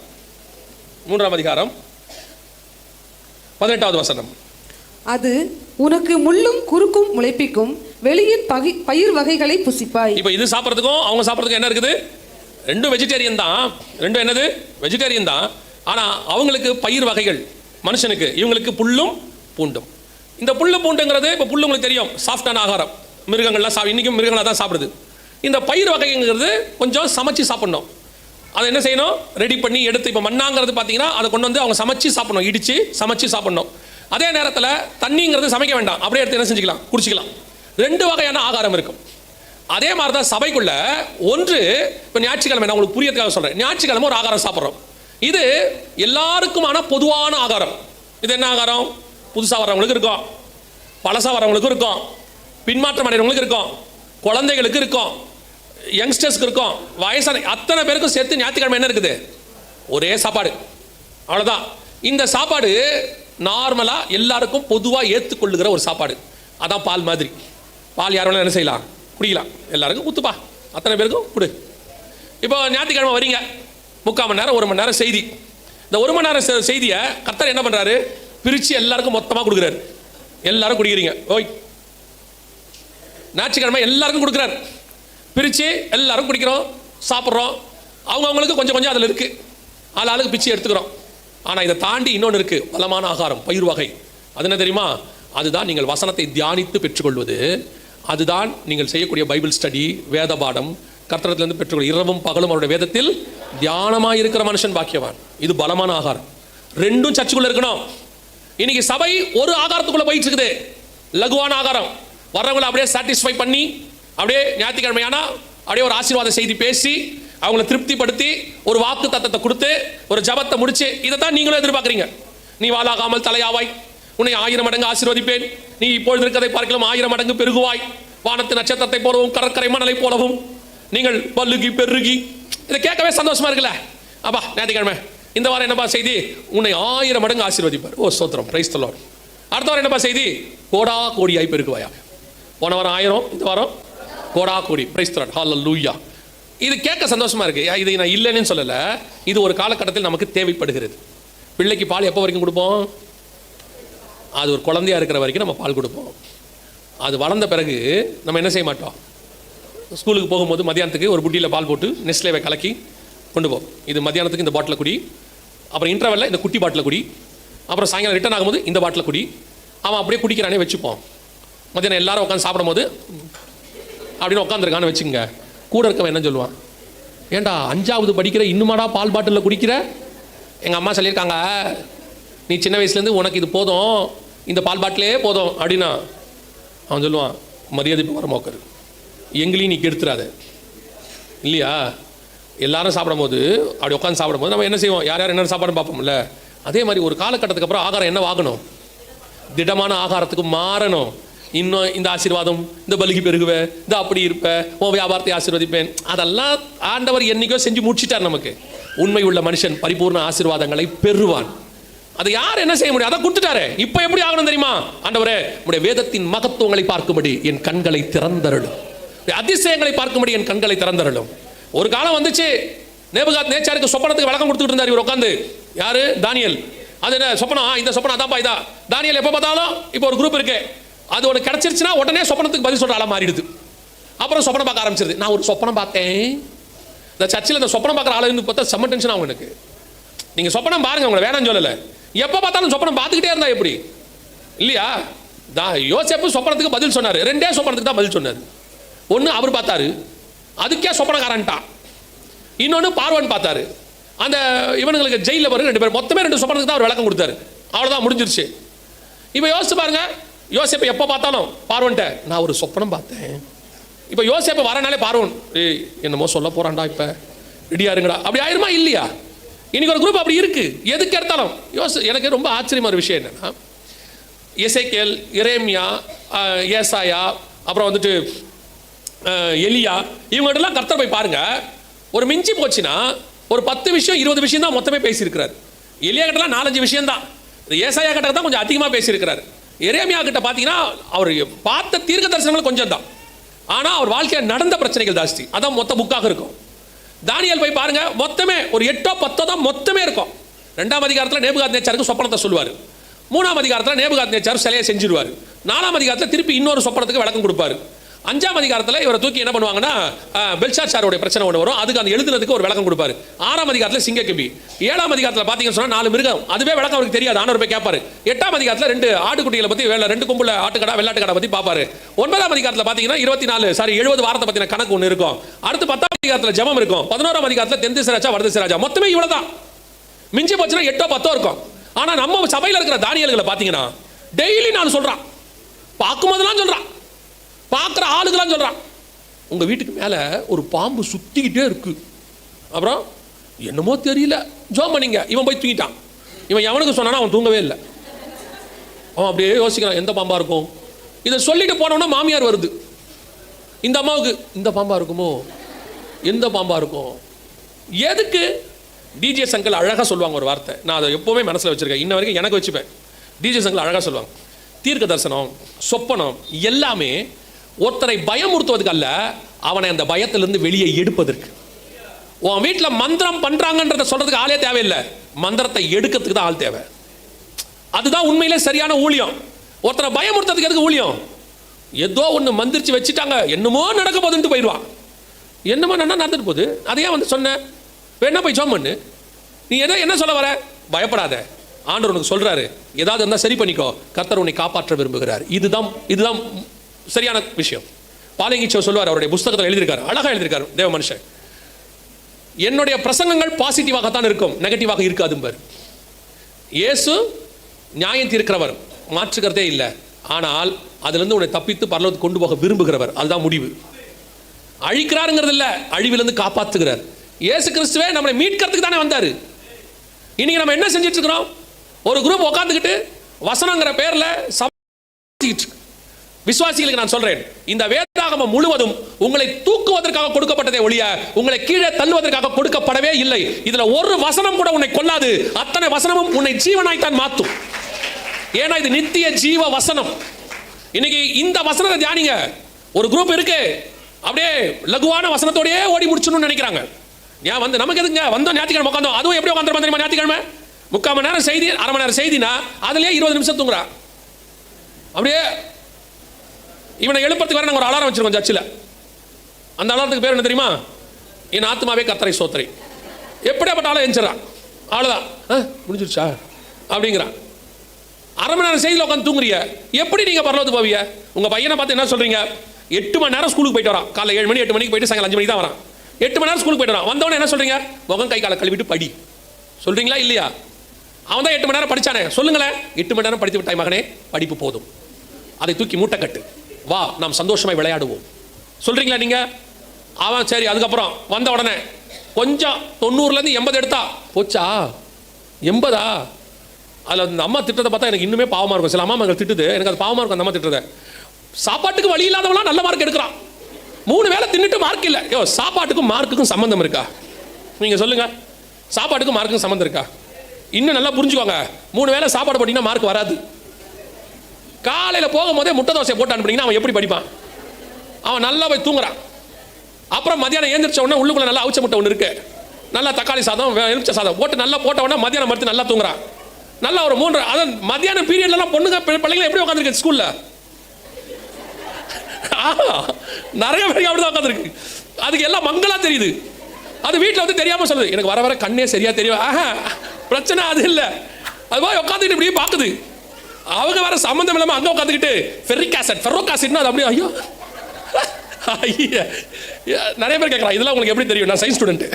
18வது வசனம். அது உனக்கு முள்ளும் குறுக்கும் முளைப்பிக்கும் வெளியின் பயிர் வகைகளை புசிப்பாய். இப்போ இது சாப்பிட்றதுக்கும் அவங்க சாப்பிட்றதுக்கும் என்ன இருக்குது? ரெண்டும் வெஜிடேரியன் தான். ரெண்டும் என்னது? வெஜிடேரியன் தான். ஆனால் அவங்களுக்கு பயிர் வகைகள், மனுஷனுக்கு, இவங்களுக்கு புல்லும் பூண்டும். இந்த புல்லு பூண்டுங்கிறது இப்போ புல்லு உங்களுக்கு தெரியும், சாஃப்டான ஆகாரம். மிருகங்கள்லாம் இன்றைக்கும் மிருகங்களாக தான் சாப்பிடுது. இந்த பயிர் வகைங்கிறது கொஞ்சம் சமைச்சு சாப்பிடணும். அதை என்ன செய்யணும்? ரெடி பண்ணி எடுத்து, இப்போ மண்ணாங்கிறது பார்த்தீங்கன்னா அதை கொண்டு வந்து அவங்க சமைச்சு சாப்பிடணும், இடித்து சமைச்சு சாப்பிடணும். அதே நேரத்தில் தண்ணிங்கிறது சமைக்க வேண்டாம், அப்படியே எடுத்து என்ன செஞ்சுக்கலாம்? குடிச்சிக்கலாம். 2 வகையான ஆகாரம் இருக்கும். அதே மாதிரி தான் சபைக்குள்ள ஒன்று. இப்போ ஞாயிற்றுக்கிழமை, நான் உங்களுக்கு புரியறதுக்காக சொல்கிறேன், ஞாயிற்றுக்கிழமை ஒரு ஆகாரம் சாப்பிட்றோம். இது எல்லாருக்குமான பொதுவான ஆகாரம். இது என்ன ஆகாரம்? புதுசாக வரவங்களுக்கு இருக்கும், பழசாக வரவங்களுக்கு இருக்கும், பின்மாற்றம் அடைகிறவங்களுக்கு இருக்கும், குழந்தைகளுக்கு இருக்கும், யங்ஸ்டர்ஸ்க்கு இருக்கும், வயசான அத்தனை பேருக்கும் சேர்த்து ஞாயிற்றுக்கிழமை என்ன இருக்குது? ஒரே சாப்பாடு, அவ்வளோதான். இந்த சாப்பாடு நார்மலாக எல்லாருக்கும் பொதுவாக ஏற்றுக்கொள்ளுகிற ஒரு சாப்பாடு. அதான் பால் மாதிரி. பால் யார் வேணாலும் என்ன செய்யலாம்? குடிக்கலாம். எல்லாருக்கும் ஊற்றுப்பா, அத்தனை பேருக்கும் கொடு. இப்போ ஞாயிற்றுக்கிழமை வரீங்க, 3/4 மணி நேரம் 1 மணி நேரம் செய்தி. இந்த 1 மணி நேரம் செய்தியை கர்த்தர் என்ன பண்ணுறாரு? பிரித்து எல்லாருக்கும் மொத்தமாக கொடுக்குறாரு. எல்லாரும் குடிக்கிறீங்க. ஓய், ஞாயிற்றுக்கிழமை எல்லாருக்கும் கொடுக்குறாரு. பிரித்து எல்லாரும் குடிக்கிறோம், சாப்பிட்றோம். அவங்கவுங்களுக்கு கொஞ்சம் கொஞ்சம் அதில் இருக்குது, ஆளுக்கு பிச்சு எடுத்துக்கிறோம். ஆனால் இதை தாண்டி இன்னொன்று இருக்குது, பலமான ஆகாரம், பயிர் வகை. அது என்ன தெரியுமா? அதுதான் நீங்கள் வசனத்தை தியானித்து பெற்றுக்கொள்வது. அதுதான் நீங்கள் செய்யக்கூடிய பைபிள் ஸ்டடி, வேத பாடம், கர்த்தரத்திலிருந்து பெற்றுக்கொள்ள. இரவும் பகலும் அவருடைய வேதத்தில் தியானமாக இருக்கிற மனுஷன் பாக்கியவான். இது பலமான ஆகாரம். 2ம் சர்ச்சுக்குள்ளே இருக்கணும். இன்னைக்கு சபை ஒரு ஆகாரத்துக்குள்ளே போயிட்டு இருக்குது, லகுவான ஆகாரம். வர்றவங்களை அப்படியே சாட்டிஸ்ஃபை பண்ணி, அப்படியே ஞாயிற்றுக்கிழமையானா அப்படியே ஒரு ஆசீர்வாத செய்தி பேசி அவங்கள திருப்திப்படுத்தி ஒரு வாக்கு தத்தத்தை கொடுத்து ஒரு ஜபத்தை முடிச்சு, இதை தான் நீங்களும் எதிர்பார்க்குறீங்க. நீ வாளாகாமல் தலையாவாய், உன்னை 1000 மடங்கு ஆசீர்வதிப்பேன், நீ இப்பொழுது இருக்கிறதை பார்க்கலாம் 1000 மடங்கு பெருகுவாய், வானத்து நட்சத்திரத்தை போலவும் கடற்கரை மணலை போலவும் நீங்கள் பல்லுகி பெருகி. இதை கேட்கவே சந்தோஷமா இருக்குல்ல? அப்பா ஞாயிற்றுக்கிழமை இந்த வாரம் என்னப்பா செய்தி? உன்னை 1000 மடங்கு ஆசீர்வதிப்பார். ஓ ஸ்தோத்திரம், பிரைஸ் தி லார்ட். அடுத்த வாரம் என்னப்பா செய்தி? கோடா கோடியாய் பெருகுவாயா. போன வாரம் 1000, இந்த வாரம் கோடா கோடி. பிரைஸ் தி லார்ட், ஹல்லேலூயா. இது கேட்க சந்தோஷமா இருக்கு. இதை நான் இல்லைன்னு சொல்லலை, இது ஒரு காலகட்டத்தில் நமக்கு தேவைப்படுகிறது. பிள்ளைக்கு பால் எப்போ வரைக்கும் கொடுப்போம்? அது ஒரு குழந்தையா இருக்கிற வரைக்கும் நம்ம பால் கொடுப்போம். அது வளர்ந்த பிறகு நம்ம என்ன செய்ய மாட்டோம்? ஸ்கூலுக்கு போகும்போது மத்தியானத்துக்கு ஒரு புட்டியில் பால் போட்டு நெஸ்லேவை கலக்கி கொண்டு போவோம். இது மத்தியானத்துக்கு இந்த பாட்டில் குடி, அப்புறம் இன்டர்வெல்ல இந்த குட்டி பாட்டில் குடி, அப்புறம் சாயங்காலம் ரிட்டர்ன் ஆகும்போது இந்த பாட்டில் குடி. அவன் அப்படியே குடிக்கிறானே வச்சுப்போம். மத்தியானம் எல்லாரும் உட்காந்து சாப்பிடும் போது அப்படின்னு உட்காந்துருக்கான்னு வச்சுங்க. கூட இருக்கவன் என்ன சொல்லுவான்? ஏண்டா 5வது படிக்கிற இன்னுமாடா பால் பாட்டிலில் குடிக்கிற? எங்கள் அம்மா சொல்லியிருக்காங்க, நீ சின்ன வயசுலேருந்து உனக்கு இது போதும், இந்த பால் பாட்டிலே போதும் அப்படின்னா அவன் சொல்லுவான், மரியாதை வர மோக்கரு, எங்களையும் நீ கெடுத்துறாத இல்லையா? எல்லாரும் சாப்பிடும் போது அப்படி உட்காந்து சாப்பிடும் போது நம்ம என்ன செய்வோம்? யார் யார் என்ன சாப்பாடுன்னு பார்ப்போம்ல. அதே மாதிரி ஒரு காலகட்டத்துக்கு அப்புறம் ஆகாரம் என்ன ஆகணும்? திடமான ஆகாரத்துக்கு மாறணும். இன்னும் இந்த ஆசீர்வாதம், இந்த பலிக்கு பெருகுவேன், இந்த அப்படி இருப்பேன், உன் வியாபாரத்தை ஆசீர்வதிப்பேன், அதெல்லாம் ஆண்டவர் என்னைக்கோ செஞ்சு முடிச்சிட்டார் நமக்கு. உண்மை உள்ள மனுஷன் பரிபூர்ண ஆசீர்வாதங்களை பெறுவான். அதை யார் என்ன செய்ய முடியும்? அதை கொடுத்துட்டாரு. இப்போ எப்படி ஆகணும் தெரியுமா? ஆண்டவரே, உடைய வேதத்தின் மகத்துவங்களை பார்க்கும்படி என் கண்களை திறந்தருளும், அதிசயங்களை பார்க்கும்படி என் கண்களை திறந்தருளும். ஒரு காலம் வந்துச்சு, நேச்சாருக்கு சொப்பனத்துக்கு விளக்கம் கொடுத்துட்டு இருந்தார் இவர் உட்காந்து. யாரு? தானியல். அது என்ன சொப்பனம்? இந்த சொப்பனம் அதான்ப்பா இதா. தானியல் எப்போ பார்த்தாலும் இப்போ ஒரு குரூப் இருக்கு, அது உனக்கு கிடைச்சிருச்சுன்னா உடனே சொப்பனத்துக்கு பதில் சொல்ற ஆளா மாறிடுது. அப்புறம் சொப்பனம் பார்க்க ஆரம்பிச்சிருது. நான் ஒரு சொப்பனம் பார்த்தேன். இந்த சர்ச்சில் இந்த சொப்பனம் பார்க்குற ஆளு பார்த்தா செம்ம டென்ஷன் ஆகும் எனக்கு. நீங்கள் சொப்பனம் பாருங்க, உங்களை வேணாம்னு சொல்லலை. எப்போ பார்த்தாலும் சொப்பனம் பார்த்துக்கிட்டே இருந்தா எப்படி? இல்லையா? யோசேப்பு சொப்பனத்துக்கு பதில் சொன்னார். 2 சொப்பனத்துக்கு தான் பதில் சொன்னார். ஒன்று அவர் பார்த்தாரு, அதுக்கே சொப்பனக்காரன்ட்டான். இன்னொன்று பார்வன் பார்த்தாரு. அந்த இவனுங்களுக்கு ஜெயிலில் வரும் 2 பேர், மொத்தமே 2 சொப்பனத்துக்கு தான் அவர் விளக்கம் கொடுத்தாரு. அவ்வளோதான், முடிஞ்சிருச்சு. இப்போ யோசிச்சு பாருங்க, யோசேப்பை எப்போ பார்த்தாலும் பார்வன்ட்ட நான் ஒரு சொப்பனம் பார்த்தேன். இப்போ யோசேப்பை வரனாலே பார்வன் என்னமோ சொல்ல போறான்டா, இப்போ ரெடியா இருங்கடா, அப்படி ஆயிருமா இல்லையா? இன்னைக்கு ஒரு குரூப் அப்படி இருக்கு. எதுக்கு எடுத்தாலும் எனக்கு ரொம்ப ஆச்சரியமான ஒரு விஷயம் என்னன்னா, எசேக்கியேல், எரேமியா, ஏசாயா, அப்புறம் வந்துட்டு எலியா, இவங்ககிட்டலாம் கர்த்தர் போய் பாருங்க, ஒரு மிஞ்சி போச்சுன்னா ஒரு 10 விஷயம் 20 விஷயம் தான் மொத்தமே பேசியிருக்கிறார். எலியா கிட்டலாம் 4-5 விஷயம் தான். ஏசாயா கிட்ட தான் கொஞ்சம் அதிகமாக பேசியிருக்கிறார். எரேமியா கிட்ட பார்த்தீங்கன்னா அவர் பார்த்த தீர்க்க தரிசனங்கள் கொஞ்சம் தான், ஆனால் அவர் வாழ்க்கையில் நடந்த பிரச்சனைகள் ஜாஸ்தி. அதான் மொத்த புக்காக இருக்கும். தானியேல் போய் பாருங்க, மொத்தமே ஒரு 8-10 தான் மொத்தமே இருக்கும். 2ஆம் அதிகாரத்தில் நேபுகாத்நேச்சாருக்கு சொப்பனத்தை சொல்லுவார். 3ஆம் அதிகாரத்தில் நேபுகாத்நேச்சார் சிலையை செஞ்சிருவார். 4ஆம் அதிகாரத்தில் திருப்பி இன்னொரு சொப்பனத்துக்கு விளக்கம் கொடுப்பாரு. 5ஆம் அதிகாரத்தில் இவரை தூக்கி என்ன பண்ணுவாங்கன்னா, பெல்ஷாத்சாரோட பிரச்சனை ஒன்று வரும், அதுக்கு அந்த எழுதுனதுக்கு ஒரு விளக்கம் கொடுப்பாரு. 6ஆம் அதிகாரத்தில் சிங்கக்கபி. 7ஆம் அதிகாரத்தில் பார்த்தீங்கன்னு சொன்னால் 4 மிருகம், அதுவே விளக்கம் அவருக்கு தெரியாது, ஆனவர் போய் கேட்பாரு. 8ஆம் அதிகாரத்தில் 2 ஆட்டுக்குட்டிகளை பற்றி 2 கொம்புல ஆட்டுக்கடா வெள்ளாட்டுக்கடா பற்றி பார்ப்பாரு. 9ஆம் அதிகாரத்தில் பார்த்தீங்கன்னா 70 வாரத்தை பற்றின கணக்கு ஒன்று இருக்கும். அடுத்து 10ஆம் அதிகாரத்தில் ஜெபம் இருக்கும். 11ஆம் அதிகாரத்தில் தென்திசை ராஜா வடதிசை ராஜா. மொத்தமே இவ்வளோ தான். மிஞ்சி போச்சுன்னா 8-10 இருக்கும். ஆனால் நம்ம சபையில் இருக்கிற தானியேல்களை பார்த்தீங்கன்னா டெய்லி நான் சொல்கிறான், பார்க்கும்போதெல்லாம் சொல்கிறான், பார்க்குற ஆளுக்கெல்லாம் சொல்கிறான், உங்கள் வீட்டுக்கு மேலே ஒரு பாம்பு சுற்றிக்கிட்டே இருக்கு. அப்புறம் என்னமோ தெரியல, ஜோம் பண்ணிங்க. இவன் போய் தூங்கிட்டான். இவன் எவனுக்கு சொன்னானா அவன் தூங்கவே இல்லை. அவன் அப்படியே யோசிக்கிறான், எந்த பாம்பாக இருக்கும். இதை சொல்லிட்டு போனோம்னா மாமியார் வருது. இந்த அம்மாவுக்கு இந்த பாம்பாக இருக்குமோ, எந்த பாம்பாக இருக்கும். எதுக்கு? டிஜே சங்கல் அழகாக சொல்லுவாங்க ஒரு வார்த்தை, நான் அதை எப்போவுமே மனசில் வச்சுருக்கேன், இன்ன வரைக்கும் எனக்கு வச்சுப்பேன். டிஜே சங்கல் அழகாக சொல்லுவாங்க, தீர்க்க தரிசனம், சொப்பனம் எல்லாமே ஒருத்தரை பயமுறுத்துவதுக்கு அல்ல, அவனை அந்த பயத்திலிருந்து வெளியே எடுப்பதற்கு. உன் வீட்டில் மந்திரம் பண்ணுறாங்கன்றத சொல்கிறதுக்கு ஆளே தேவையில்லை, மந்திரத்தை எடுக்கிறதுக்கு தான் ஆள் தேவை. அதுதான் உண்மையிலே சரியான ஊழியம். ஒருத்தரை பயமுறுத்துறதுக்கு எதுக்கு ஊழியம்? ஏதோ ஒன்று மந்திரிச்சு வச்சுட்டாங்க, என்னமோ நடக்க போகுதுன்ட்டு போயிடுவான். என்னமோ நடந்துட்டு போகுது, அதையே வந்து சொன்னேன், வேணா போய் ஜோம் பண்ணு. நீ என்ன சொல்ல வர? பயப்படாத, ஆண்டவர் உனக்கு சொல்றாரு, ஏதாவது இருந்தால் சரி பண்ணிக்கோ, கர்த்தர் உன்னை காப்பாற்ற விரும்புகிறார். இதுதான் சரியான விஷயம். பாலகிச்சோ சொல்லுவார், அவருடைய புஸ்தகத்தில் எழுதியிருக்காரு, அழகாக எழுதியிருக்காரு தேவ மனுஷன். என்னுடைய பிரசங்கங்கள் பாசிட்டிவாகத்தான் இருக்கும், நெகட்டிவாக இருக்காதும்பார். இயேசு நியாயம் தீர்க்கிறவர், மாற்றுக்கிறதே இல்லை. ஆனால் அதிலிருந்து உன்னை தப்பித்து பரலோகத்துக்கு கொண்டு போக விரும்புகிறவர், அதுதான் முடிவு. அழிக்கிறாருங்கிறது இல்லை, அழிவிலிருந்து காப்பாற்றுகிறார். இயேசு கிறிஸ்துவே நம்மளை மீட்கிறதுக்கு தானே வந்தார். இன்னைக்கு நம்ம என்ன செஞ்சுட்டு இருக்கிறோம்? ஒரு குரூப் உட்காந்துக்கிட்டு வசனங்கிற பேர்ல விசுவாசிகளுக்கு நான் சொல்றேன், இந்த வேதாகமம் முழுவதும் உங்களை தூக்குவதற்காக கொடுக்கப்பட்டதே ஒழிய உங்களை கீழே தள்ளுவதற்காக கொடுக்கப்படவே இல்லை. இதுல ஒரு வசனம் கூட உன்னை கொல்லாது, அத்தனை வசனமும் உன்னை ஜீவனாய்த்தான் மாற்றும். ஏன்னா இது நித்திய ஜீவ வசனம். இன்னைக்கு இந்த வசனத்தை தியானிங்க. ஒரு குரூப் இருக்கு, அப்படியே லகுவான வசனத்தோடயே ஓடி முடிச்சணும்னு நினைக்கிறாங்க. ஏன் வந்து நமக்கு எதுங்க வந்தோம், ஞாயிற்றுக்கிழமை உட்காந்தோம், அதுவும் எப்படி உட்காந்துருமா தெரியுமா? ஞாயிற்றுக்கிழமை 3/4 மணி நேரம் செய்தி, 1/2 மணி நேரம் செய்தினா அதுலயே 20 நிமிஷம் தூங்குறா. அப்படியே இவனை எழுப்பத்துக்கு வர நாங்கள் ஒரு அலாரம் வச்சிருக்கோம் சர்ச்சில். அந்த அலாரத்துக்கு பேர் என்ன தெரியுமா? என் ஆத்மாவே கர்த்தரை சோத்திரை. எப்படியாப்பட்ட ஆளை எஞ்சிடறான், அவ்வளோதான் முடிஞ்சிருச்சா அப்படிங்கிறான். 1/2 மணி நேரம் செய்தியில் உட்காந்து தூங்குறீங்க, எப்படி நீங்கள் பரலோகத்துக்கு போவீங்க? உங்கள் பையனை பார்த்து என்ன சொல்கிறீங்க? 8 மணி நேரம் ஸ்கூலுக்கு போயிட்டு வரான், காலைல 7 மணி 8 மணிக்கு போயிட்டு சாயங்காலம் 5 மணிக்கு தான் வரான். 8 மணி நேரம் ஸ்கூலுக்கு போயிட்டு வரான், வந்தவொடனே என்ன சொல்கிறீங்க? முகம் கை காலை கழுவிட்டு படி சொல்கிறீங்களா இல்லையா? அவன் தான் 8 மணி நேரம் படித்தானே, சொல்லுங்களேன். 8 மணி நேரம் படித்து விட்டாய் மகனே, படிப்பு போதும், அதை தூக்கி மூட்டை கட்டு, வா நாம் சந்தோஷமாய் விளையாடுவோம் சொல்கிறீங்களா நீங்கள்? அவன் சரி, அதுக்கப்புறம் வந்த உடனே கொஞ்சம் 90லேருந்து 80 எடுத்தா போச்சா, 80ஆ? அதில் அந்த அம்மா திட்டத்தை பார்த்தா எனக்கு இன்னுமே பாவமாக இருக்கும். சில அம்மா மகள் திட்டுது, எனக்கு அது பாவமாக இருக்கும். அந்த அம்மா திட்டுறதை. சாப்பாட்டுக்கு வழி இல்லாதவங்களாம் நல்ல மார்க் எடுக்கிறான், 3 வேளை தின்னுட்டு மார்க் இல்லை. சாப்பாட்டுக்கும் மார்க்குக்கும் சம்மந்தம் இருக்கா? நீங்கள் சொல்லுங்கள், சாப்பாட்டுக்கும் மார்க்குக்கும் சம்மந்தம் இருக்கா? இன்னும் நல்லா புரிஞ்சுக்கோங்க, 3 வேளை சாப்பாடு போட்டிங்கன்னா மார்க் வராது. காலையில் போகும்போதே முட்டை தோசை போட்டு அனுப்புனீங்கன்னா அவன் எப்படி படிப்பான்? அவன் நல்லா போய் தூங்குறான். அப்புறம் மத்தியானம் ஏந்திரிச்ச உடனே உள்ளுக்குள்ள நல்லா அவிச்ச முட்டை ஒன்று இருக்கு, நல்லா தக்காளி சாதம் எலுமிச்சை சாதம் போட்டு நல்லா போட்ட உடனே மத்தியானம் மறுத்து நல்லா தூங்குறான். நல்லா ஒரு 3 அதான் மத்தியானம் பீரியட்லாம் பொண்ணுங்க பிள்ளைங்க எப்படி உட்காந்துருக்கு ஸ்கூலில்? நிறைய பேருக்கு அப்படிதான் உட்காந்துருக்கு. அதுக்கு எல்லாம் மங்களா தெரியுது. அது வீட்டில் வந்து தெரியாமல் சொல்லுது, எனக்கு வர வர கண்ணே சரியா தெரியும். பிரச்சனை அது இல்லை, அது போய் உட்காந்துக்கிட்டு இப்படியே பார்க்குது. அவங்க வேற சம்மந்தம் இல்லாமல் அங்கே உட்காந்துக்கிட்டு ஃபெர்ரிக் ஆசிட் ஃபெர்ரோக் ஆசிட்னா அது அப்படியே ஐயோ நிறைய பேர் கேட்குறான், இதெல்லாம் உங்களுக்கு எப்படி தெரியும்? நான் சயின்ஸ் ஸ்டூடெண்ட்டு.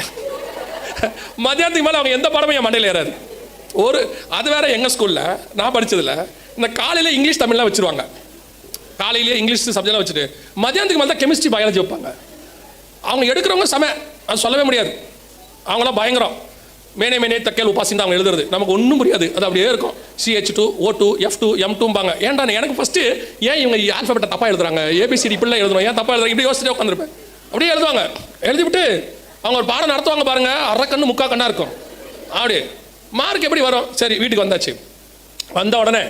மத்தியானத்துக்கு மேலே அவங்க எந்த பாடமும் என் மண்டையில் ஏறாது. அது வேற எங்கள் ஸ்கூலில் நான் படித்ததில் இந்த காலையில் இங்கிலீஷ் தமிழ்லாம் வச்சுருவாங்க. காலையிலேயே இங்கிலீஷ் சப்ஜெக்ட்லாம் வச்சுட்டு மத்தியானத்துக்கு மேலே தான் கெமிஸ்ட்ரி பயாலஜி வைப்பாங்க. அவங்க எடுக்கிறவங்க அது சொல்லவே முடியாது, அவங்களாம் பயங்கரம். மேனே மேனே தக்கேல் உபாசின்னு அவங்க எழுதுறது நமக்கு ஒன்றும் புரியாது. அது அப்படியே இருக்கும். CH2 O2 F2 M2பாங்க. ஏன்டா எனக்கு ஃபஸ்ட்டு ஏன் இவங்க ஆல்ஃபபெட்டை தப்பாக எழுதுறாங்க, ABCD இப்படிலாம் எழுதுறோம், ஏன் தப்பாக எழுதுறாங்க, இப்படி யோசிச்சுட்டு உட்காந்துருப்பேன். அப்படியே எழுதுவாங்க. எழுதிவிட்டு அவங்க ஒரு பாடம் நடத்துவாங்க பாருங்க, அரை கண்ணு முக்கா கண்ணா இருக்கும். அப்படி மார்க் எப்படி வரும்? சரி, வீட்டுக்கு வந்தாச்சு. வந்த உடனே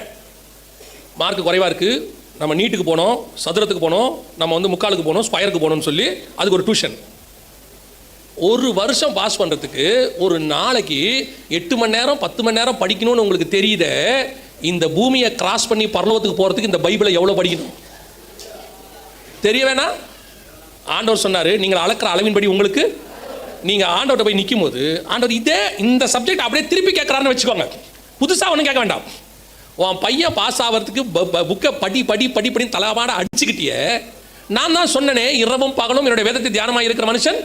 மார்க் குறைவாக இருக்குது, நம்ம நீட்டுக்கு போனோம், சதுரத்துக்கு போனோம், நம்ம வந்து முக்காலுக்கு போனோம், ஸ்கொயருக்கு போகணும்னு சொல்லி அதுக்கு ஒரு டியூஷன். ஒரு வருஷம் பாஸ் பண்ணுறதுக்கு ஒரு நாளைக்கு 8 மணி நேரம் 10 மணி நேரம் படிக்கணும்னு உங்களுக்கு தெரியுத. இந்த பூமியை கிராஸ் பண்ணி பரலோகத்துக்கு போகிறதுக்கு இந்த பைபிளை எவ்வளோ படிக்கணும் தெரிய வேணா? ஆண்டவர் சொன்னார், நீங்கள் அளக்கிற அளவின்படி உங்களுக்கு. நீங்கள் ஆண்டவர்கிட்ட போய் நிற்கும் போது ஆண்டவர் இந்த சப்ஜெக்ட் அப்படியே திருப்பி கேட்குறாருன்னு வச்சுக்கோங்க. புதுசாக ஒன்றும் கேட்க வேண்டாம். உன் பையன் பாஸ் ஆகிறதுக்கு புக்கை படி தலமாட அடிச்சுக்கிட்டியே. நான் தான் சொன்னனே, இரவும் பகலும் என்னுடைய வேதத்தை தியானமாக இருக்கிற மனுஷன்.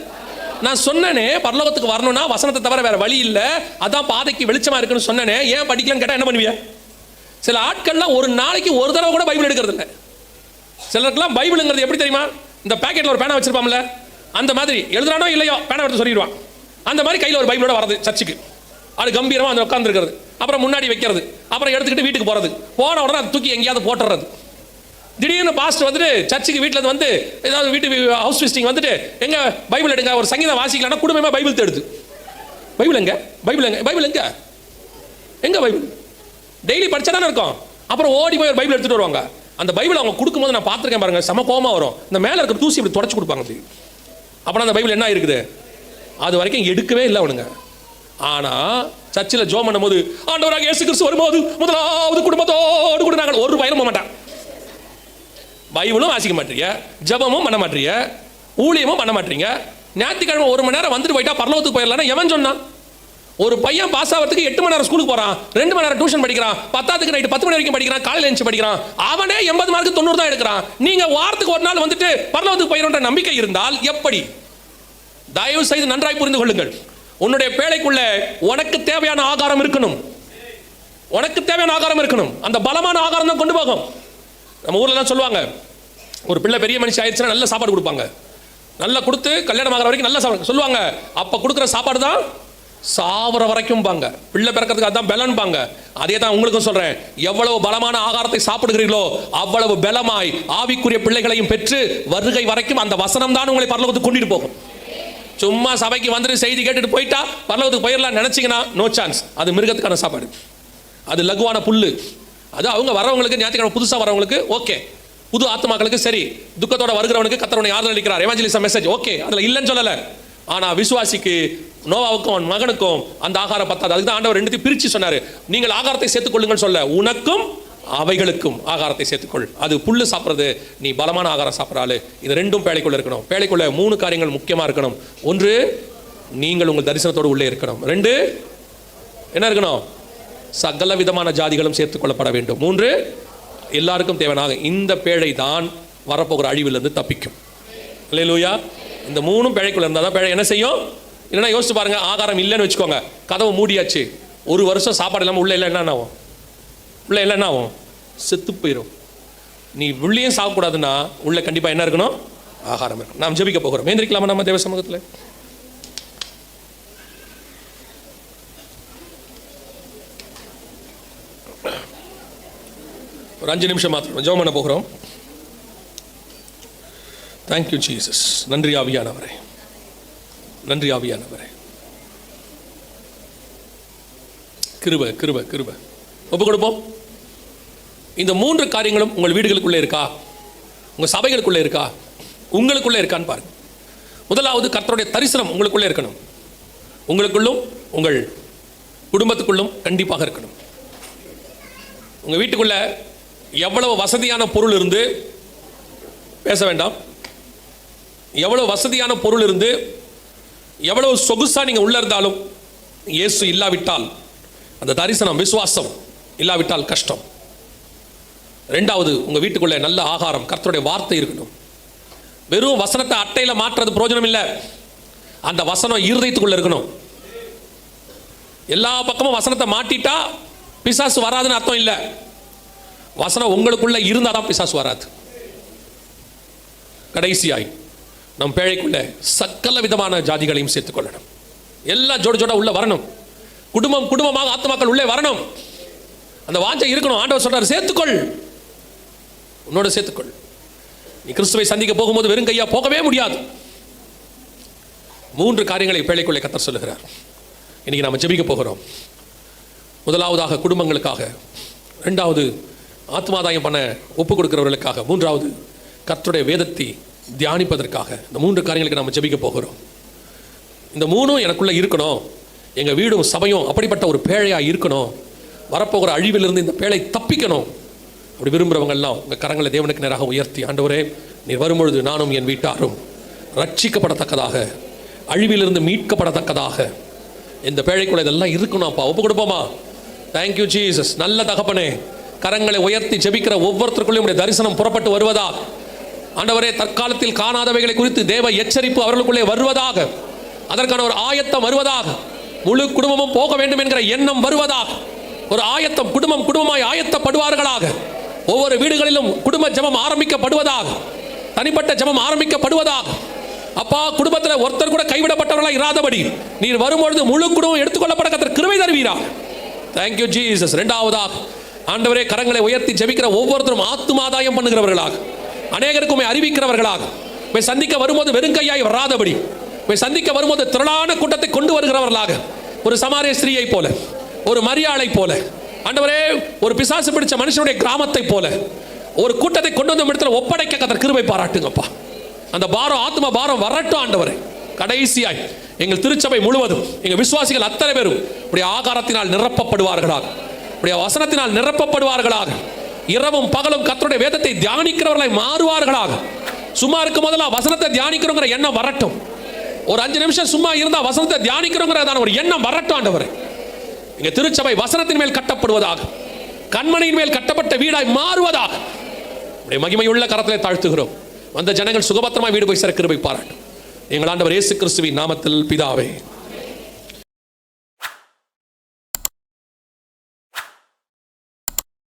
நான் சொன்னனே பரலோகத்துக்கு வரணும்னா வசனத்தை தவிர வேற வழி இல்லை, அதான் பாதைக்கு வெளிச்சமாக இருக்குன்னு சொன்னனே. ஏன் படிக்கலன்னு கேட்டால் என்ன பண்ணுவியா? சில ஆட்கள்லாம் ஒரு நாளைக்கு ஒரு தடவை கூட பைபிள் எடுக்கிறது இல்லை. சிலருக்குலாம் பைபிளுங்கிறது எப்படி தெரியுமா? இந்த பேக்கெட்டில் ஒரு பேனா வச்சிருப்பாங்கல்ல, அந்த மாதிரி எழுதுறானோ இல்லையோ பேனா எடுத்து சொல்லிடுவான். அந்த மாதிரி கையில் ஒரு பைபிளோட வரது சர்ச்சுக்கு, அது கம்பீரமாக அந்த உட்காந்துருக்கிறது, அப்புறம் முன்னாடி வைக்கிறது, அப்புறம் எடுத்துக்கிட்டு வீட்டுக்கு போகிறது, போன உடனே அதை தூக்கி எங்கேயாவது போட்டுறது. திடீர்னு பாஸ்டர் வந்துட்டு சர்ச்சுக்கு வீட்டில் வந்து ஏதாவது வீட்டு ஹவுஸ் விசிட்டிங் வந்துட்டு எங்க பைபிள் எடுங்க, ஒரு சங்கீதம் வாசிக்கலாம்னா குடும்பமாக பைபிள் தேடுது. பைபிள் எங்க பைபிள் டெய்லி படிச்சா தானே இருக்கும். அப்புறம் ஓடி போய் ஒரு பைபிள் எடுத்துட்டு வருவாங்க. அந்த பைபிள் அவங்க கொடுக்கும்போது நான் பார்த்துருக்கேன் பாருங்க, செம கோமா வரும். இந்த மேலே இருக்கிற தூசி இப்படி தொடச்சு கொடுப்பாங்க. அப்புறம் அந்த பைபிள் என்ன இருக்குது அது வரைக்கும் எடுக்கவே இல்லை அவனுங்க. ஆனால் சர்ச்சில் ஜோம் பண்ணும்போது ஆண்டவராக இயேசு கிறிஸ்து வரும்போது முதலாவது குடும்பத்தோடு கூட நாங்கள் ஒரு பயிலும் போக மாட்டான். பைபிளும் வாசிக்க மாட்டீங்க, ஜபமும் பண்ண மாட்டீங்க, ஊழியமும் பண்ண மாட்டீங்க. ஞாயிற்றுக்கிழமை 1 மணி நேரம் வந்துட்டு போயிட்டா பரலோகத்துக்கு போயிடலாம். எவன் சொன்னான்? ஒரு பையன் பாஸ் ஆகிறதுக்கு 8 மணி நேரம் ஸ்கூலுக்கு போறான், 2 மணி நேரம் டியூஷன் படிக்கிறான், 10க்கு நைட்டு 10 மணி வரைக்கும் படிக்கிறான், காலையில் எழுந்து படிக்கிறான். அவனே 80 மார்க்கு 90 தான் எடுக்கிறான். நீங்க வாரத்துக்கு ஒரு நாள் வந்துட்டு பரலோகத்துக்கு போயிடுற நம்பிக்கை இருந்தால் எப்படி? தயவு செய்து நன்றாய் புரிந்து கொள்ளுங்கள். உன்னுடைய பேழைக்குள்ள உனக்கு தேவையான ஆகாரம் இருக்கணும். உனக்கு தேவையான ஆகாரம் இருக்கணும். அந்த பலமான ஆகாரம் தான் கொண்டு போகும். நம்ம ஊர்ல தான் சொல்லுவாங்க, ஒரு பிள்ளை பெரிய மனுஷன் ஆயிடுச்சுன்னா நல்ல சாப்பாடு கொடுப்பாங்க. நல்லா கொடுத்து கல்யாணம் ஆகிற வரைக்கும் நல்ல சாப்பாடு சொல்லுவாங்க. அப்போ கொடுக்குற சாப்பாடு தான் சாவர வரைக்கும் பாங்க. பிள்ளை பிறக்கிறதுக்கு அதான் பலன் பாங்க. அதே தான் உங்களுக்கும் சொல்றேன். எவ்வளவு பலமான ஆகாரத்தை சாப்பிடுகிறீர்களோ அவ்வளவு பலமாய் ஆவிக்குரிய பிள்ளைகளையும் பெற்று வருகை வரைக்கும் அந்த வசனம் தான் உங்களை பரலோகத்துக்கு கொண்டுட்டு போகும். சும்மா சபைக்கு வந்துட்டு செய்தி கேட்டுட்டு போயிட்டா பரலோகத்துக்கு போயிடலாம் நினைச்சீங்கன்னா நோ சான்ஸ். அது மிருகத்துக்கான சாப்பாடு, அது லகுவான புல்லு. அது அவங்க வரவங்களுக்கு, ஞாயிற்றுக்கிழமை புதுசாக வரவங்களுக்கு ஓகே, புது ஆத்மாக்களுக்கு சரி, துக்கத்தோட வருகிறவனுக்கு கர்த்தர் ஆறுதல் அளிக்கிறார், எவாஞ்சலிசம் மெசேஜ் ஓகே, அதில் இல்லைன்னு சொல்லலை. ஆனால் விசுவாசிக்கு, நோவாவுக்கும் அவன் மகனுக்கும் அந்த ஆகாரம் பத்தாது. அதுக்கு தான் ஆண்டவர் 2த்தையும் பிரித்து சொன்னார். நீங்கள் ஆகாரத்தை சேர்த்துக்கொள்ளுங்கள் சொல்ல, உனக்கும் அவைகளுக்கும் ஆகாரத்தை சேர்த்துக்கொள். அது புல்லு சாப்பிட்றது, நீ பலமான ஆகாரம் சாப்பிட்றாள். இது 2ம் பேழைக்குள்ள இருக்கணும். பேழைக்குள்ள 3 காரியங்கள் முக்கியமாக இருக்கணும். 1, நீங்கள் உங்கள் தரிசனத்தோடு உள்ளே இருக்கணும். 2, என்ன இருக்கணும்? சகல விதமான ஜாதிகளும் சேர்த்துக் கொள்ளப்பட வேண்டும். 3, எல்லாருக்கும் தேவையான இந்த பேழை தான் வரப்போகிற அழிவிலிருந்து தப்பிக்கும். அல்லேலூயா. இந்த 3ம் பேழைக்குள்ள இருந்தால் தான் பேழை என்ன செய்யும். இல்லைன்னா யோசிச்சு பாருங்க, ஆகாரம் இல்லைன்னு வச்சுக்கோங்க, கதவு மூடியாச்சு, 1 வருஷம் சாப்பாடு இல்லாமல் உள்ள இல்லை, என்ன ஆகும்? உள்ள இல்லை என்ன ஆகும்? செத்து போயிடும். நீ உள்ளேயும் சாப்பிடக்கூடாதுன்னா உள்ள கண்டிப்பாக என்ன இருக்கணும்? ஆகாரம் இருக்கணும். நாம் ஜெபிக்க போகிறோம். ஏந்திரிக்கலாமா நம்ம தேவ சமூகத்தில்? ஒரு 5 நிமிஷம் மாத்திரம் ஜெபம் பண்ண போகிறோம். Thank you Jesus. நன்றி ஆவியானவரே, நன்றி ஆவியானவரே. கிருபை கிருபை கிருபை. ஒப்பு கொடுப்போம். இந்த 3 காரியங்களும் உங்கள் வீடுகளுக்குள்ளே இருக்கா? உங்கள் சபைகளுக்குள்ளே இருக்கா? உங்களுக்குள்ளே இருக்கான்னு பாருங்க. முதலாவது, கர்த்தருடைய தரிசனம் உங்களுக்குள்ளே இருக்கணும். உங்களுக்குள்ளும் உங்கள் குடும்பத்துக்குள்ளும் கண்டிப்பாக இருக்கணும். உங்கள் வீட்டுக்குள்ள எவ்வளவு வசதியான பொருள் இருந்து, பேச வேண்டாம், எவ்வளவு வசதியான பொருள் இருந்து, எவ்வளவு சொகுசா நீங்க உள்ள இருந்தாலும் இயேசு இல்லாவிட்டால், அந்த தரிசனம் விசுவாசம் இல்லாவிட்டால் கஷ்டம். 2வது, உங்க வீட்டுக்குள்ள நல்ல ஆகாரம், கர்த்தருடைய வார்த்தை இருக்கணும். வெறும் வசனத்தை அட்டையில மாற்றுறது பிரயோஜனம் இல்லை. அந்த வசனம் இருதயத்துக்குள்ள இருக்கணும். எல்லா பக்கமும் வசனத்தை மாட்டிட்டா பிசாசு வராதுன்னு அர்த்தம் இல்லை. வசனம் உங்களுக்குள்ள இருந்தாதான் பிசாசு வராது. கடைசியாய், நம் பேழைக்குள்ள சகல விதமான ஜாதிகளையும் சேர்த்துக் கொள்ளணும். எல்லாம் ஜோடு ஜோடா உள்ள வரணும். குடும்பம் குடும்பமாக ஆத்துமாக்கள் உள்ளே வரணும். அந்த வாஞ்சை இருக்கணும். ஆண்டவர் சொல்றாரு, சேர்த்துக்கொள், உன்னோட சேர்த்துக்கொள். நீ கிறிஸ்துவை சந்திக்க போகும்போது வெறும் கையா போகவே முடியாது. 3 காரியங்களை பேழைக்குள்ளே கர்த்தர் சொல்லுகிறார். இன்னைக்கு நாம ஜெபிக்க போகிறோம். முதலாவதாக குடும்பங்களுக்காக, 2வது ஆத்மாதாயம் பண்ண ஒப்பு கொடுக்கிறவர்களுக்காக, 3வது கர்த்தருடைய வேதத்தை தியானிப்பதற்காக. இந்த 3 காரியங்களுக்கு நாம ஜெபிக்க போகிறோம். இந்த 3ம் எனக்குள்ள இருக்கணும். எங்க வீடும் சபையும் அப்படிப்பட்ட ஒரு பேழையா இருக்கணும். வரப்போகிற அழிவிலிருந்து இந்த பேழை தப்பிக்கணும். அப்படி விரும்புகிறவங்க எல்லாம் உங்கள் கரங்களை தேவனுக்கு நேராக உயர்த்தி, ஆண்டவரே நீர் வரும்பொழுது நானும் என் வீட்டாரும் ரட்சிக்கப்படத்தக்கதாக, அழிவிலிருந்து மீட்கப்படத்தக்கதாக இந்த பேழைக்குள்ள இதெல்லாம் இருக்கணும். அப்பா ஒப்பு கொடுப்போமா? Thank you Jesus. நல்ல தகப்பனே, கரங்களை உயர்த்தி ஜெபிக்கிற ஒவ்வொருத்தருக்குள்ளேயும் உடைய தரிசனம் புறப்பட்டு வருவதாக. ஆண்டவரே, தற்காலத்தில் காணாதவைகளை குறித்து தேவ எச்சரிப்பு அவர்களுக்குள்ளே வருவதாக. அதற்கான ஒரு ஆயத்தம் வருவதாக. முழு குடும்பமும் போக வேண்டும் என்கிற எண்ணம் வருவதாக. ஒரு ஆயத்தம், குடும்பம் குடும்பமாய் ஆயத்தப்படுவார்களாக. ஒவ்வொரு வீடுகளிலும் குடும்ப ஜெபம் ஆரம்பிக்கப்படுவதாக. தனிப்பட்ட ஜெபம் ஆரம்பிக்கப்படுவதாக. அப்பா, குடும்பத்தில் ஒருத்தர் கூட கைவிடப்பட்டவர்களாக இராதபடி நீர் வரும்பொழுது முழு குடும்பம் எடுத்துக்கொள்ளப்பட கர்த்தர் கிருபை தருவீரா. Thank you Jesus. 2வதாக ஆண்டவரே, கரங்களை உயர்த்தி ஜெபிக்கிற ஒவ்வொருத்தரும் ஆத்துமாதாயம் பண்ணுகிறவர்களாக, அநேகருக்குமே அறிவிக்கிறவர்களாக, சந்திக்க வரும்போது வெறுங்கையாய் வராதபடி, சந்திக்க வரும்போது திரளான கூட்டத்தை கொண்டு வருகிறவர்களாக, ஒரு சமாரிய ஸ்திரீயை போல, ஒரு மரியாளை போல, ஆண்டவரே ஒரு பிசாசு பிடிச்ச மனுஷனுடைய கிராமத்தை போல ஒரு கூட்டத்தை கொண்டு வந்து இடத்துல ஒப்படைக்க கர்த்தர் கிருபை பாராட்டுங்கப்பா. அந்த பாரம், ஆத்ம பாரம் வரட்டும் ஆண்டவரே. கடைசியாய் எங்கள் திருச்சபை முழுவதும், எங்கள் விசுவாசிகள் அத்தனை பேரும் உடைய ஆகாரத்தினால் நிரப்பப்படுவார்களாக, உடைய வசனத்தினால் நிரப்பப்படுவார்களாக. இரவும் பகலும் கர்த்தருடைய வேதத்தை தியானிக்கிறவர்களாய் மாறுவார்களாக. சும்மா இருக்கும் போதெல்லாம் வசனத்தை தியானிக்கிறோங்கிற எண்ணம் வரட்டும். ஒரு 5 நிமிஷம் சும்மா இருந்தா வசனத்தை தியானிக்கிறோங்கிறதான ஒரு எண்ணம் வரட்டும் ஆண்டவரே. எங்க திருச்சபை வசனத்தின் மேல் கட்டப்படுவதாக, கண்மணியின் மேல் கட்டப்பட்ட வீடாய் மாறுவதாக உடைய மகிமையுள்ள கரத்திலே தாழ்த்துகிறோம். வந்த ஜனங்கள் சுகபத்திரமாய் வீடு போய் சேர கிருபை பாராட்டும். எங்கள் ஆண்டவர் இயேசு கிறிஸ்துவின் நாமத்தில் பிதாவே.